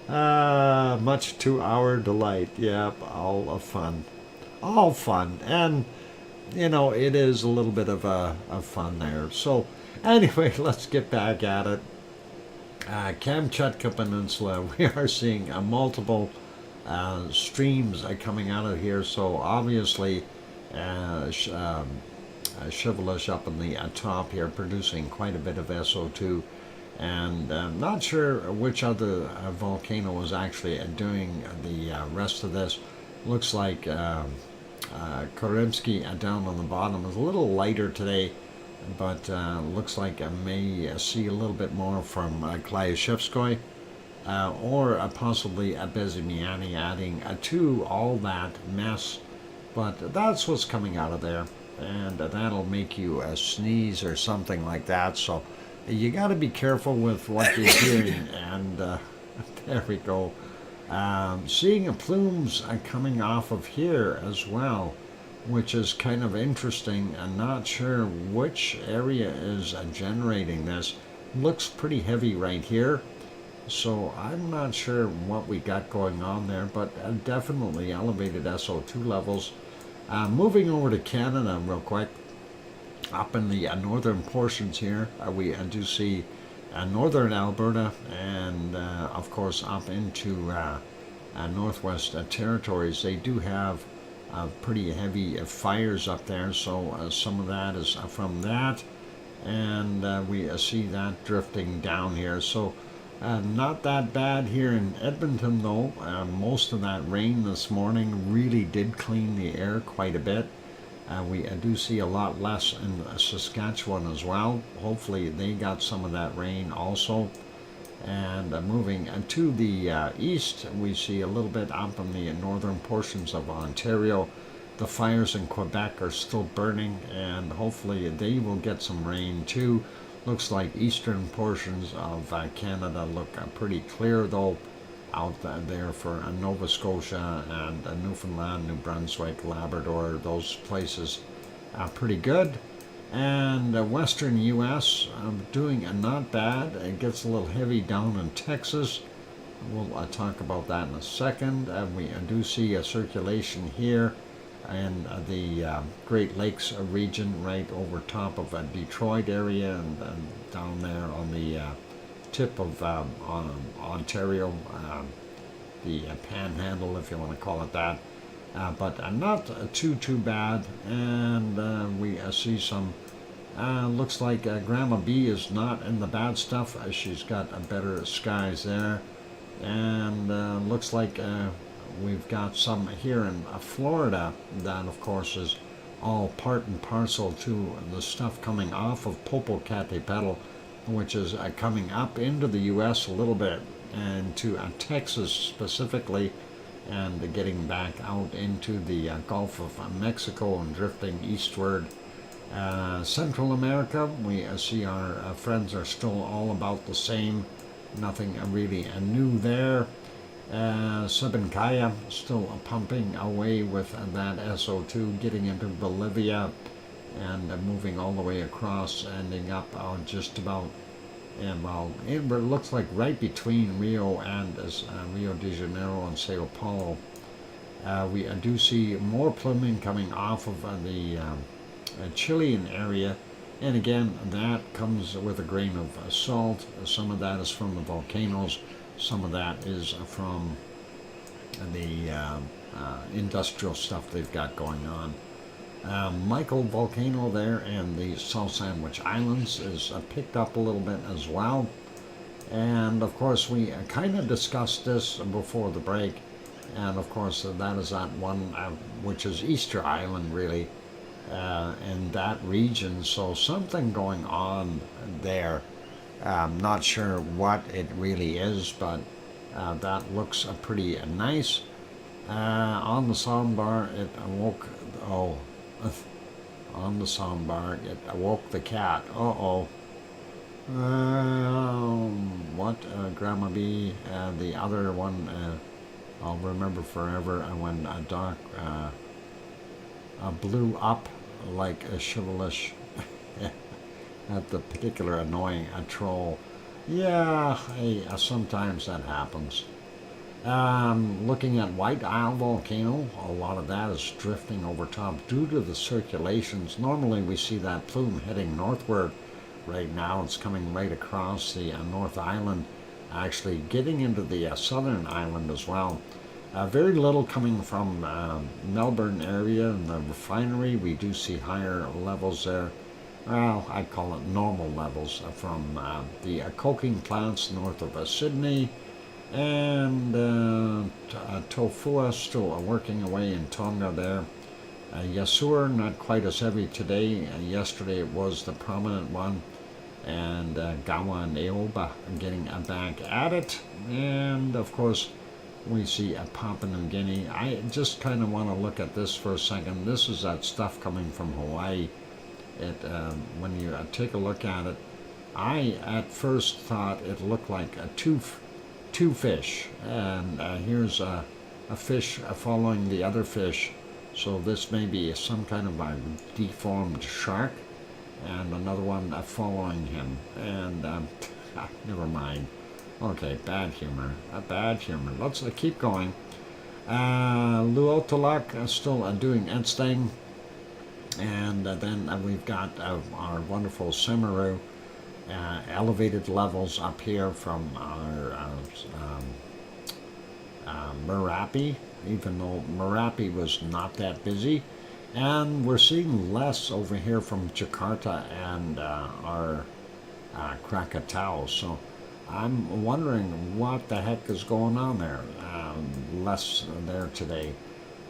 much to our delight. Yep, all fun, and it is a little bit of fun there. So anyway, let's get back at it. Kamchatka Peninsula, we are seeing multiple streams coming out of here, so obviously Shivelish up in the top here producing quite a bit of SO2, and not sure which other volcano is actually doing the rest of this. Looks like Korimsky down on the bottom is a little lighter today, but looks like I may see a little bit more from Klyashevskoy. Or possibly a Bezimiani adding to all that mess. But that's what's coming out of there. And that'll make you sneeze or something like that. So you got to be careful with what you're doing. And there we go. Seeing plumes coming off of here as well, which is kind of interesting. I'm not sure which area is generating this. Looks pretty heavy right here. So I'm not sure what we got going on there, but definitely elevated SO2 levels. Moving over to Canada real quick, up in the northern portions here, we do see northern Alberta and of course up into northwest territories. They do have pretty heavy fires up there, so some of that is from that, and we see that drifting down here. So not that bad here in Edmonton, though. Most of that rain this morning really did clean the air quite a bit. We do see a lot less in Saskatchewan as well. Hopefully they got some of that rain also. And moving to the east, we see a little bit up in the northern portions of Ontario. the fires in Quebec are still burning, and hopefully they will get some rain too. Looks like eastern portions of Canada look pretty clear though, out there for Nova Scotia and Newfoundland, New Brunswick, Labrador. Those places are pretty good. And western U.S. Doing not bad. It gets a little heavy down in Texas. We'll talk about that in a second. We do see a circulation here in the Great Lakes region, right over top of Detroit area and down there on the tip of Ontario, the Panhandle, if you want to call it that. But not too bad. And we see some. Looks like Grandma B is not in the bad stuff. She's got better skies there. And looks like we've got some here in Florida that, of course, is all part and parcel to the stuff coming off of Popocatépetl, which is coming up into the U.S. a little bit, and to Texas specifically, and getting back out into the Gulf of Mexico and drifting eastward. Central America, we see our friends are still all about the same. Nothing really new there. Sabancaya still pumping away with that SO2, getting into Bolivia and moving all the way across, ending up just about, well, it looks like right between Rio and Rio de Janeiro and Sao Paulo. We do see more pluming coming off of the Chilean area. And again, that comes with a grain of salt. Some of that is from the volcanoes. Some of that is from the industrial stuff they've got going on. Michael volcano there and the South Sandwich Islands is picked up a little bit as well. And of course, we kind of discussed this before the break. And of course, that is that one, which is Easter Island, really. In that region, so something going on there. I'm not sure what it really is, but that looks pretty nice. On the soundbar, it awoke. Oh, on the soundbar, it awoke the cat. What? Grandma B. The other one, I'll remember forever. When Doc blew up like a chivalrous at the particular annoying troll. Yeah, hey, sometimes that happens. Looking at White Isle volcano, a lot of that is drifting over top due to the circulations. Normally we see that plume heading northward. Right now it's coming right across the North Island, actually getting into the southern island as well. Very little coming from Melbourne area and the refinery. We do see higher levels there. Well, I call it normal levels from the coking plants north of Sydney. And Tofua still working away in Tonga there. Yasur, not quite as heavy today. Yesterday it was the prominent one. And Gawa and Aoba getting back at it. And of course, we see Papua New Guinea. I just kind of want to look at this for a second. This is that stuff coming from Hawaii. When you take a look at it, I at first thought it looked like two fish. And here's a fish following the other fish. So this may be some kind of a deformed shark. And another one following him. And never mind. Okay, bad humor. Bad humor. Let's keep going. Luotolak still doing its thing. And then we've got our wonderful Semaru. Elevated levels up here from our Merapi, even though Merapi was not that busy. And we're seeing less over here from Jakarta and our Krakatau. So I'm wondering what the heck is going on there. Less there today.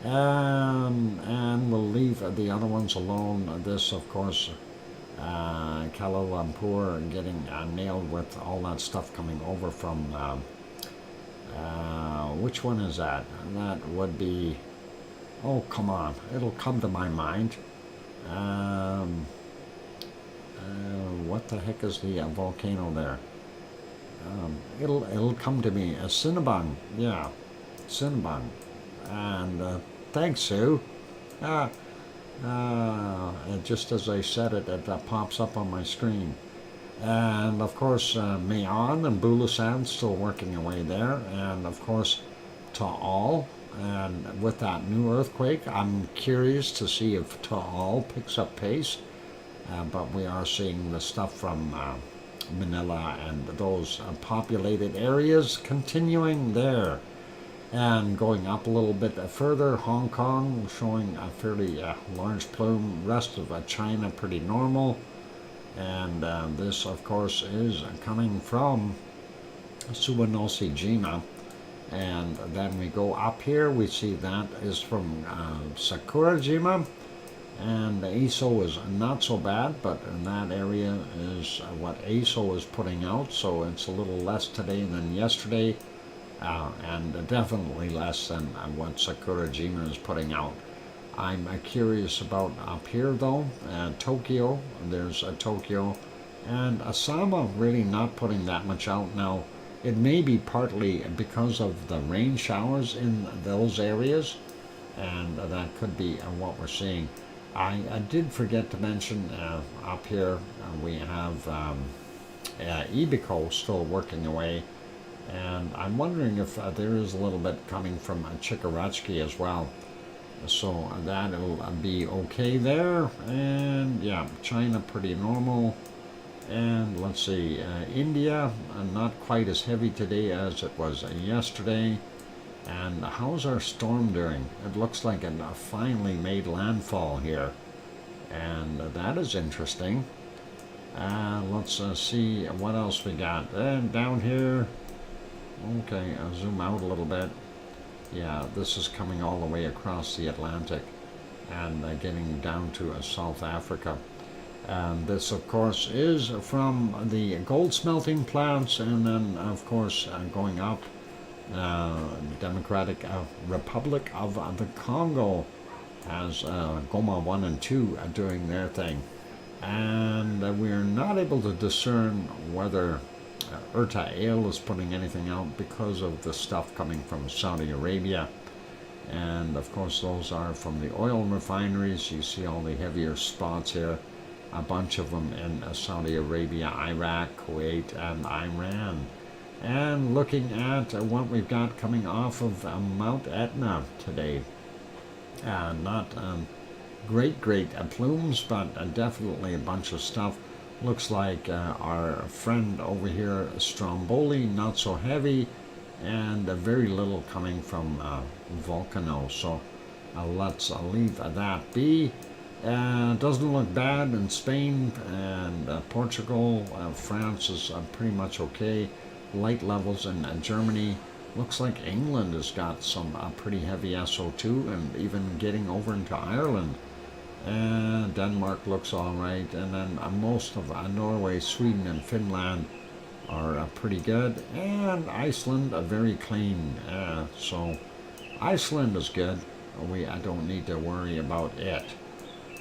And we'll leave the other ones alone. This, of course, Kuala Lumpur getting nailed with all that stuff coming over from, which one is that? That would be Oh, come on. It'll come to my mind. What the heck is the volcano there? It'll come to me. Cinnabon. Yeah. Cinnabon. And thanks, Sue. Uh, just as I said it, it pops up on my screen. And of course, Mayon and Bulusan still working away there. And of course, Taal. And with that new earthquake, I'm curious to see if Taal picks up pace. But we are seeing the stuff from Manila and those populated areas continuing there. And going up a little bit further, Hong Kong showing a fairly large plume. Rest of China pretty normal. And this, of course, is coming from Suwanosi-jima. And then we go up here, we see that is from Sakurajima. And ISO is not so bad, but in that area is what ISO is putting out. So it's a little less today than yesterday. And definitely less than what Sakurajima is putting out. I'm curious about up here though, Tokyo, there's Tokyo, and Osama really not putting that much out now. It may be partly because of the rain showers in those areas, and that could be what we're seeing. I did forget to mention up here we have Ibico still working away, and I'm wondering if there is a little bit coming from Chikarachi as well. So that'll be okay there. And yeah, China pretty normal. And let's see, India not quite as heavy today as it was yesterday. And how's our storm doing? It looks like it finally made landfall here, and that is interesting. Let's see what else we got. And down here, okay, I'll zoom out a little bit. Yeah, this is coming all the way across the Atlantic and getting down to South Africa. And this, of course, is from the gold smelting plants, and then, of course, going up, Democratic Republic of the Congo has Goma 1 and 2 doing their thing. And we're not able to discern whether Erta is putting anything out because of the stuff coming from Saudi Arabia. And of course those are from the oil refineries. You see all the heavier spots here, a bunch of them in Saudi Arabia, Iraq, Kuwait, and Iran. And looking at what we've got coming off of Mount Etna today, not great plumes, but definitely a bunch of stuff. Looks like our friend over here, Stromboli, not so heavy, and very little coming from Volcano. So let's leave that be. Doesn't look bad in Spain and Portugal. France is pretty much okay. Light levels in Germany. Looks like England has got some pretty heavy SO2, and even getting over into Ireland. And Denmark looks all right, and then most of Norway, Sweden, and Finland are pretty good, and Iceland very clean. So Iceland is good. I don't need to worry about it.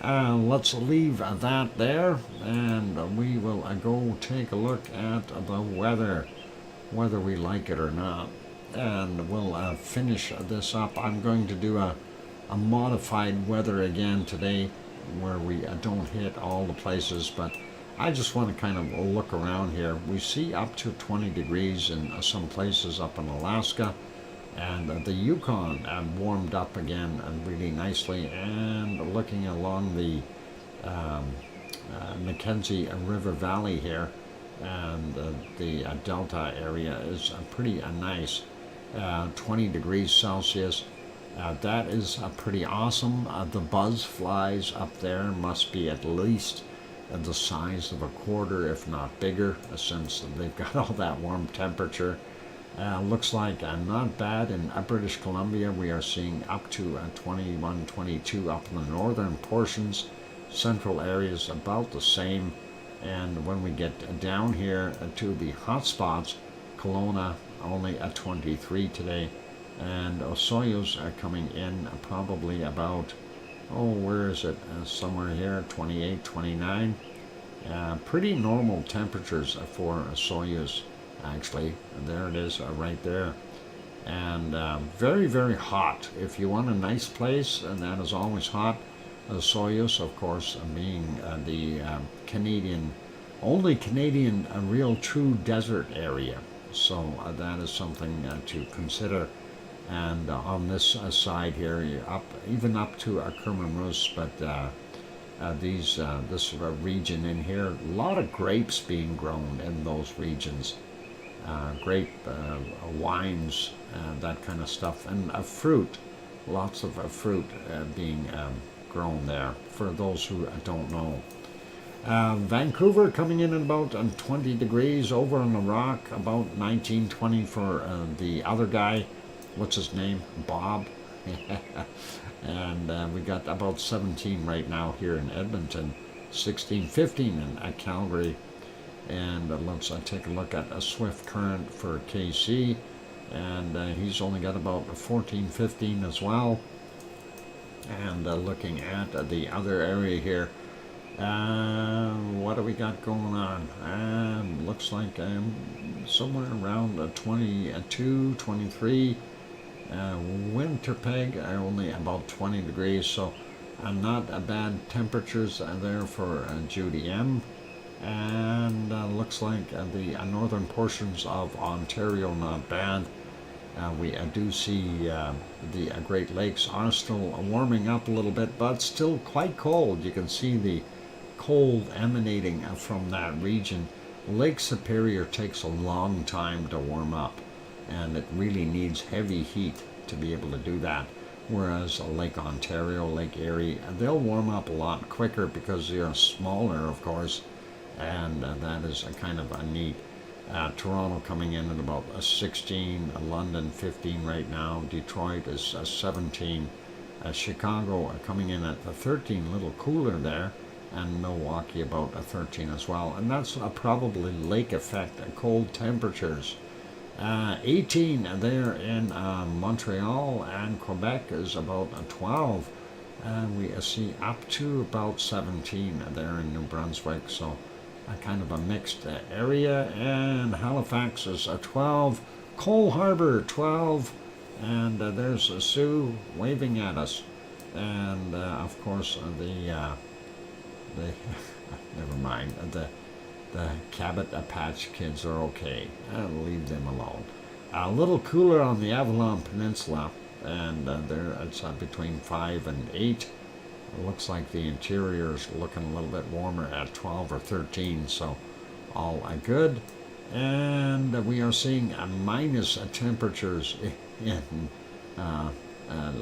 Let's leave that there, and we will go take a look at the weather, whether we like it or not. And we'll finish this up. I'm going to do a modified weather again today, where we don't hit all the places, but I just want to kind of look around here. We see up to 20 degrees in some places up in Alaska, and the Yukon warmed up again really nicely. And looking along the Mackenzie River Valley here, and the Delta area is pretty nice. 20 degrees Celsius. That is pretty awesome. The buzz flies up there must be at least the size of a quarter, if not bigger, since they've got all that warm temperature. Looks like not bad in British Columbia. We are seeing up to 21, 22 up in the northern portions. Central areas about the same. And when we get down here to the hot spots, Kelowna only at 23 today. and Soyuz are coming in probably about, oh, where is it? Somewhere here, 28, 29. Pretty normal temperatures for Soyuz, actually. There it is, right there. And very, very hot. If you want a nice place, and that is always hot, Soyuz, of course, being the only Canadian real true desert area. So that is something to consider. And on this side here, you're even up to Kermanrus, but this region in here, a lot of grapes being grown in those regions. Grape wines, that kind of stuff, and fruit, lots of fruit being grown there, for those who don't know. Vancouver coming in at about 20 degrees, over on the rock about 19, 20 for the other guy, what's his name, Bob. And we got about 17 right now here in Edmonton, 16, 15 in Calgary. And let's take a look at a swift current for KC, and he's only got about 14, 15 as well. And looking at the other area here, what do we got going on? Looks like somewhere around 22, 23. Winnipeg only about 20 degrees, so not bad temperatures there for Judy M. And looks like the northern portions of Ontario not bad. We do see the Great Lakes are still warming up a little bit, but still quite cold. You can see the cold emanating from that region. Lake Superior takes a long time to warm up, and it really needs heavy heat to be able to do that. Whereas Lake Ontario, Lake Erie, they'll warm up a lot quicker because they're smaller, of course, and that is kind of neat. Toronto coming in at about 16, London 15 right now, Detroit is 17, Chicago coming in at 13, a little cooler there, and Milwaukee about 13 as well. And that's probably lake effect, cold temperatures. 18 there in Montreal, and Quebec is about 12. And we see up to about 17 there in New Brunswick, so kind of a mixed area. And Halifax is 12, Cole Harbour 12, and there's Sue waving at us. And of course the never mind, the Cabot Patch Kids are okay. I'll leave them alone. A little cooler on the Avalon Peninsula, and there it's between 5 and 8. It looks like the interior is looking a little bit warmer at 12 or 13, so all good. And we are seeing minus temperatures in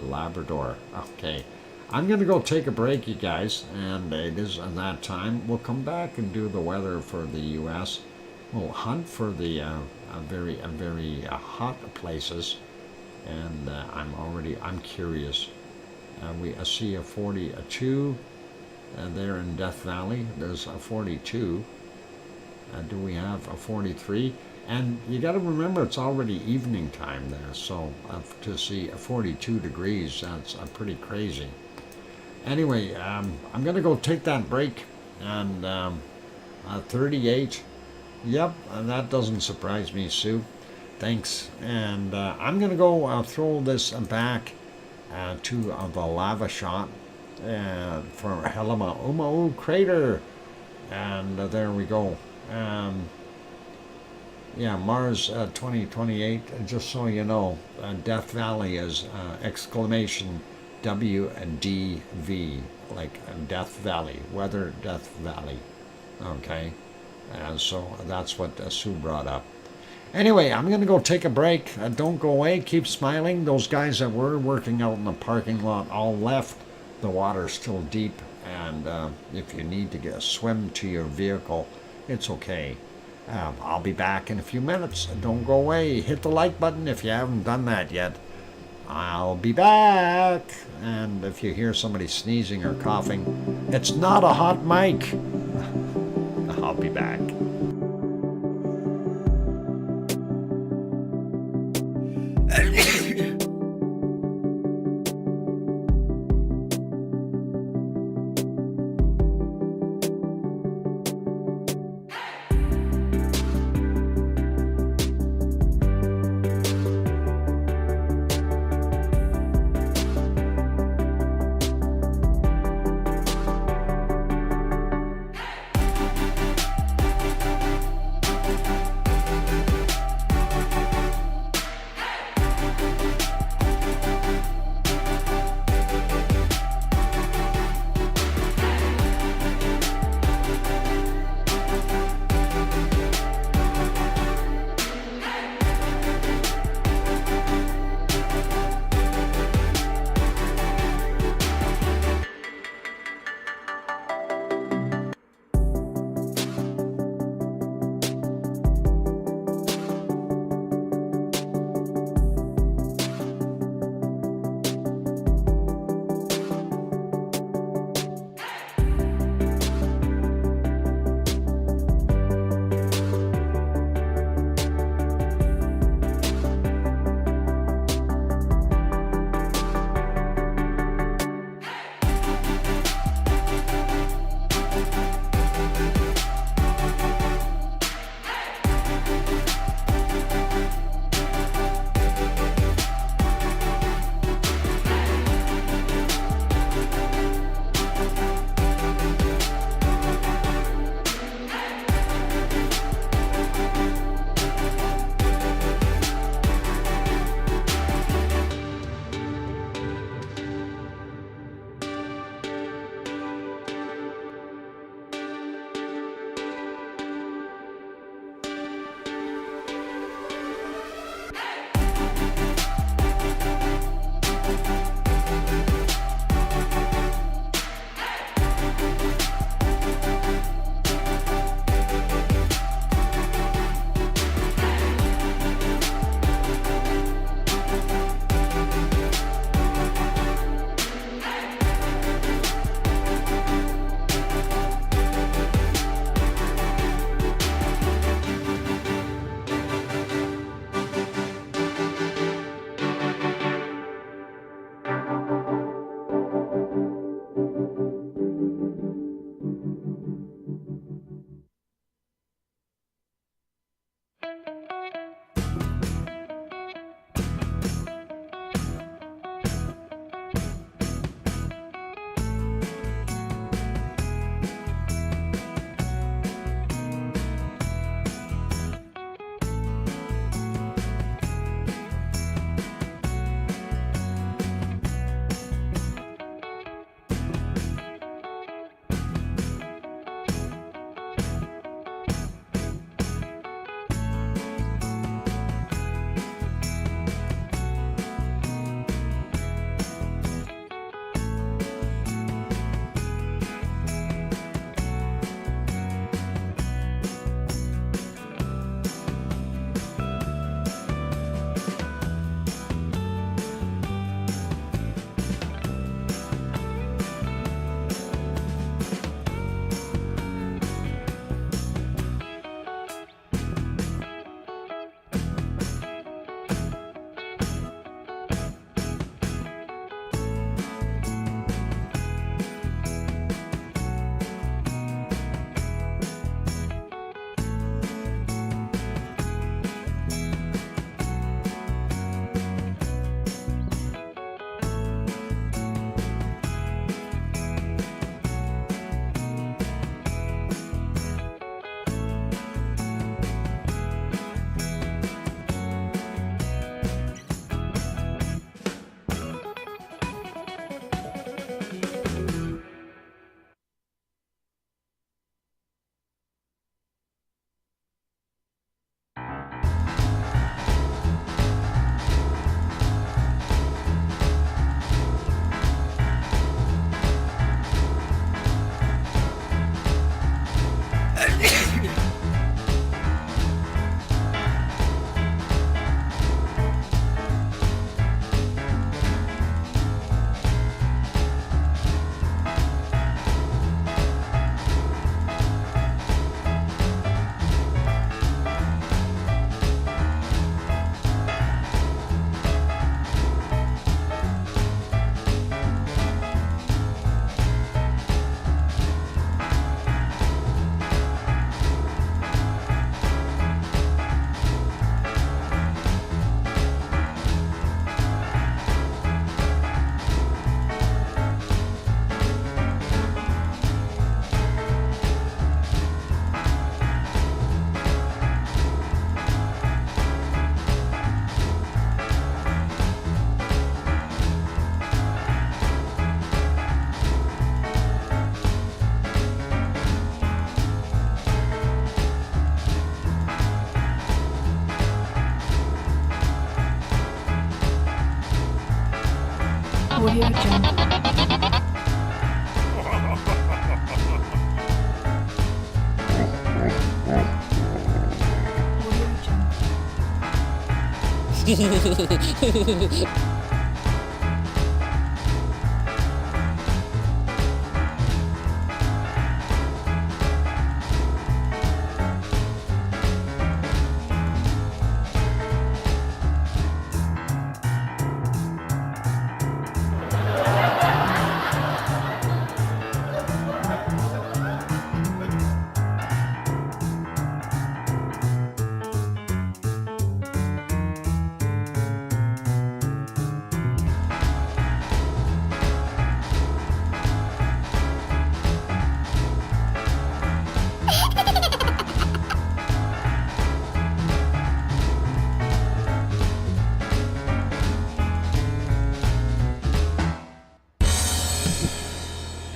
Labrador. Okay, I'm going to go take a break, you guys, and it is that time. We'll come back and do the weather for the U.S. We'll hunt for the very hot places, and I'm curious. We see a 42 there in Death Valley. There's a 42. Do we have a 43? And you got to remember it's already evening time there, so to see a 42 degrees, that's pretty crazy. Anyway, I'm going to go take that break, and 38. Yep, that doesn't surprise me, Sue. Thanks. And I'm going to go throw this back to the lava shot for Helena Umau crater, and there we go. Yeah, Mars 2028. Just so you know, Death Valley is exclamation WDV, like Death Valley, weather Death Valley. Okay, so that's what Sue brought up. Anyway, I'm going to go take a break. Don't go away. Keep smiling. Those guys that were working out in the parking lot all left. The water's still deep, and if you need to swim to your vehicle, it's okay. I'll be back in a few minutes. Don't go away. Hit the like button if you haven't done that yet. I'll be back. And if you hear somebody sneezing or coughing, it's not a hot mic. I'll be back.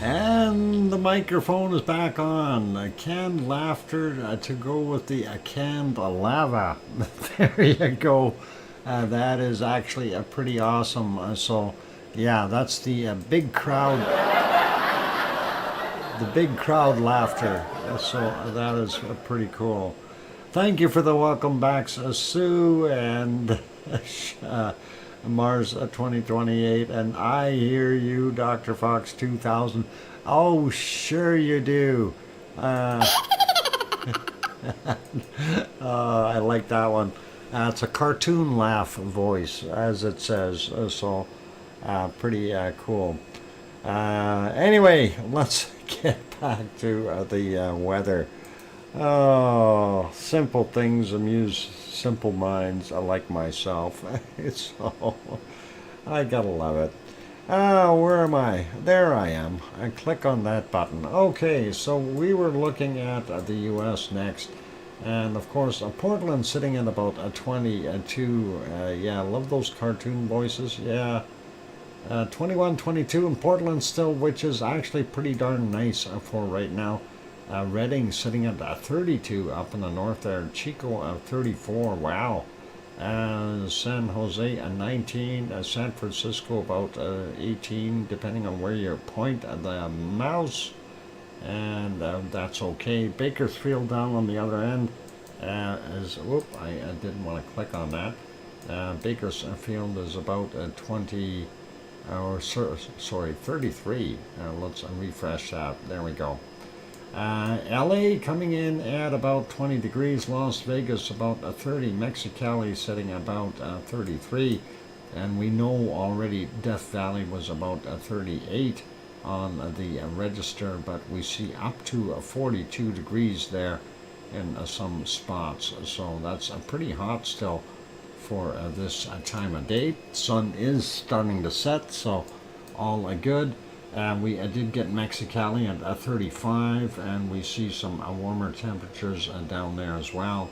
And the microphone is back on. Canned laughter to go with the canned lava. There you go. That is actually a pretty awesome. So, yeah, that's the big crowd. The big crowd laughter. So that is pretty cool. Thank you for the welcome backs, Sue and Mars 2028, and I hear you, DrFox2000. Oh, sure you do. I like that one. It's a cartoon laugh voice, as it says, so pretty cool. Anyway, let's get back to the weather. Oh, simple things amuse simple minds like myself. So I gotta love it. Where am I? There I am. I click on that button. Okay, so we were looking at the US next. And of course, Portland sitting at about 22. Yeah, love those cartoon voices. Yeah. 21, 22 in Portland still, which is actually pretty darn nice for right now. Reading sitting at 32 up in the north there. Chico 34. Wow. San Jose 19. San Francisco about 18, depending on where you point the mouse. And that's okay. Bakersfield down on the other end is, whoop, I didn't want to click on that. Bakersfield is about 20, or sorry, 33. Let's refresh that. There we go. LA coming in at about 20 degrees. Las Vegas about 30. Mexicali sitting about 33. And we know already Death Valley was about 38 on the register, but we see up to 42 degrees there in some spots. So that's pretty hot still for this time of day. Sun is starting to set, so all good. We did get Mexicali at 35, and we see some warmer temperatures down there as well.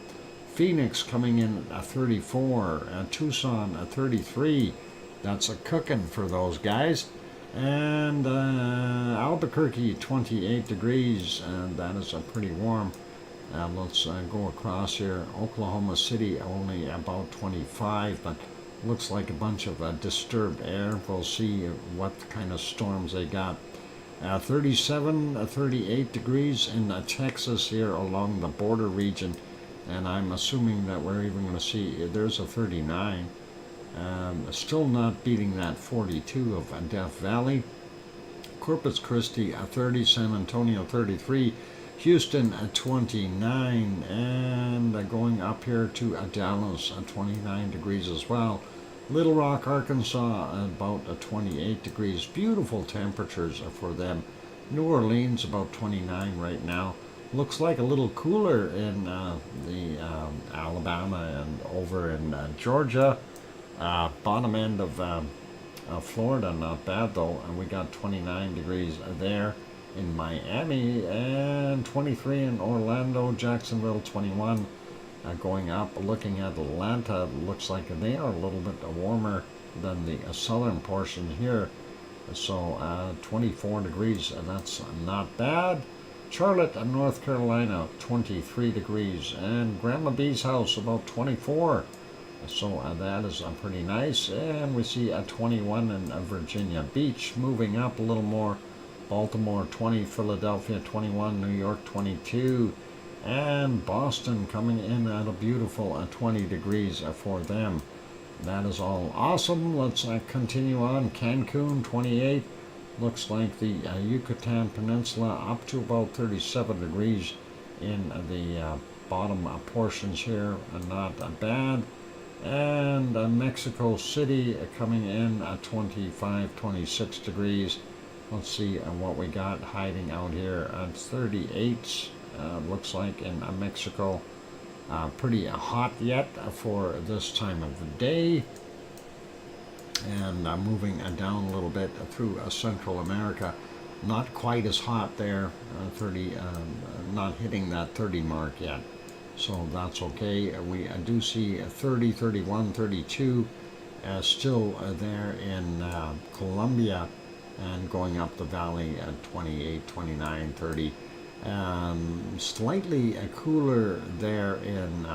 Phoenix coming in at 34, Tucson at 33. That's a cooking for those guys. And Albuquerque 28 degrees, and that is pretty warm. Let's go across here. Oklahoma City only about 25, but looks like a bunch of disturbed air. We'll see what kind of storms they got. 37, 38 degrees in Texas here along the border region, and I'm assuming that we're even going to see, there's a 39. Still not beating that 42 of Death Valley. Corpus Christi 30, San Antonio 33, Houston 29, and going up here to Dallas 29 degrees as well. Little Rock, Arkansas about 28 degrees. Beautiful temperatures for them. New Orleans about 29 right now. Looks like a little cooler in the Alabama and over in Georgia. Bottom end of Florida, not bad though, and we got 29 degrees there in Miami, and 23 in Orlando, Jacksonville 21. Going up, looking at Atlanta, looks like they are a little bit warmer than the southern portion here. So 24 degrees, that's not bad. Charlotte, North Carolina, 23 degrees, and Grandma B's house about 24. So that is pretty nice. And we see a 21 in Virginia Beach, moving up a little more. Baltimore 20, Philadelphia 21, New York 22, and Boston coming in at a beautiful 20 degrees for them. That is all awesome. Let's continue on. Cancun 28. Looks like the Yucatan Peninsula up to about 37 degrees in the bottom portions here. Not bad. And Mexico City coming in at 25, 26 degrees. Let's see what we got hiding out here at 38. Looks like in Mexico. Pretty hot yet for this time of the day. And moving down a little bit through Central America. Not quite as hot there. 30, not hitting that 30 mark yet. So that's okay. We do see 30, 31, 32 still there in Colombia. And going up the valley at 28, 29, 30. Slightly cooler there in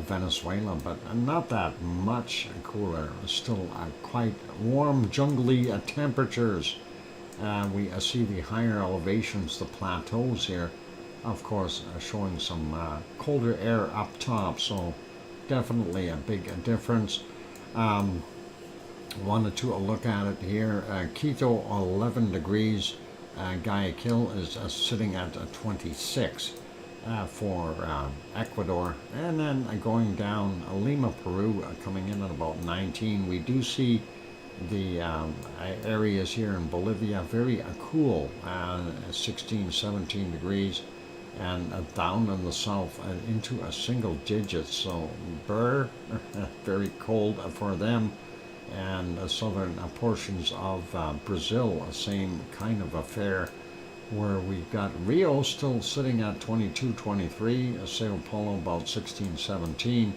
Venezuela, but not that much cooler. Still quite warm, jungly temperatures. We see the higher elevations, the plateaus here, of course, showing some colder air up top, so definitely a big difference. Wanted to look at it here. Quito 11 degrees. Guayaquil is sitting at 26 for Ecuador. And then going down, Lima, Peru coming in at about 19. We do see the areas here in Bolivia very cool, 16, 17 degrees. And down in the south into a single digit. So very cold for them. And southern portions of Brazil, same kind of affair, where we've got Rio still sitting at 22, 23, Sao Paulo about 16, 17.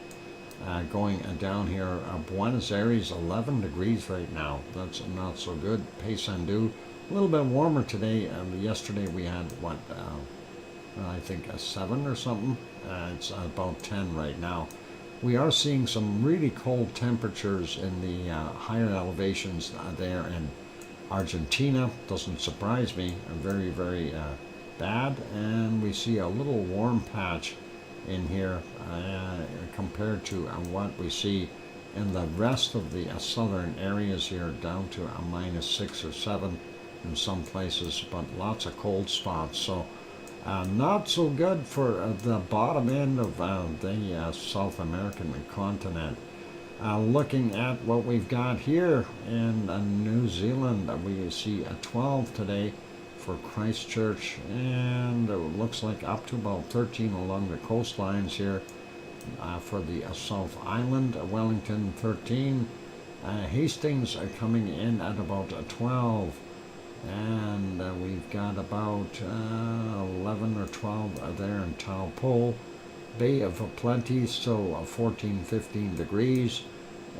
Going down here, Buenos Aires 11 degrees right now. That's not so good. Paysandú, a little bit warmer today. Yesterday we had what, I think a 7 or something. It's about 10 right now. We are seeing some really cold temperatures in the higher elevations there in Argentina. Doesn't surprise me. Very, very bad. And we see a little warm patch in here compared to what we see in the rest of the southern areas here, down to a -6 or 7 in some places, but lots of cold spots. So not so good for the bottom end of the South American continent. Looking at what we've got here in New Zealand, we see a 12 today for Christchurch, and it looks like up to about 13 along the coastlines here for the South Island. Wellington 13, Hastings coming in at about 12. And we've got about 11 or 12 there in Taupo. Bay of Plenty, still 14, 15 degrees.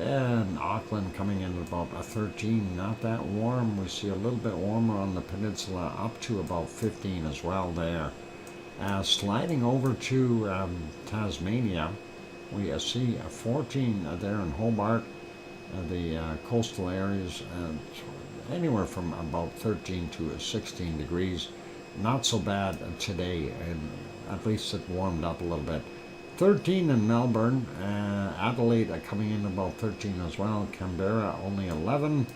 And Auckland coming in at about 13, not that warm. We see a little bit warmer on the peninsula, up to about 15 as well there. Sliding over to Tasmania, we see 14 there in Hobart, the coastal areas. Anywhere from about 13 to 16 degrees. Not so bad today, and at least it warmed up a little bit. 13 in Melbourne, Adelaide coming in about 13 as well. Canberra only 11,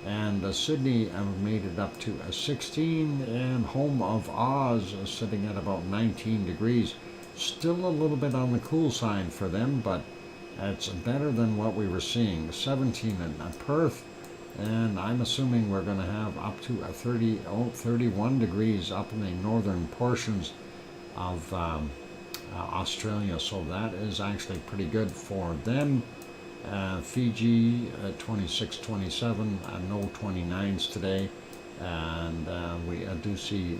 and Sydney made it up to 16, and home of Oz sitting at about 19 degrees. Still a little bit on the cool side for them, but it's better than what we were seeing. 17 in Perth. And I'm assuming we're going to have up to 31 degrees up in the northern portions of Australia. So that is actually pretty good for them. Fiji 26, 27, no 29s today. And we do see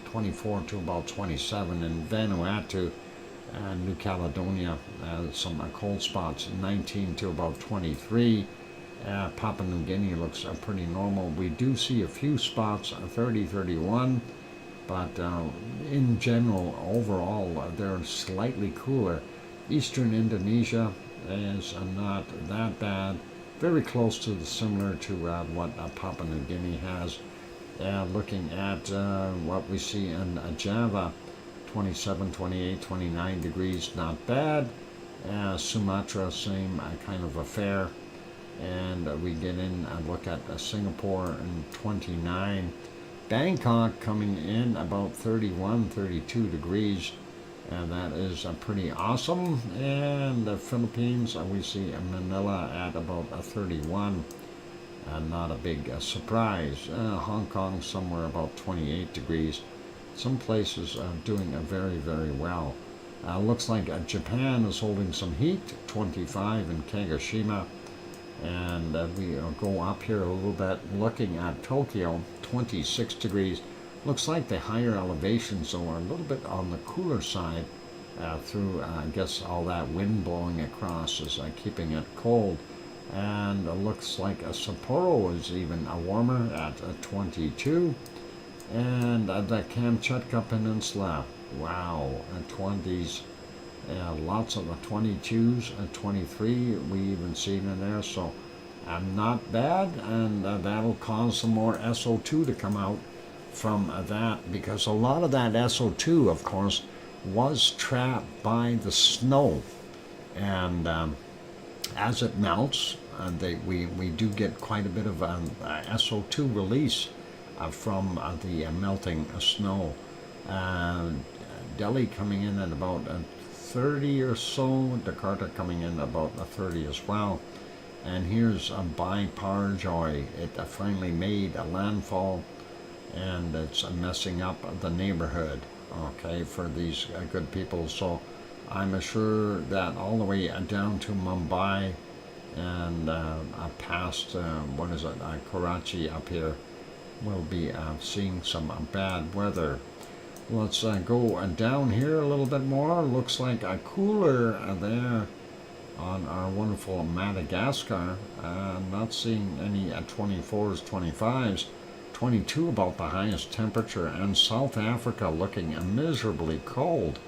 24 to about 27 in Vanuatu, New Caledonia. Some cold spots, 19 to about 23. Papua New Guinea looks pretty normal. We do see a few spots, 30, 31, but in general, overall, they're slightly cooler. Eastern Indonesia is not that bad. Very close to similar to what Papua New Guinea has. Looking at what we see in Java, 27, 28, 29 degrees, not bad. Sumatra, same kind of affair. And we get in and look at Singapore and 29. Bangkok coming in about 31, 32 degrees. And that is pretty awesome. And the Philippines, we see Manila at about 31. Not a big surprise. Hong Kong somewhere about 28 degrees. Some places doing very, very well. Looks like Japan is holding some heat, 25 in Kagoshima. And we go up here a little bit, looking at Tokyo, 26 degrees. Looks like the higher elevations are a little bit on the cooler side through, I guess, all that wind blowing across is keeping it cold. And it looks like Sapporo is even warmer at 22. And the Kamchatka Peninsula, wow, 20s. Lots of 22s, 23 we even seen in there, so not bad. And that'll cause some more SO2 to come out from that, because a lot of that SO2, of course, was trapped by the snow. And as it melts, we do get quite a bit of SO2 release from the melting snow. Delhi coming in at about 30 or so, Jakarta coming in about 30 as well. And here's Baiparjoy. It finally made a landfall, and it's messing up the neighborhood, okay, for these good people. So I'm sure that all the way down to Mumbai and past, Karachi up here, we'll be seeing some bad weather. Let's go down here a little bit more. Looks like a cooler there on our wonderful Madagascar. Not seeing any 24s, 25s. 22 about the highest temperature. And South Africa looking miserably cold.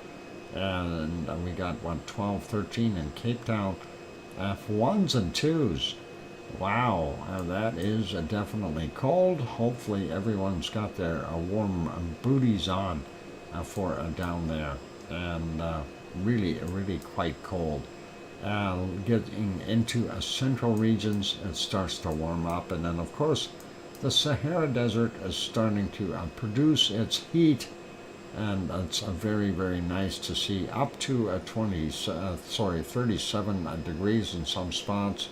And we got, 12, 13 in Cape Town. F1s and 2s. Wow, that is definitely cold. Hopefully everyone's got their warm booties on for down there. And really, really quite cold. Getting into central regions, it starts to warm up. And then, of course, the Sahara Desert is starting to produce its heat. And it's very, very nice to see up to 37 degrees in some spots.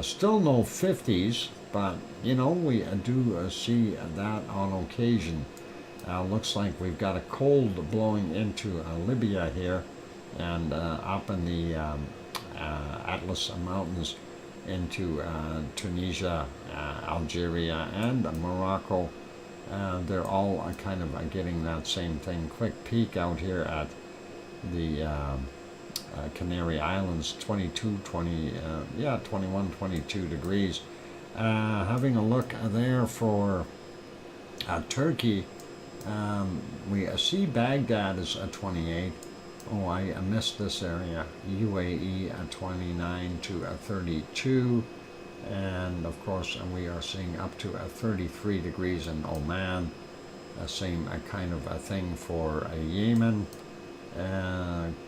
Still no 50s, but we do see that on occasion. Looks like we've got a cold blowing into Libya here, and up in the Atlas Mountains into Tunisia, Algeria, and Morocco. They're all kind of getting that same thing. Quick peek out here at the Canary Islands, 21, 22 degrees. Having a look there for Turkey, we see Baghdad is 28. Oh, I missed this area. UAE 29 to 32. And of course, we are seeing up to 33 degrees in Oman. Same kind of a thing for Yemen.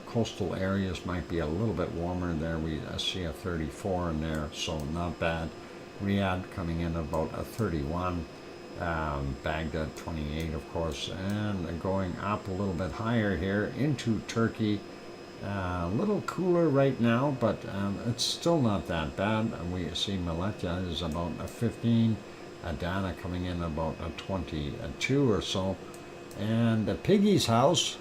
Coastal areas might be a little bit warmer there. We see a 34 in there, so not bad. Riyadh coming in about a 31. Baghdad 28, of course, and going up a little bit higher here into Turkey. A little cooler right now, but it's still not that bad. We see Malatya is about a 15. Adana coming in about a 22 or so. And Piggy's house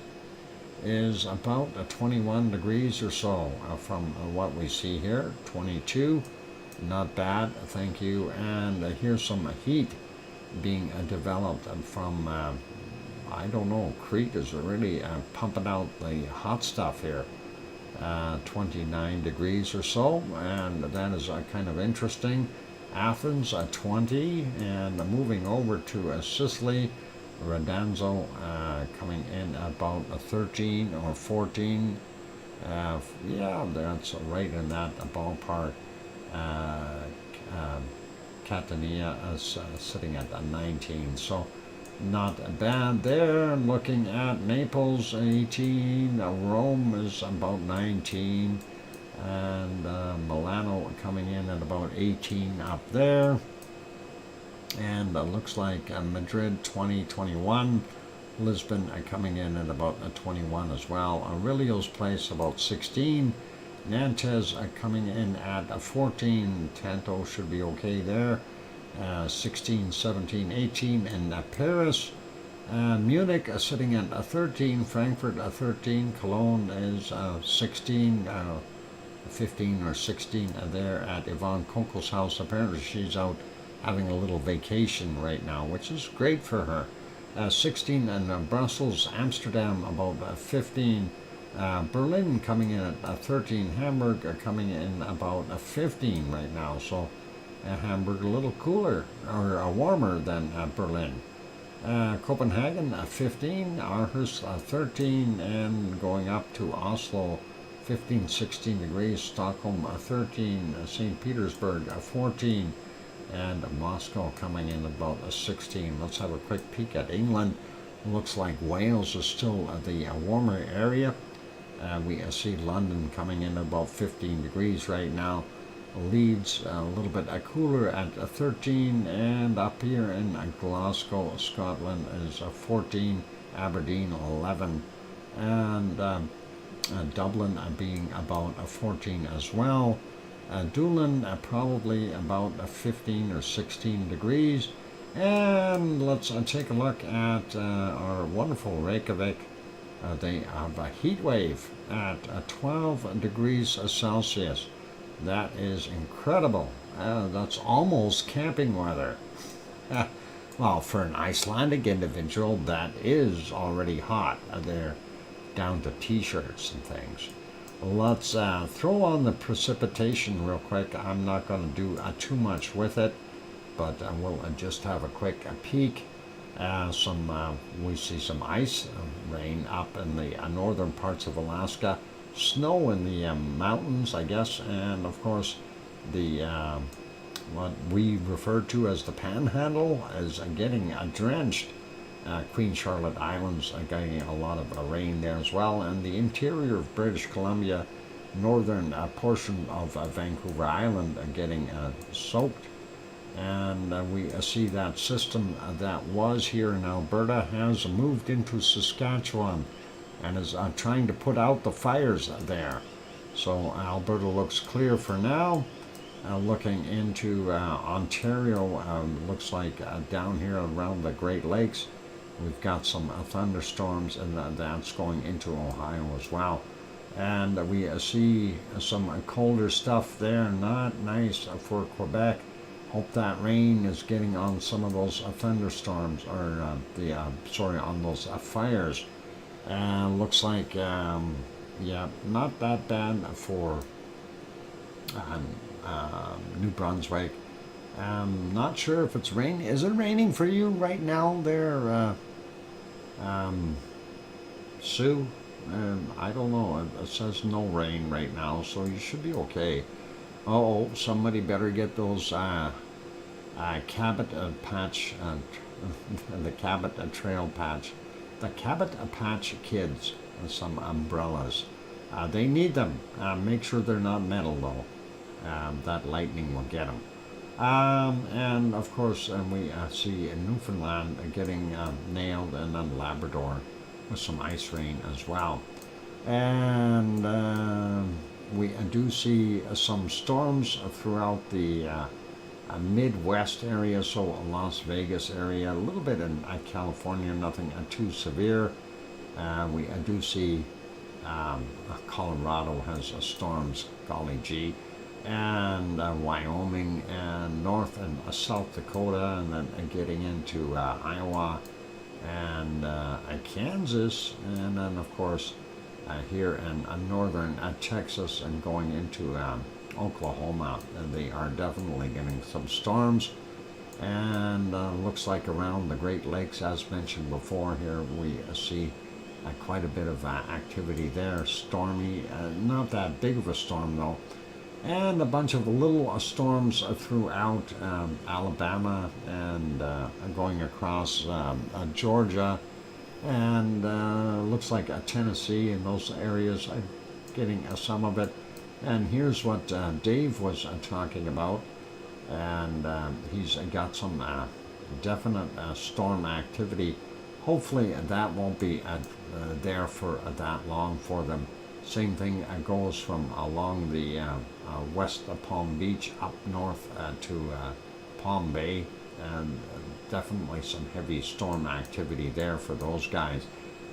is about 21 degrees or so from what we see here. 22, not bad, thank you. And here's some heat being developed from I don't know, Crete is really pumping out the hot stuff here. 29 degrees or so, and that is kind of interesting. Athens 20, and moving over to Sicily, Radanzo coming in about 13 or 14. Yeah, that's right in that ballpark. Catania is sitting at 19, so not bad there. Looking at Naples, 18, Rome is about 19, and Milano coming in at about 18 up there. And looks like Madrid 20, 21. Lisbon coming in at about 21 as well. Aurelio's Place about 16. Nantes coming in at 14. Tanto should be okay there. 16, 17, 18. And Paris, Munich sitting at 13. Frankfurt 13. Cologne is 16. 15 or 16 there at Yvonne Kunkel's house. Apparently she's out having a little vacation right now, which is great for her. 16 in Brussels, Amsterdam about 15, Berlin coming in at 13, Hamburg coming in about 15 right now. So Hamburg a little cooler or warmer than Berlin. Copenhagen 15, Aarhus 13, and going up to Oslo 15, 16 degrees, Stockholm 13, St. Petersburg 14, and Moscow coming in about 16. Let's have a quick peek at England. Looks like Wales is still the warmer area. We see London coming in about 15 degrees right now. Leeds a little bit cooler at 13, and up here in Glasgow, Scotland is 14, Aberdeen 11, and Dublin being about 14 as well. Doolin probably about 15 or 16 degrees. And let's take a look at our wonderful Reykjavik. They have a heat wave at 12 degrees Celsius. That is incredible. That's almost camping weather. Well, for an Icelandic individual, that is already hot. They're down to t-shirts and things. Let's throw on the precipitation real quick. I'm not going to do too much with it, but we'll just have a quick peek. We see some ice rain up in the northern parts of Alaska, snow in the mountains, I guess, and of course the what we refer to as the Panhandle is getting drenched. Queen Charlotte Islands getting a lot of rain there as well, and the interior of British Columbia, northern portion of Vancouver Island getting soaked. And we see that system that was here in Alberta has moved into Saskatchewan and is trying to put out the fires there. So Alberta looks clear for now. Looking into Ontario, looks like down here around the Great Lakes, we've got some thunderstorms, and that's going into Ohio as well. And we see some colder stuff there, not nice for Quebec. Hope that rain is getting on some of those thunderstorms, or on those fires. Looks like, yeah, not that bad for New Brunswick. Not sure if it's raining. Is it raining for you right now there, Sue? I don't know. It says no rain right now, so you should be okay. Oh, somebody better get those Cabot patch, the Cabot trail patch, the Cabot patch kids, some umbrellas. They need them. Make sure they're not metal though. That lightning will get them. And of course, we see Newfoundland getting nailed, and then Labrador with some ice rain as well. And we do see some storms throughout the Midwest area, so Las Vegas area, a little bit in California, nothing too severe. We do see Colorado has storms, golly gee, and Wyoming, and North and South Dakota, and then getting into Iowa and Kansas, and then of course here in northern Texas, and going into Oklahoma. They are definitely getting some storms, and looks like around the Great Lakes, as mentioned before, here we see quite a bit of activity there. Stormy, not that big of a storm though. And a bunch of little storms throughout Alabama and going across Georgia and looks like Tennessee and those areas are getting some of it. And here's what Dave was talking about, and he's got some definite storm activity. Hopefully that won't be there for that long for them. Same thing goes from along the west of Palm Beach up north to Palm Bay, and definitely some heavy storm activity there for those guys.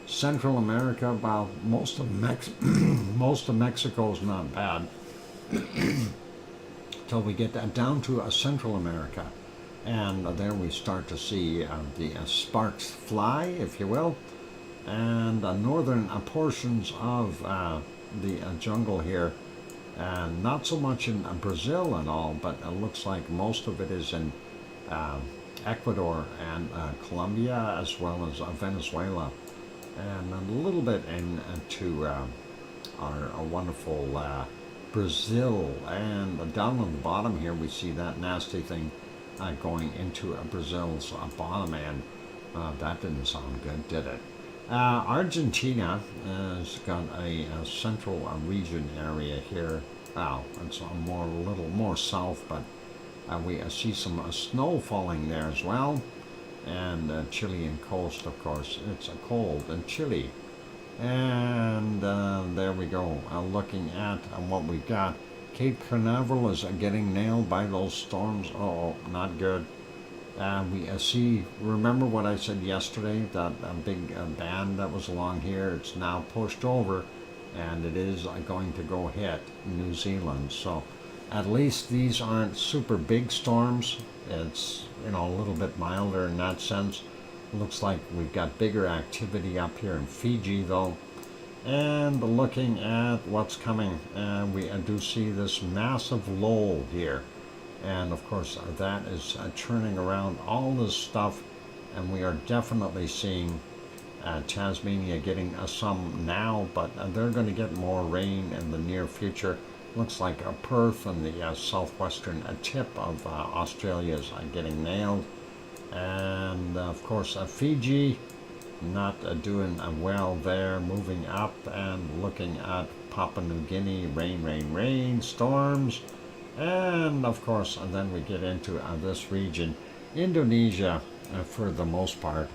Central America, well, most of Mexico is not bad till we get down to Central America, and there we start to see the sparks fly, if you will, and northern portions of the jungle here, and not so much in Brazil and all, but it looks like most of it is in Ecuador and Colombia, as well as Venezuela, and a little bit into our wonderful Brazil. And down on the bottom here we see that nasty thing going into Brazil's bottom, and that didn't sound good, did it? Argentina has got a central region area here. Wow, it's a little more south, but we see some snow falling there as well. And Chilean coast, of course, it's cold and chilly. And there we go, looking at what we got. Cape Canaveral is getting nailed by those storms. Oh, not good. We see, remember what I said yesterday, that big band that was along here, it's now pushed over, and it is going to go hit New Zealand. So at least these aren't super big storms. It's, a little bit milder in that sense. Looks like we've got bigger activity up here in Fiji though. And looking at what's coming, we do see this massive low here. And of course that is churning around all this stuff, and we are definitely seeing Tasmania getting some now, but they're going to get more rain in the near future. Looks like Perth and the southwestern tip of Australia is getting nailed. And of course Fiji not doing well there, moving up, and looking at Papua New Guinea, rain, storms. And of course then we get into this region. Indonesia, for the most part,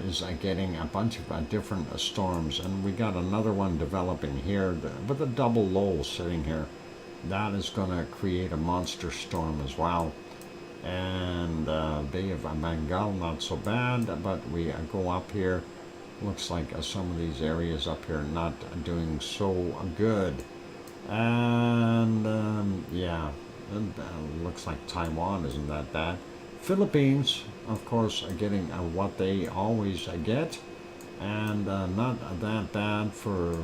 is getting a bunch of different storms, and we got another one developing here with a double low sitting here. That is going to create a monster storm as well. And Bay of Bengal, not so bad, but we go up here. Looks like some of these areas up here not doing so good. And yeah, looks like Taiwan isn't that bad. Philippines, of course, are getting what they always get, and not that bad for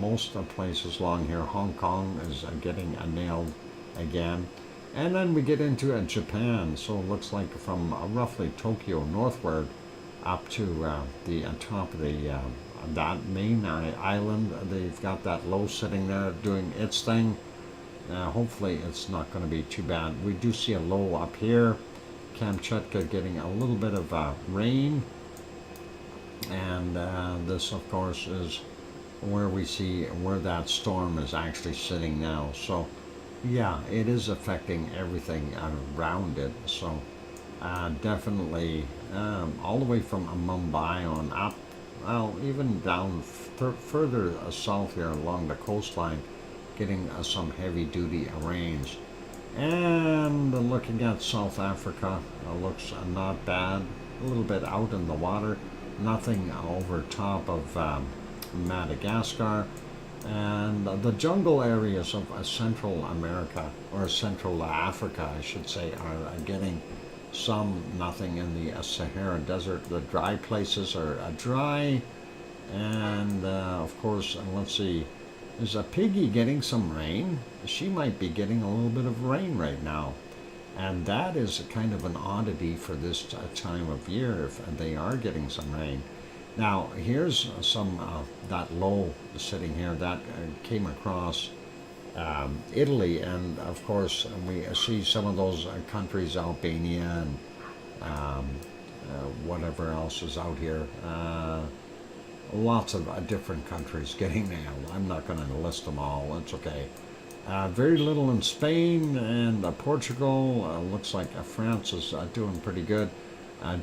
most places along here. Hong Kong is getting nailed again. And then we get into Japan, so it looks like from roughly Tokyo northward up to the top of the that main island, they've got that low sitting there doing its thing. Hopefully it's not going to be too bad. We do see a low up here. Kamchatka getting a little bit of rain, and this of course is where we see where that storm is actually sitting now. So yeah, it is affecting everything around it. So definitely all the way from Mumbai on up, well, even down further south here along the coastline, getting some heavy duty rains. And looking at South Africa, looks not bad. A little bit out in the water, nothing over top of Madagascar. And the jungle areas of Central America, or Central Africa I should say, are getting some nothing. In the Sahara Desert, the dry places are dry. And of course, let's see, is Piggy getting some rain? She might be getting a little bit of rain right now. And that is kind of an oddity for this time of year, if they are getting some rain. Now, here's some, that low sitting here, that came across Italy, and of course we see some of those countries, Albania and whatever else is out here. Lots of different countries getting nailed. I'm not going to list them all, it's okay. Very little in Spain and Portugal. Looks like France is doing pretty good.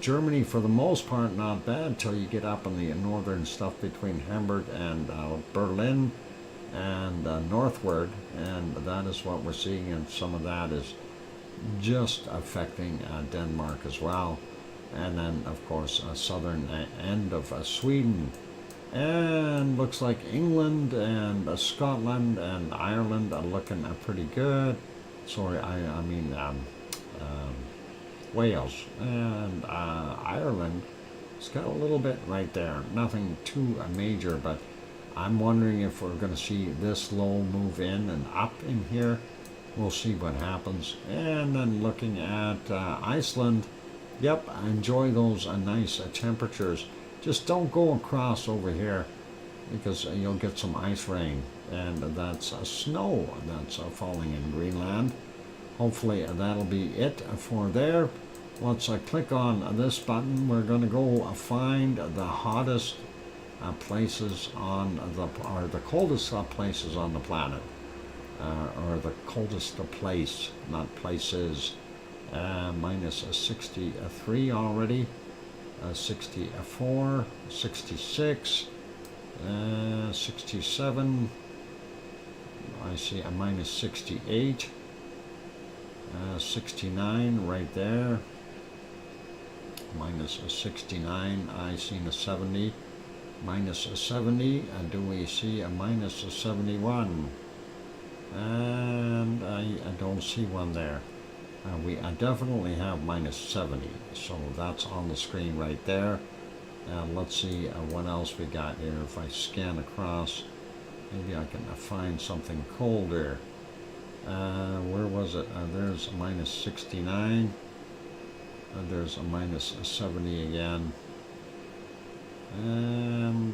Germany, for the most part, not bad till you get up in the northern stuff between Hamburg and Berlin and northward, and that is what we're seeing, and some of that is just affecting Denmark as well, and then of course southern end of Sweden, and looks like England and Scotland and Ireland are looking pretty good. Sorry, I mean Wales and Ireland. It's got a little bit right there, nothing too major, but I'm wondering if we're going to see this low move in and up in here. We'll see what happens. And then looking at Iceland, yep, enjoy those nice temperatures. Just don't go across over here because you'll get some ice rain, and that's snow that's falling in Greenland. Hopefully that'll be it for there. Let's click on this button. We're going to go find the hottest places on or the coldest places on the planet, or the coldest place, not places. Minus 63 already, 64, 66, 67. I see a minus 68, 69 right there. Minus 69. I seen a 70. Minus 70, and do we see a minus 71? And I don't see one there. We definitely have minus 70, so that's on the screen right there. Let's see what else we got here. If I scan across, maybe I can find something colder. Where was it? There's a minus 69. There's a minus 70 again. And,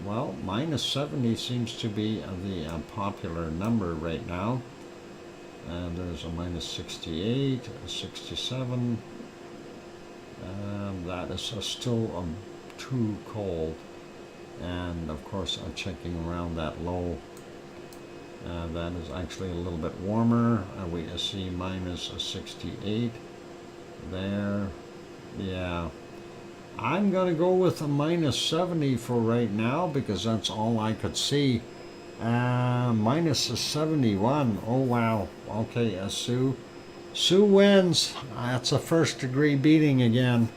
well, minus 70 seems to be the popular number right now. And there's a minus 68, 67. That is still too cold. And, of course, checking around that low. That is actually a little bit warmer. We see minus 68 there. Yeah. I'm going to go with a minus 70 for right now because that's all I could see. Minus 71. Oh, wow. Okay, Sue. Sue wins. That's a first degree beating again.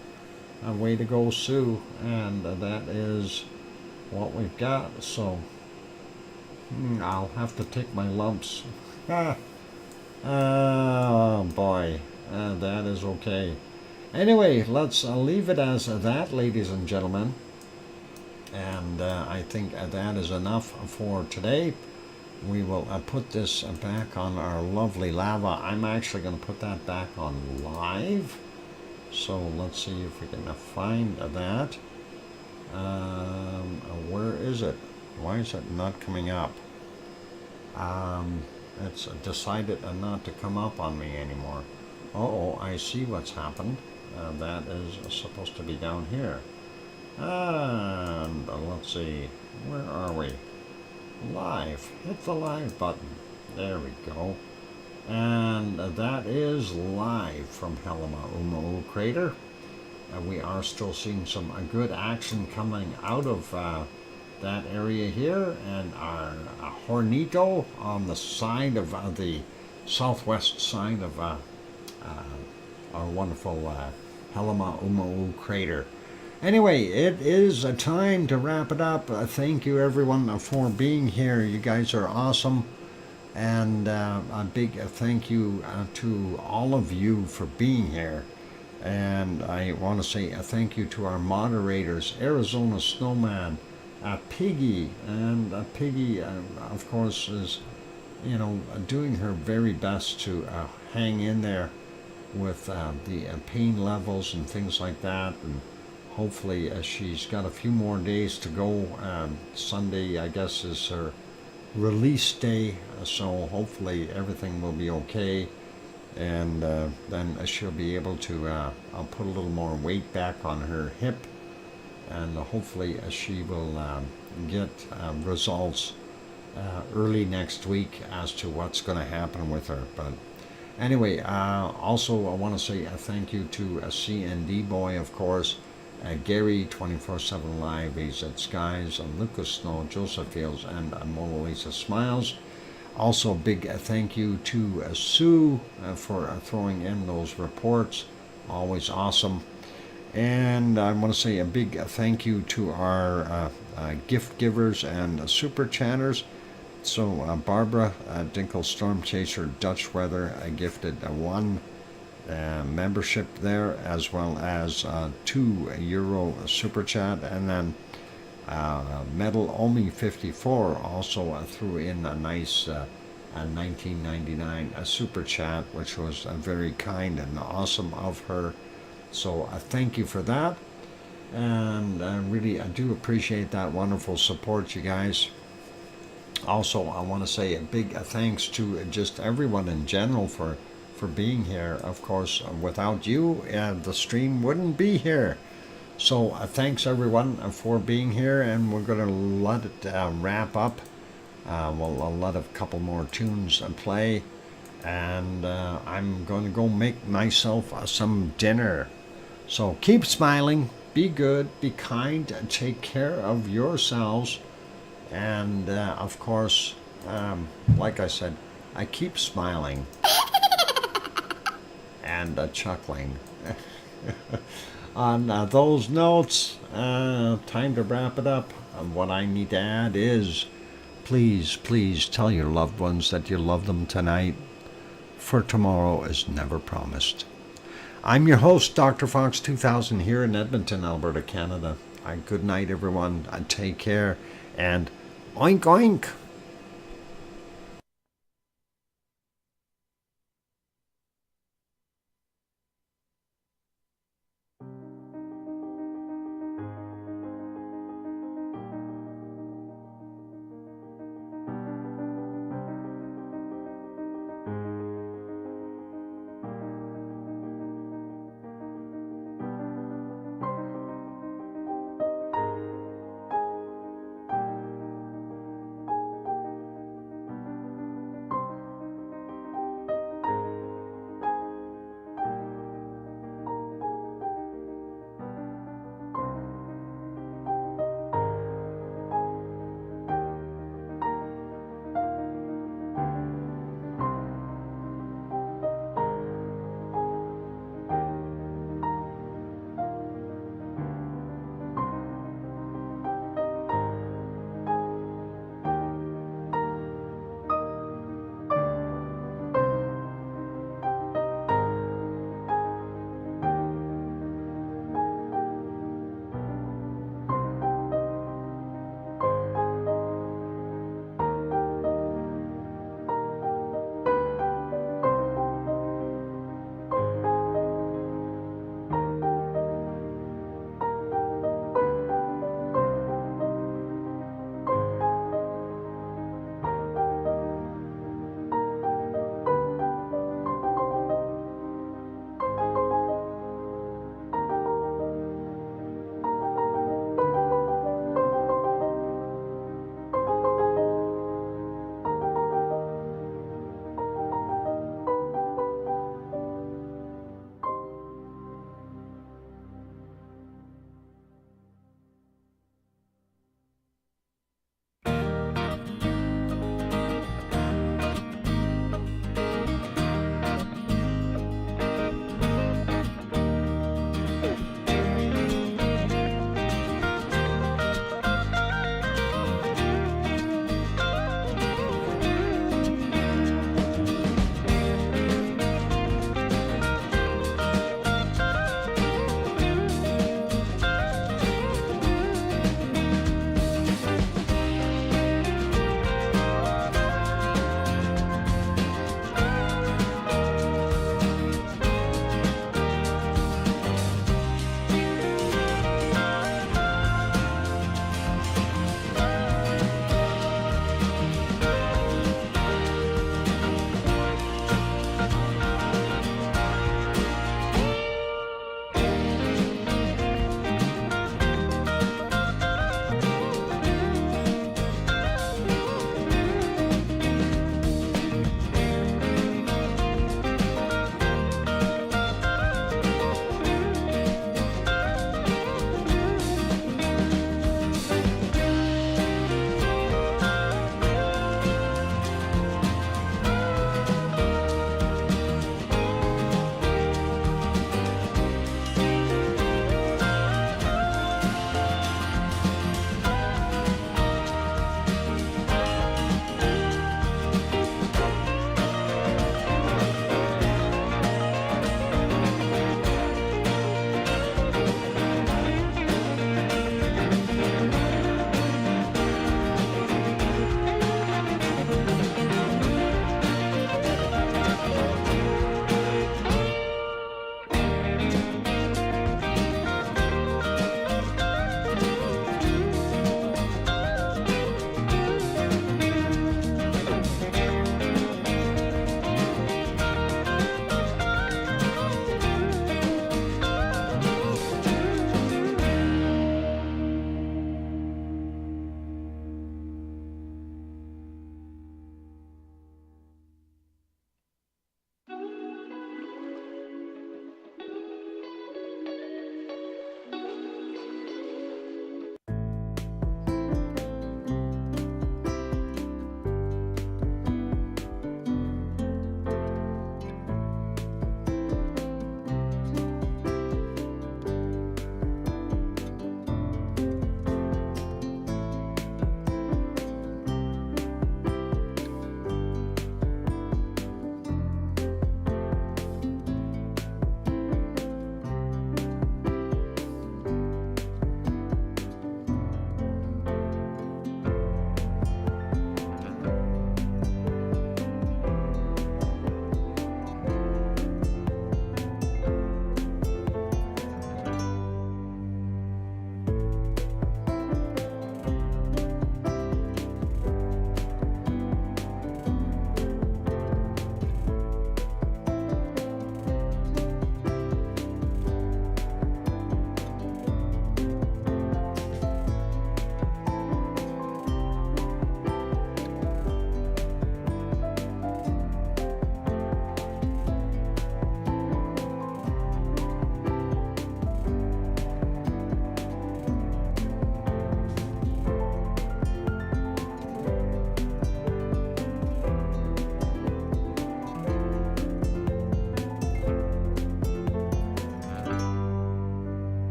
Way to go, Sue. And that is what we've got. So, I'll have to take my lumps. Oh, boy. That is okay. Anyway, let's leave it as that, ladies and gentlemen. And I think that is enough for today. We will put this back on our lovely lava. I'm actually going to put that back on live. So let's see if we can find that. Where is it? Why is it not coming up? It's decided not to come up on me anymore. Oh, I see what's happened. That is supposed to be down here. And let's see, where are we? Live. Hit the live button. There we go. And that is live from Palma crater. We are still seeing some good action coming out of that area here, and our Hornito on the side of the southwest side of our wonderful Palma crater. Anyway, it is a time to wrap it up. Thank you everyone for being here. You guys are awesome. And a big thank you to all of you for being here. And I want to say a thank you to our moderators, Arizona Snowman, Piggy, and Piggy, of course, is, you know, doing her very best to hang in there with the pain levels and things like that, and hopefully she's got a few more days to go. Sunday, I guess, is her release day, so hopefully everything will be okay, and then she'll be able to I'll put a little more weight back on her hip, and hopefully she will get results early next week as to what's going to happen with her. But anyway, also I want to say a thank you to CND Boy, of course, Gary 24/7 Live, he's at Skies, Lucas Snow, Joseph Fields, and Mona Lisa Smiles. Also, big thank you to Sue for throwing in those reports, always awesome. And I want to say a big thank you to our gift givers and super chatters. So Barbara Dinkle Storm Chaser Dutch Weather gifted one membership there, as well as €2 super chat, and then Metal Omi 54 also threw in a nice 1999 super chat, which was very kind and awesome of her. So thank you for that, and I do appreciate that wonderful support, you guys. Also, I want to say a big thanks to just everyone in general for being here. Of course, without you, the stream wouldn't be here. So thanks everyone for being here, and we're going to let it wrap up. I'll let a couple more tunes play, and I'm going to go make myself some dinner. So keep smiling, be good, be kind, and take care of yourselves. And of course, like I said, I keep smiling and chuckling. On those notes, time to wrap it up. What I need to add is, please tell your loved ones that you love them tonight, for tomorrow is never promised. I'm your host, DrFox2000, here in Edmonton, Alberta, Canada. Good night, everyone. Take care, and oink oink.